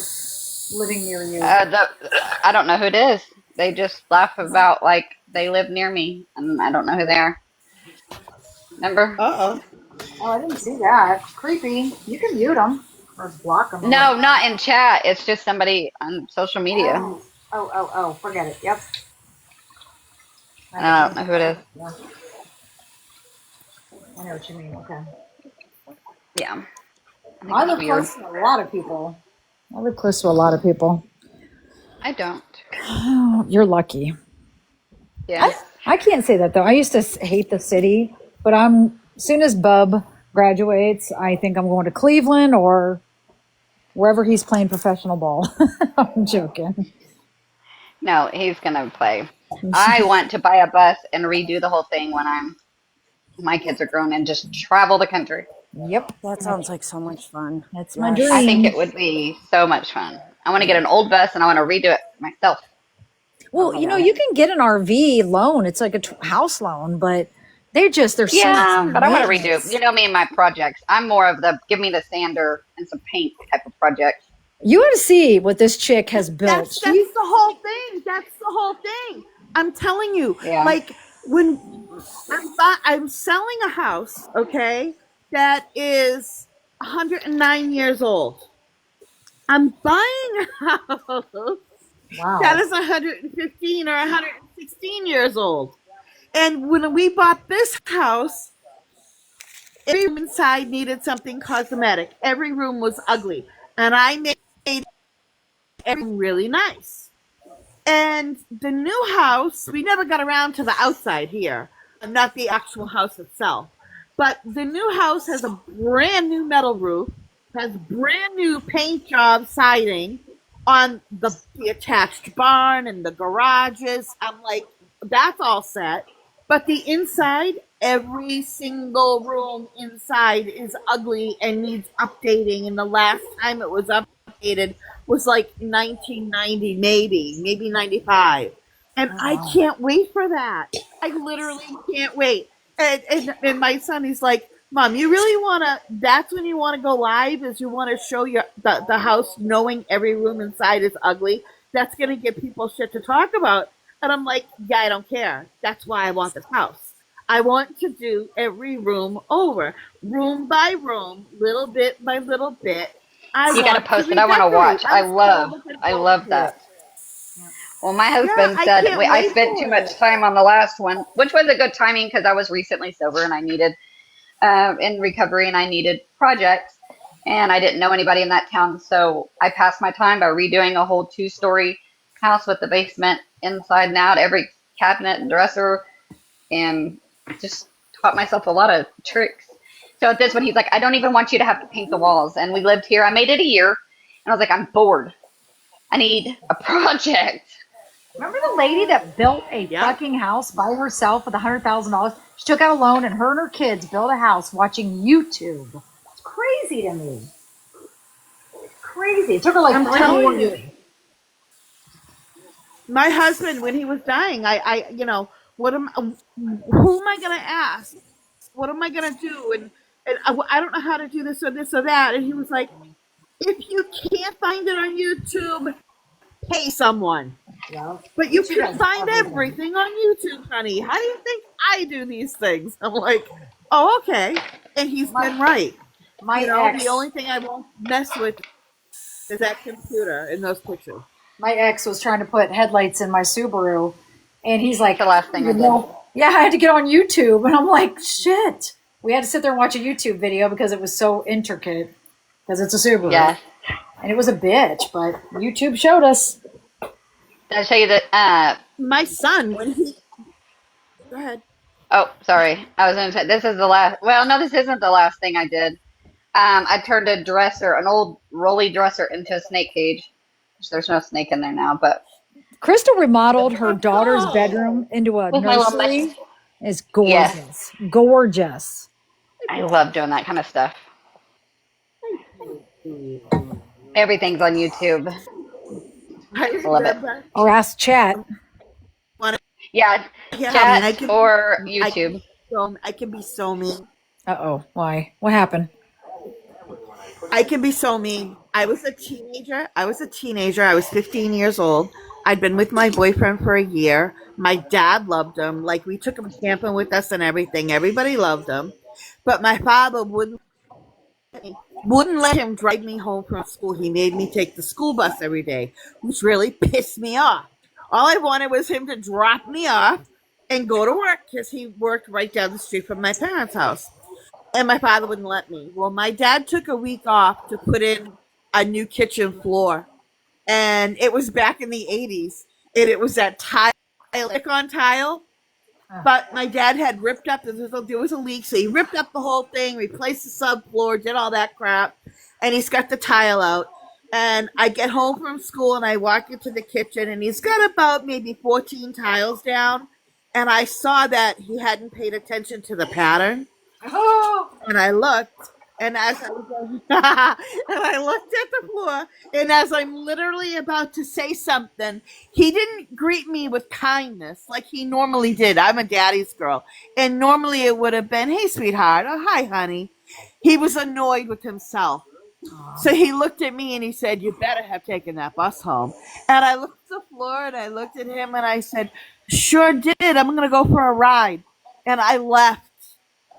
living near you? I don't know who it is. They just laugh about like they live near me, and I don't know who they are. Remember? Uh-oh. Oh, I didn't see that. Creepy. You can mute them or block them or No, whatever. not in chat. It's just somebody on social media. Oh. Forget it. Yep. And I don't know who it is. Yeah. I know what you mean. Okay. Yeah, I think I it's live weird. close to a lot of people. I live close to a lot of people. I don't. Oh, you're lucky. Yeah. I can't say that though. I used to hate the city, but as soon as Bub graduates, I think I'm going to Cleveland or wherever he's playing professional ball. I'm joking. No, he's gonna play. I want to buy a bus and redo the whole thing when my kids are grown and just travel the country. Yep. That sounds like so much fun. That's my I think dream. it would be so much fun. I want to get an old bus and I want to redo it myself. Well, you can get an RV loan. It's like a house loan, but they're so much Yeah, but I want to redo. maintenance. You know me and my projects. I'm more of the give me the sander and some paint type of project. You ought to see what this chick has built. That's the whole thing. That's the whole thing. I'm telling you, Yeah. like when I'm selling a house, okay, that is 109 years old. I'm buying a house Wow. that is 115 or 116 years old. And when we bought this house, every room inside needed something cosmetic. Every room was ugly. And I made every room really nice. And the new house, we never got around to the outside here, not the actual house itself. But the new house has a brand new metal roof, has brand new paint job siding on the attached barn and the garages. I'm like, that's all set. But the inside, every single room inside is ugly and needs updating. And the last time it was updated was like 1990, maybe 95. And I can't wait for that. I literally can't wait. And my son, he's like, Mom, you really want to, that's when you want to go live, is you want to show the house knowing every room inside is ugly. That's going to give people shit to talk about. And I'm like, yeah, I don't care. That's why I want this house. I want to do every room over, room by room, little bit by little bit. You got to post it. I want to watch. I love that. Well, my husband said I spent too much time on the last one, which was a good timing because I was recently sober and I needed in recovery and I needed projects and I didn't know anybody in that town. So I passed my time by redoing a whole 2-story house with the basement inside and out, every cabinet and dresser, and just taught myself a lot of tricks. So at this one, he's like, I don't even want you to have to paint the walls. And we lived here. I made it a year and I was like, I'm bored. I need a project. Remember the lady that built a fucking house by herself with $100,000? She took out a loan and her and her kids built a house watching YouTube. It's crazy to me. Crazy. It took her like 3 more years. My husband, when he was dying, I who am I going to ask? What am I going to do? And I don't know how to do this or this or that. And he was like, if you can't find it on YouTube, pay someone. Yeah. But you can find everything on YouTube, honey. How do you think I do these things? I'm like, oh, okay. And he's been right. The only thing I won't mess with is that computer in those pictures. My ex was trying to put headlights in my Subaru, and he's like, the last thing I did. Yeah, I had to get on YouTube. And I'm like, shit. We had to sit there and watch a YouTube video because it was so intricate because it's a Subaru. Yeah. And it was a bitch, but YouTube showed us. Did I show you that? My son, when he... Go ahead. Oh, sorry. I was going to say, this is the last... Well, no, this isn't the last thing I did. I turned an old rolly dresser into a snake cage. There's no snake in there now, but... Crystal remodeled her daughter's bedroom into a nursery. It's gorgeous. Yes. Gorgeous. I love doing that kind of stuff. Everything's on YouTube. I Love it. remember. Or ask chat. Yeah, Yeah, I mean, chat or YouTube. I can be so mean. Uh-oh. Why? What happened? I can be so mean. I was a teenager. I was 15 years old. I'd been with my boyfriend for a year. My dad loved him. Like, we took him camping with us and everything. Everybody loved him. But my father wouldn't let him drive me home from school. He made me take the school bus every day, which really pissed me off. All I wanted was him to drop me off and go to work because he worked right down the street from my parents' house. And my father wouldn't let me. Well, my dad took a week off to put in a new kitchen floor. And it was back in the 80s. And it was that tile, on tile. But my dad had ripped up, there was a leak, so he ripped up the whole thing, replaced the subfloor, did all that crap, and he's got the tile out. And I get home from school and I walk into the kitchen and he's got about maybe 14 tiles down. And I saw that he hadn't paid attention to the pattern. Oh. And I looked, and as I was and I looked at the floor, and as I'm literally about to say something, he didn't greet me with kindness like he normally did. I'm a daddy's girl, and normally it would have been, "Hey, sweetheart," or "Hi, honey." He was annoyed with himself. So he looked at me and he said, "You better have taken that bus home." And I looked at the floor and I looked at him and I said, "Sure did. I'm going to go for a ride." And I left.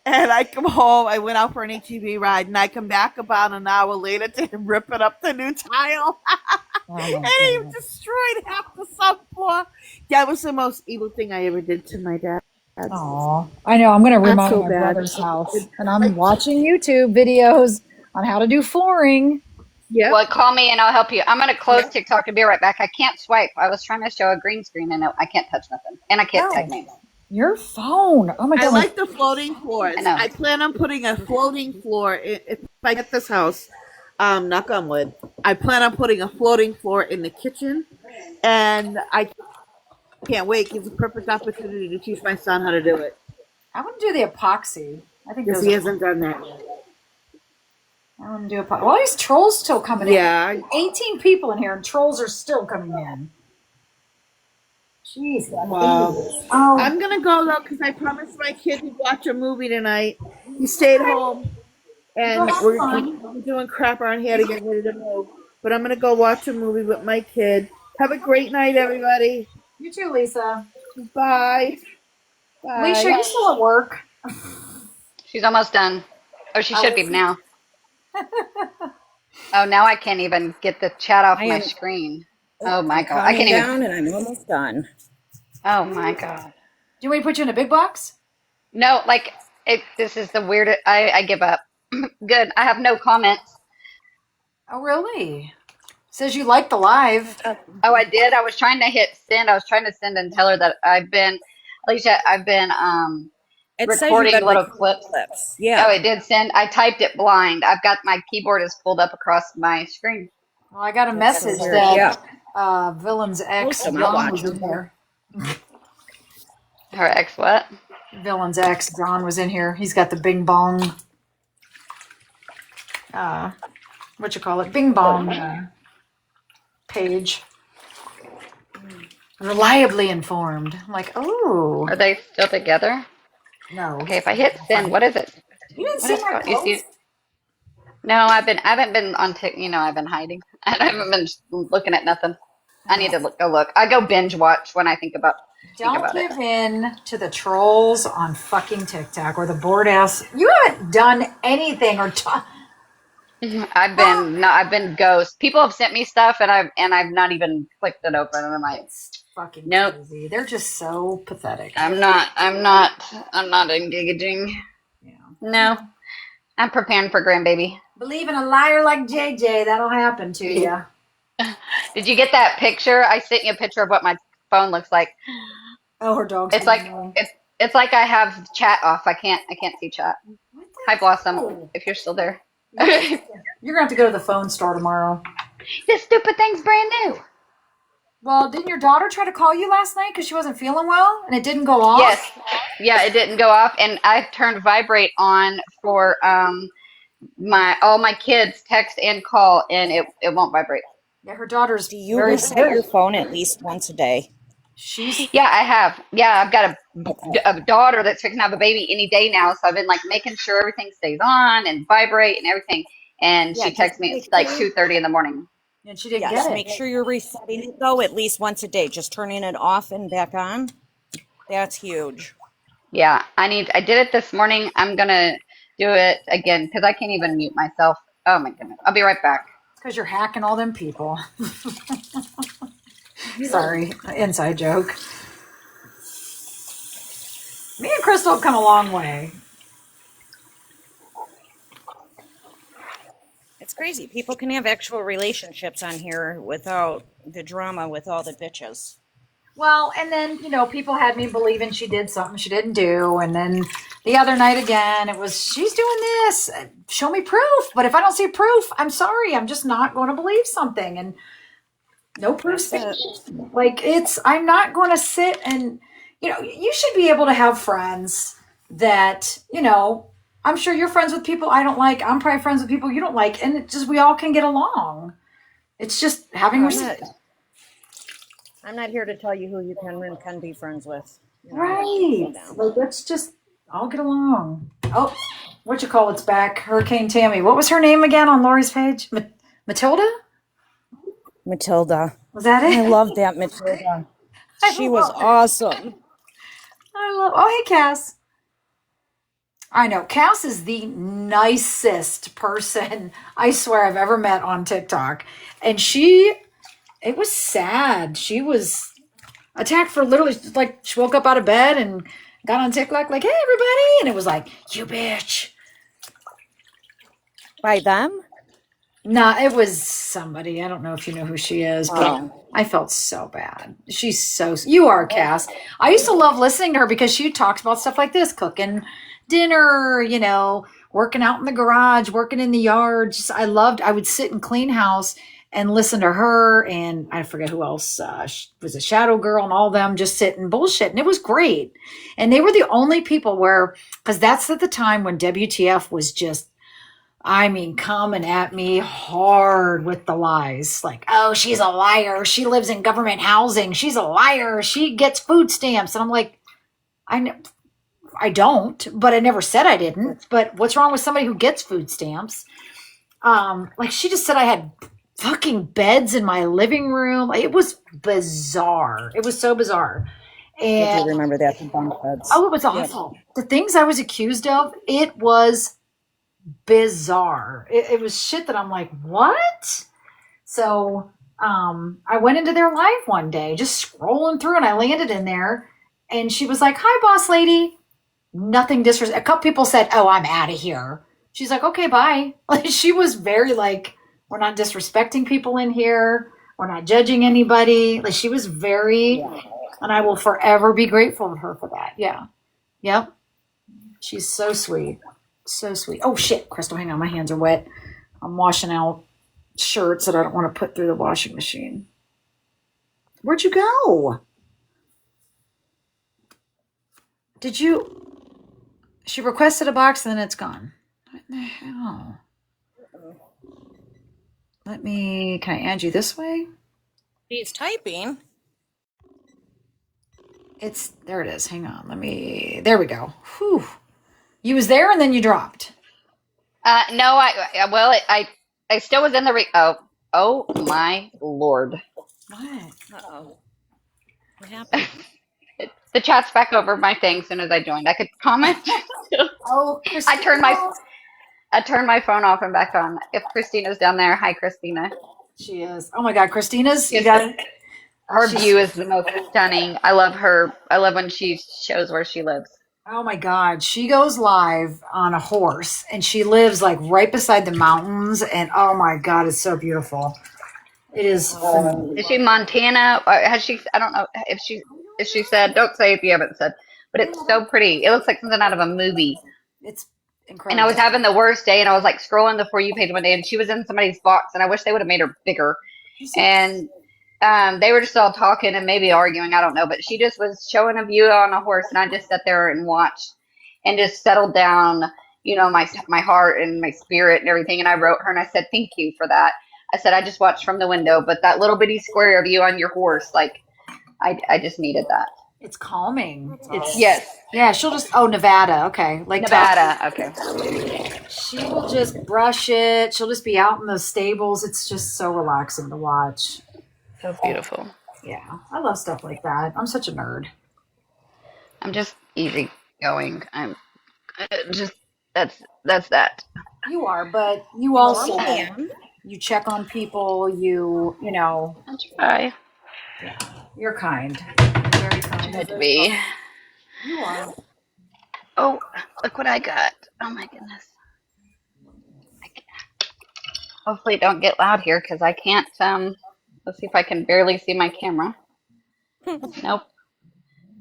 And I come home, I went out for an ATV ride, and I come back about an hour later to him ripping up the new tile. And he destroyed half the subfloor. That was the most evil thing I ever did to my dad. Aw. I know. I'm going to remodel my bad. brother's house. And I'm watching YouTube videos on how to do flooring. Yeah. Well, call me and I'll help you. I'm going to close TikTok and be right back. I can't swipe. I was trying to show a green screen and I can't touch nothing. And I can't tag names. Your phone. Oh my God. I like the floating floors. I know. I plan on putting a floating floor if I get this house. Knock on wood. I plan on putting a floating floor in the kitchen, and I can't wait. It's a perfect opportunity to teach my son how to do it. I want to do the epoxy. I think Because he hasn't done that yet. I want to do epoxy. Well, these trolls still coming in. Yeah. 18 people in here, and trolls are still coming in. Jeez. Wow. Oh. I'm going to go, though, because I promised my kid to watch a movie tonight. He stayed home, and we're doing crap around here to get ready to move. But I'm going to go watch a movie with my kid. Have a great night, everybody. You too, Lisa. Bye. Bye. Lisa, you still at work? She's almost done. Oh, she should be now. Oh, now I can't even get the chat off my screen. Oh my God. I can't even. And I'm almost done. Oh my God. Do you want me to put you in a big box? No, like, this is the weirdest. I give up. Good. I have no comments. Oh, really? Says you like the live. Oh, I did. I was trying to hit send. I was trying to send and tell her that Alicia, I've been recording little clips. Yeah. Oh, it did send. I typed it blind. I've got my keyboard is pulled up across my screen. Well, I got a message that Villain's ex John was in here. Her ex what? Villain's ex John was in here. He's got the Bing Bong. What you call it? Bing Bong page. Reliably informed. I'm like, oh. Are they still together? No. Okay, if I hit send, what is it? You didn't see my post? No, I haven't been on I've been hiding. I haven't been looking at nothing. I need to go look. I go binge watch when I think about Don't give in to the trolls on fucking TikTok or the bored ass. You haven't done anything or I've been ghost. People have sent me stuff and I've not even clicked it open. And I'm like, fucking nope. crazy. They're just so pathetic. I'm not engaging. Yeah. No. I'm preparing for grandbaby. Believe in a liar like JJ, that'll happen to you. Did you get that picture? I sent you a picture of what my phone looks like. Oh, her dog's It's like it's like I have chat off. I can't see chat. Hi Blossom, if you're still there. You're gonna have to go to the phone store tomorrow. This stupid thing's brand new. Well, didn't your daughter try to call you last night because she wasn't feeling well and it didn't go off? Yes. Yeah, it didn't go off, and I turned vibrate on for all my kids text and call, and it won't vibrate. Yeah, her daughter's Do you very reset your sick. phone at least once a day? She's Yeah, I have. Yeah, I've got Okay. a daughter that's fixing to have a baby any day now, so I've been like making sure everything stays on and vibrate and everything. And Yeah, she just texts me make it's like sure. 2:30 in the morning. and she didn't get Yes, it. make sure you're resetting it though at least once a day. Just turning it off and back on. That's huge. Yeah, I did it this morning. I'm gonna do it again because I can't even mute myself. Oh my goodness. I'll be right back. It's because you're hacking all them people. Sorry, inside joke. Me and Crystal have come a long way. It's crazy. People can have actual relationships on here without the drama with all the bitches. Well, and then, people had me believing she did something she didn't do. And then the other night again, it was, she's doing this. Show me proof. But if I don't see proof, I'm sorry. I'm just not going to believe something. And no proof. That's it. I'm not going to sit and, you should be able to have friends that, I'm sure you're friends with people I don't like. I'm probably friends with people you don't like. And it just, we all can get along. It's just having respect. I'm not here to tell you who you can and can be friends with. Right. Like, let's just all get along. Oh, it's back. Hurricane Tammy. What was her name again on Lori's page? Matilda? Matilda. Was that it? I love that Matilda. She was awesome. Oh, hey, Cass. I know. Cass is the nicest person I swear I've ever met on TikTok. And it was sad. She was attacked for literally, like, she woke up out of bed and got on TikTok like, hey, everybody. And it was like, you bitch. By them? Nah, it was somebody. I don't know if you know who she is, but I felt so bad. You are, Cass. I used to love listening to her because she talks about stuff like this, cooking dinner, working out in the garage, working in the yard. I would sit and clean house and listen to her, and I forget who else was a Shadow Girl, and all of them just sit and bullshit, and it was great. And they were the only people because that's at the time when WTF was just, coming at me hard with the lies. Like, oh, she's a liar. She lives in government housing. She's a liar. She gets food stamps. And I'm like, I don't, but I never said I didn't. But what's wrong with somebody who gets food stamps? Like, she just said I had fucking beds in my living room. It was bizarre. It was so bizarre. And I do remember that, the bunk beds. Oh, it was awful. Yep. The things I was accused of, it was bizarre. It was shit that I'm like, what? So I went into their live one day, just scrolling through, and I landed in there, and she was like, hi, boss lady. Nothing disrespectful. A couple people said, oh, I'm out of here. She's like, okay, bye. Like, she was very like, we're not disrespecting people in here. We're not judging anybody. Like, she was very, and I will forever be grateful to her for that. Yeah. Yep. She's so sweet. So sweet. Oh, shit, Crystal, hang on. My hands are wet. I'm washing out shirts that I don't want to put through the washing machine. Where'd you go? She requested a box and then it's gone. What the hell? Can I add you this way? She's typing. There it is. Hang on. There we go. Whew. You was there and then you dropped. No, I still was in the oh my Lord. What? Uh-oh. What happened? The chat's back over my thing as soon as I joined. I could comment. Oh, I turned my phone off and back on. If Christina's down there, hi Christina. She is. Oh my God, Christina's. You got it. Her view is the most stunning. I love her. I love when she shows where she lives. Oh my God. She goes live on a horse and she lives like right beside the mountains. And oh my God, it's so beautiful. It is. Is she Montana? Or has she? I don't know if she said. Don't say if you haven't said. But it's so pretty. It looks like something out of a movie. It's incredible. And I was having the worst day, and I was like scrolling the For You page one day, and she was in somebody's box, and I wish they would have made her bigger. And they were just all talking and maybe arguing. I don't know, but she just was showing a view on a horse, and I just sat there and watched, and just settled down. My heart and my spirit and everything. And I wrote her and I said, thank you for that. I said I just watched from the window, but that little bitty square of you on your horse, like I just needed that. It's calming. Yes, Yeah, she'll just, oh, Nevada. Okay. Lake Tahoe. Nevada. Okay. She will just brush it. She'll just be out in the stables. It's just so relaxing to watch. So beautiful. Yeah. I love stuff like that. I'm such a nerd. I'm just easy going. I'm just that's that. You are, but you also, you check on people. You know, I'll try. yeah, you're kind. You're very kind. Try to be. You are. Oh, look what I got. Oh my goodness. Hopefully, don't get loud here because I can't. Let's see if I can barely see my camera. Nope,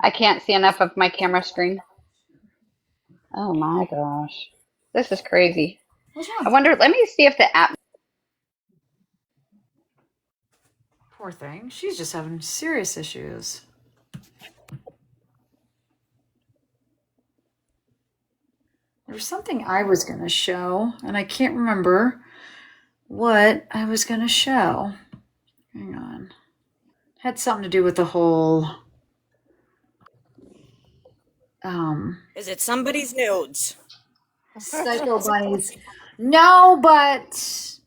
I can't see enough of my camera screen. Oh my gosh, this is crazy. What's I wrong? wonder. Let me see if the app. Poor thing. She's just having serious issues. There was something I was going to show, and I can't remember what I was going to show. Hang on. Had something to do with the whole. Is it somebody's nudes? Psycho bunnies. No, but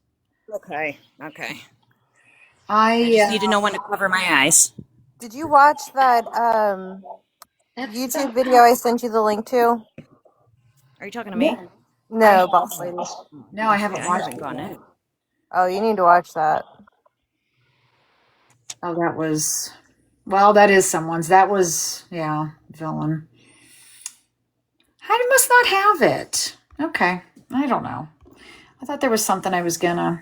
Okay. Okay. I Just need to know when to cover my eyes. Did you watch that that's YouTube video I sent you the link to? Are you talking to me? No, Boss Lady. no, I haven't I watched haven't it gone yet. in. Oh, you need to watch that. Oh, that was, well, that is someone's. That was, yeah, villain. I must not have it. Okay, I don't know. I thought there was something I was gonna.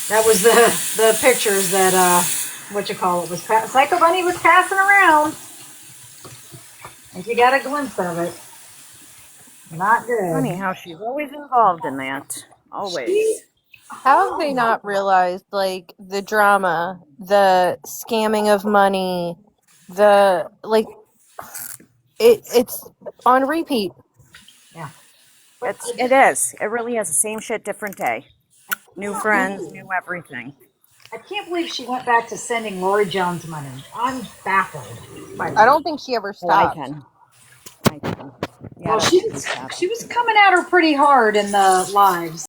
That was the pictures that what you call it was Psycho Bunny was passing around. If you got a glimpse of it, not good. Funny how she's always involved in that. Always. How have they not realized, like, the drama, the scamming of money, the, like, it's on repeat. Yeah. It is. It really is the same shit, different day. New friends, new everything. I can't believe she went back to sending Lori Jones money. I'm baffled. I don't think she ever Oh, I stopped. can. I can. Yeah, Well, I don't think we stopped. she was coming at her pretty hard in the lives.